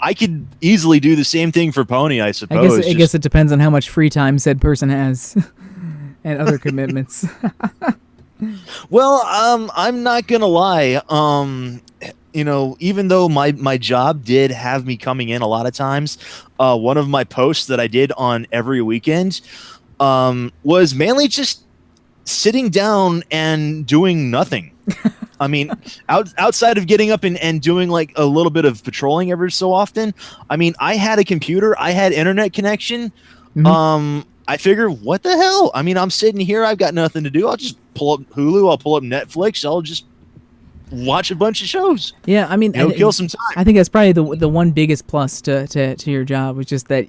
I could easily do the same thing for Pony, I suppose. I guess it depends on how much free time said person has and other commitments. Well, I'm not going to lie. Even though my job did have me coming in a lot of times, one of my posts that I did on every weekend was mainly just sitting down and doing nothing. I mean, outside of getting up and doing like a little bit of patrolling every so often, I mean, I had a computer, I had internet connection. Mm-hmm. I figure, what the hell? I mean, I'm sitting here, I've got nothing to do. I'll just pull up Hulu, I'll pull up Netflix, I'll just watch a bunch of shows. Yeah, I mean, kill some time. I think that's probably the one biggest plus to your job, was just that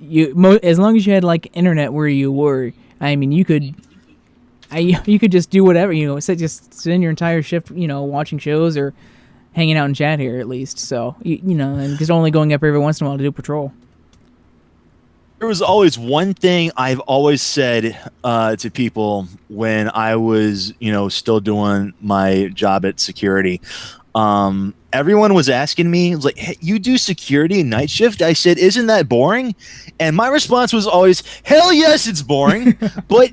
as long as you had like internet where you were, I mean, you could just do whatever, just sit in your entire shift, watching shows or hanging out in chat here at least. So and just only going up every once in a while to do patrol. There was always one thing I've always said to people when I was, still doing my job at security. Everyone was asking me, it was like, hey, you do security night shift? I said, isn't that boring? And my response was always, hell yes, it's boring. But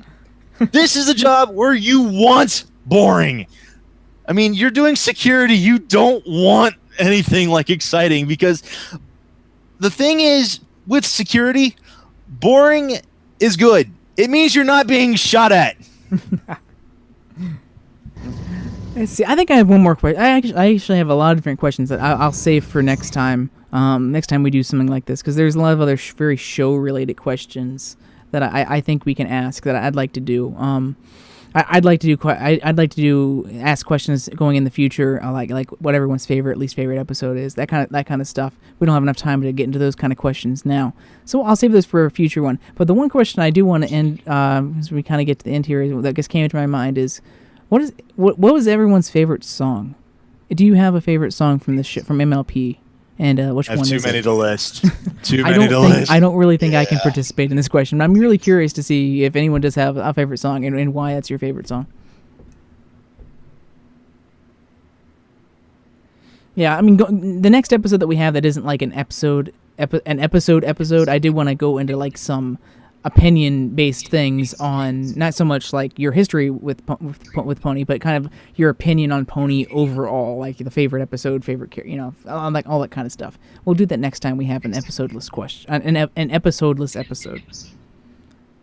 this is a job where you want boring. I mean, you're doing security. You don't want anything like exciting, because the thing is with security, boring is good. It means you're not being shot at. Let's see. I think I have one more question. I actually have a lot of different questions that I'll save for next time. Next time we do something like this, because there's a lot of other very show-related questions that I think we can ask that I'd like to do. I'd like to ask questions going in the future, like what everyone's least favorite episode is, that kind of stuff. We don't have enough time to get into those kind of questions now, so I'll save those for a future one. But the one question I do want to end, as we kind of get to the end here, that just came into my mind is, what was everyone's favorite song? Do you have a favorite song from from MLP? And which I have one too is many it? to list. Too many to list. I don't really think I can Yeah. participate in this question. I'm really curious to see if anyone does have a favorite song and why that's your favorite song. Yeah, I mean, the next episode that we have that isn't like an episode, I do want to go into like some opinion-based things on not so much like your history with Pony, but kind of your opinion on Pony overall, like the favorite episode, like all that kind of stuff. We'll do that next time we have an episodeless question, an episodeless episode.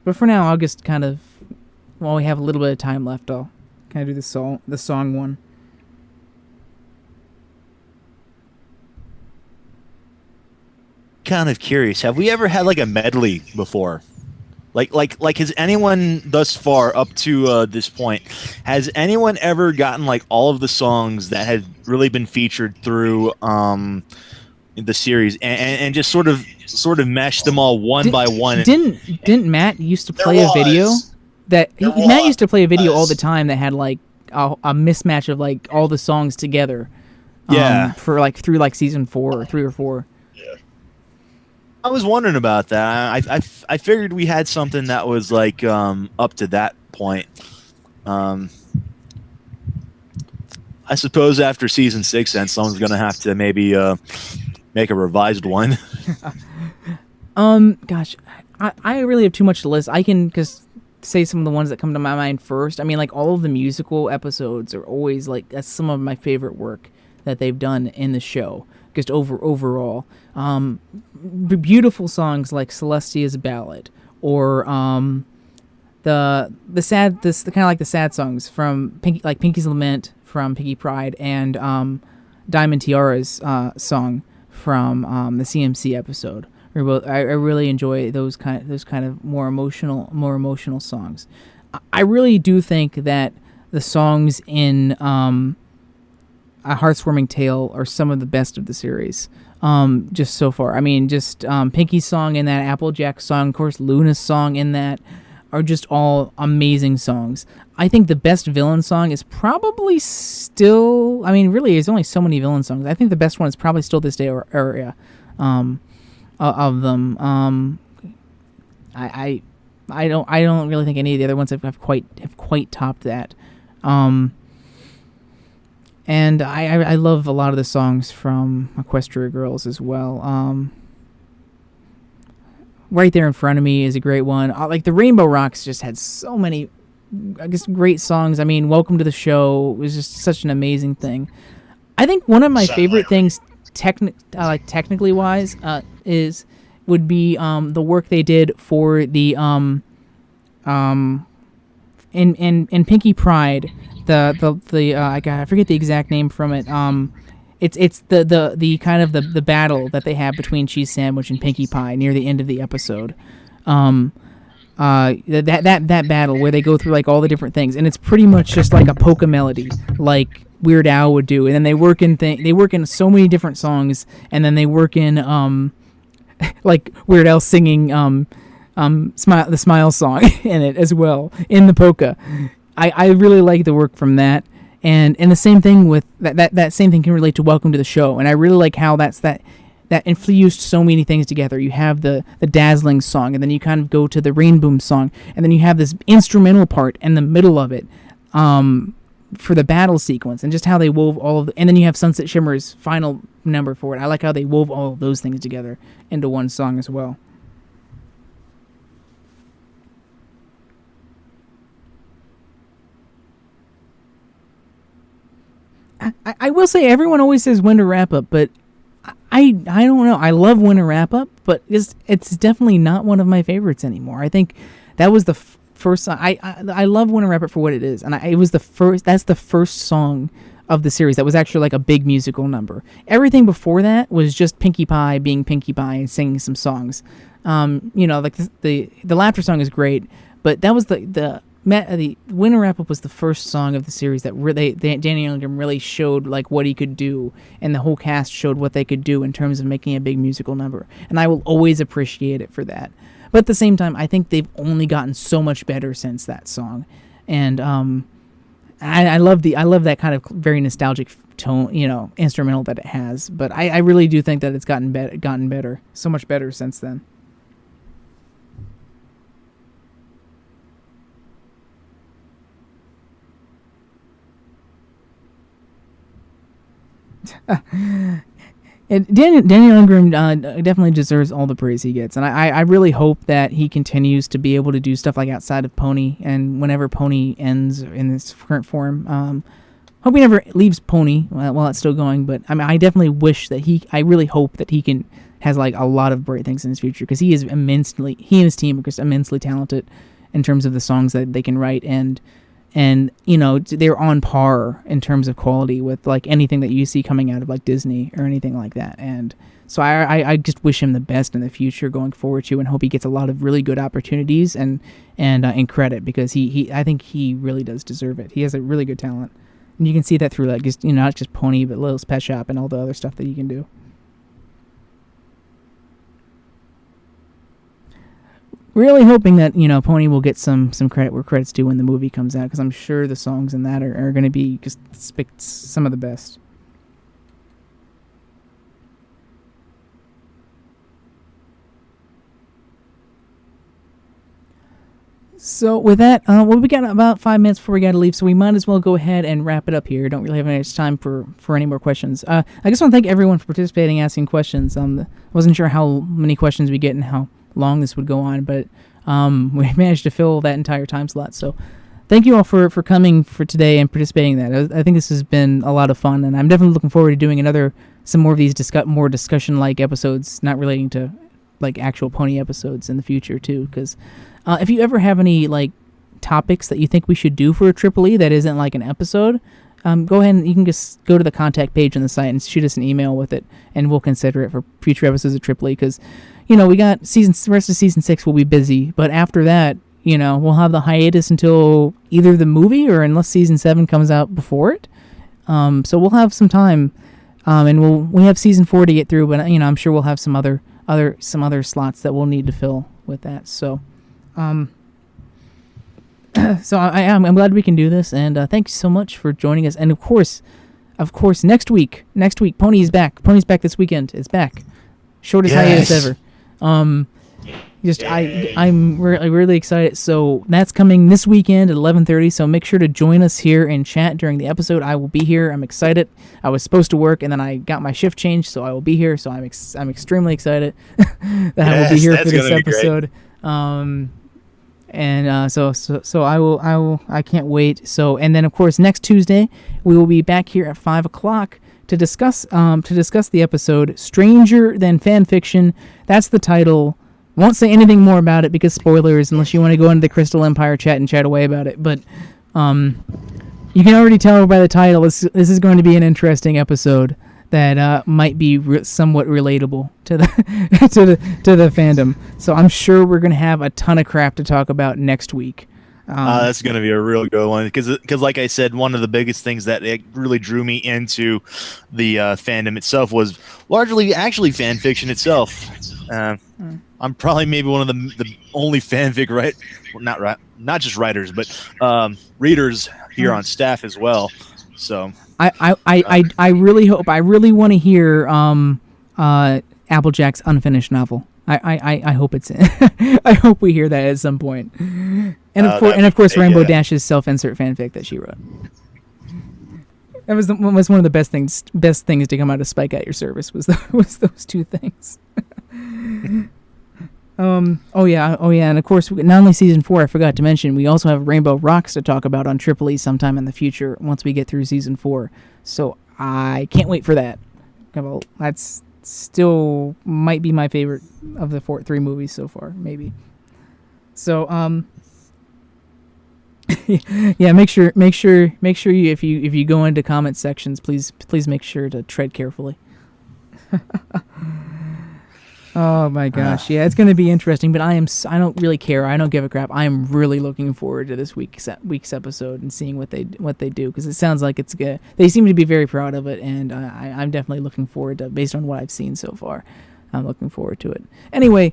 But for now, I'll just kind of, while we have a little bit of time left, I'll kind of do the song one. Kind of curious. Have we ever had like a medley before? Like has anyone thus far up to this point, has anyone ever gotten like all of the songs that had really been featured through the series and just sort of meshed them all one by one? Didn't Matt used to play a video Matt used to play a video all the time that had like a mismatch of like all the songs together. For like through like season 4 or 3 or 4. Yeah. I was wondering about that. I figured we had something that was like up to that point. I suppose after season 6, then someone's gonna have to maybe make a revised one. Gosh, I really have too much to list. I can just say some of the ones that come to my mind first. I mean, like all of the musical episodes are always like that's some of my favorite work that they've done in the show. Just overall, beautiful songs like Celestia's Ballad, or the kind of like the sad songs from Pinky's Lament from Pinky Pride, and Diamond Tiara's song from the CMC episode. I really enjoy those kind of more emotional songs. I really do think that the songs in A Heartwarming Tale are some of the best of the series, just so far. I mean, just Pinky's song in that, Applejack's song, of course, Luna's song in that, are just all amazing songs. I think the best villain song is probably still, I mean, really, there's only so many villain songs. I think the best one is probably still This Day Area of them. I don't really think any of the other ones have quite topped that. And I love a lot of the songs from Equestria Girls as well. Right There in Front of Me is a great one. Like the Rainbow Rocks just had so many, I guess, great songs. I mean, Welcome to the Show was just such an amazing thing. I think one of my favorite things, technically wise, would be the work they did for the in Pinky Pride. I forget the exact name from it. It's the kind of the battle that they have between Cheese Sandwich and Pinkie Pie near the end of the episode. That battle where they go through like all the different things, and it's pretty much just like a polka melody, like Weird Al would do, and then they work in so many different songs, and then they work in like Weird Al singing the Smile song in it as well in the polka. I really like the work from that, and the same thing with that same thing can relate to Welcome to the Show, and I really like how that infused so many things together. You have the Dazzling song, and then you kind of go to the Rainboom song, and then you have this instrumental part in the middle of it for the battle sequence, and just how they wove all of and then you have Sunset Shimmer's final number for it. I like how they wove all of those things together into one song as well. I will say everyone always says Winter Wrap Up, but I don't know. I love Winter Wrap Up, but it's definitely not one of my favorites anymore. I think that was the first song. I love Winter Wrap Up for what it is, and it was the first. That's the first song of the series that was actually like a big musical number. Everything before that was just Pinkie Pie being Pinkie Pie and singing some songs. Like the Laughter song is great, but that was the Winter Wrap Up was the first song of the series that really Danny Gilliam really showed like what he could do, and the whole cast showed what they could do in terms of making a big musical number, and I will always appreciate it for that. But at the same time, I think they've only gotten so much better since that song, and I love that kind of very nostalgic tone, instrumental that it has. But I really do think that it's gotten better, so much better since then. And Daniel Ingram definitely deserves all the praise he gets, and I really hope that he continues to be able to do stuff like outside of Pony, and whenever Pony ends in its current form, hope he never leaves Pony while it's still going. But I mean, I definitely wish that I really hope that he has like a lot of great things in his future, because he and his team are just immensely talented in terms of the songs that they can write, and they're on par in terms of quality with like anything that you see coming out of like Disney or anything like that. And so I just wish him the best in the future going forward too, and hope he gets a lot of really good opportunities and credit, because I think he really does deserve it. He has a really good talent, and you can see that through like just not just Pony, but Littlest Pet Shop and all the other stuff that he can do. Really hoping that Pony will get some credit where credit's due when the movie comes out, because I'm sure the songs in that are going to be just some of the best. So with that, we got about 5 minutes before we got to leave, so we might as well go ahead and wrap it up here. Don't really have any time for any more questions. I just want to thank everyone for participating, asking questions. I wasn't sure how many questions we get and how long this would go on, but we managed to fill that entire time slot. So thank you all for coming for today and participating in that. I think this has been a lot of fun, and I'm definitely looking forward to doing some more of these more discussion-like episodes, not relating to like actual Pony episodes in the future too, because if you ever have any like topics that you think we should do for a Triple E that isn't like an episode, go ahead and you can just go to the contact page on the site and shoot us an email with it, and we'll consider it for future episodes of Triple E, because we got the rest of season 6 will be busy, but after that, we'll have the hiatus until either the movie or unless season 7 comes out before it. So we'll have some time, and we have season 4 to get through, but I'm sure we'll have some other slots that we'll need to fill with that. So, so I'm glad we can do this, and thanks so much for joining us. And of course, next week, Pony's back. Pony's back this weekend. It's back. Shortest hiatus ever. I'm really excited. So that's coming this weekend at 11:30. So make sure to join us here in chat during the episode. I will be here. I'm excited. I was supposed to work, and then I got my shift changed, so I will be here. So I'm extremely excited that I will be here for this episode. So I can't wait. So, and then of course next Tuesday we will be back here at 5 o'clock to discuss the episode Stranger Than Fanfiction. That's the title. Won't say anything more about it because spoilers, unless you want to go into the Crystal Empire chat and chat away about it. But you can already tell by the title this is going to be an interesting episode that might be somewhat relatable to the to the fandom. So I'm sure we're going to have a ton of crap to talk about next week. That's going to be a real good one, because like I said, one of the biggest things that it really drew me into the fandom itself was largely actually fan fiction itself. I'm probably maybe one of the only fanfic not just writers, but readers here on staff as well. So I really want to hear Applejack's unfinished novel. I hope it's I hope we hear that at some point. And of course Rainbow Dash's self-insert fanfic that she wrote. That was one of the best things to come out of Spike at Your Service was those two things. Oh yeah, and of course, not only season 4, I forgot to mention, we also have Rainbow Rocks to talk about on Triple E sometime in the future once we get through season 4. So I can't wait for that. Well, that's still might be my favorite of the 3 movies so far, maybe. So yeah, make sure you if you go into comment sections, please make sure to tread carefully. Oh my gosh, yeah, it's going to be interesting, but I don't really care. I don't give a crap. I am really looking forward to this week's episode and seeing what they do, because it sounds like it's good. They seem to be very proud of it, and I'm definitely looking forward to, based on what I've seen so far. I'm looking forward to it. Anyway,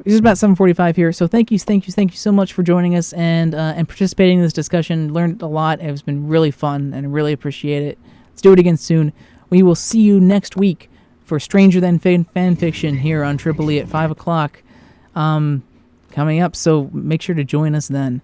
It's about 7:45 here, so thank you so much for joining us and participating in this discussion. Learned a lot. It's been really fun, and I really appreciate it. Let's do it again soon. We will see you next week for Stranger Than Fan Fiction here on Triple E at 5 o'clock coming up, so make sure to join us then.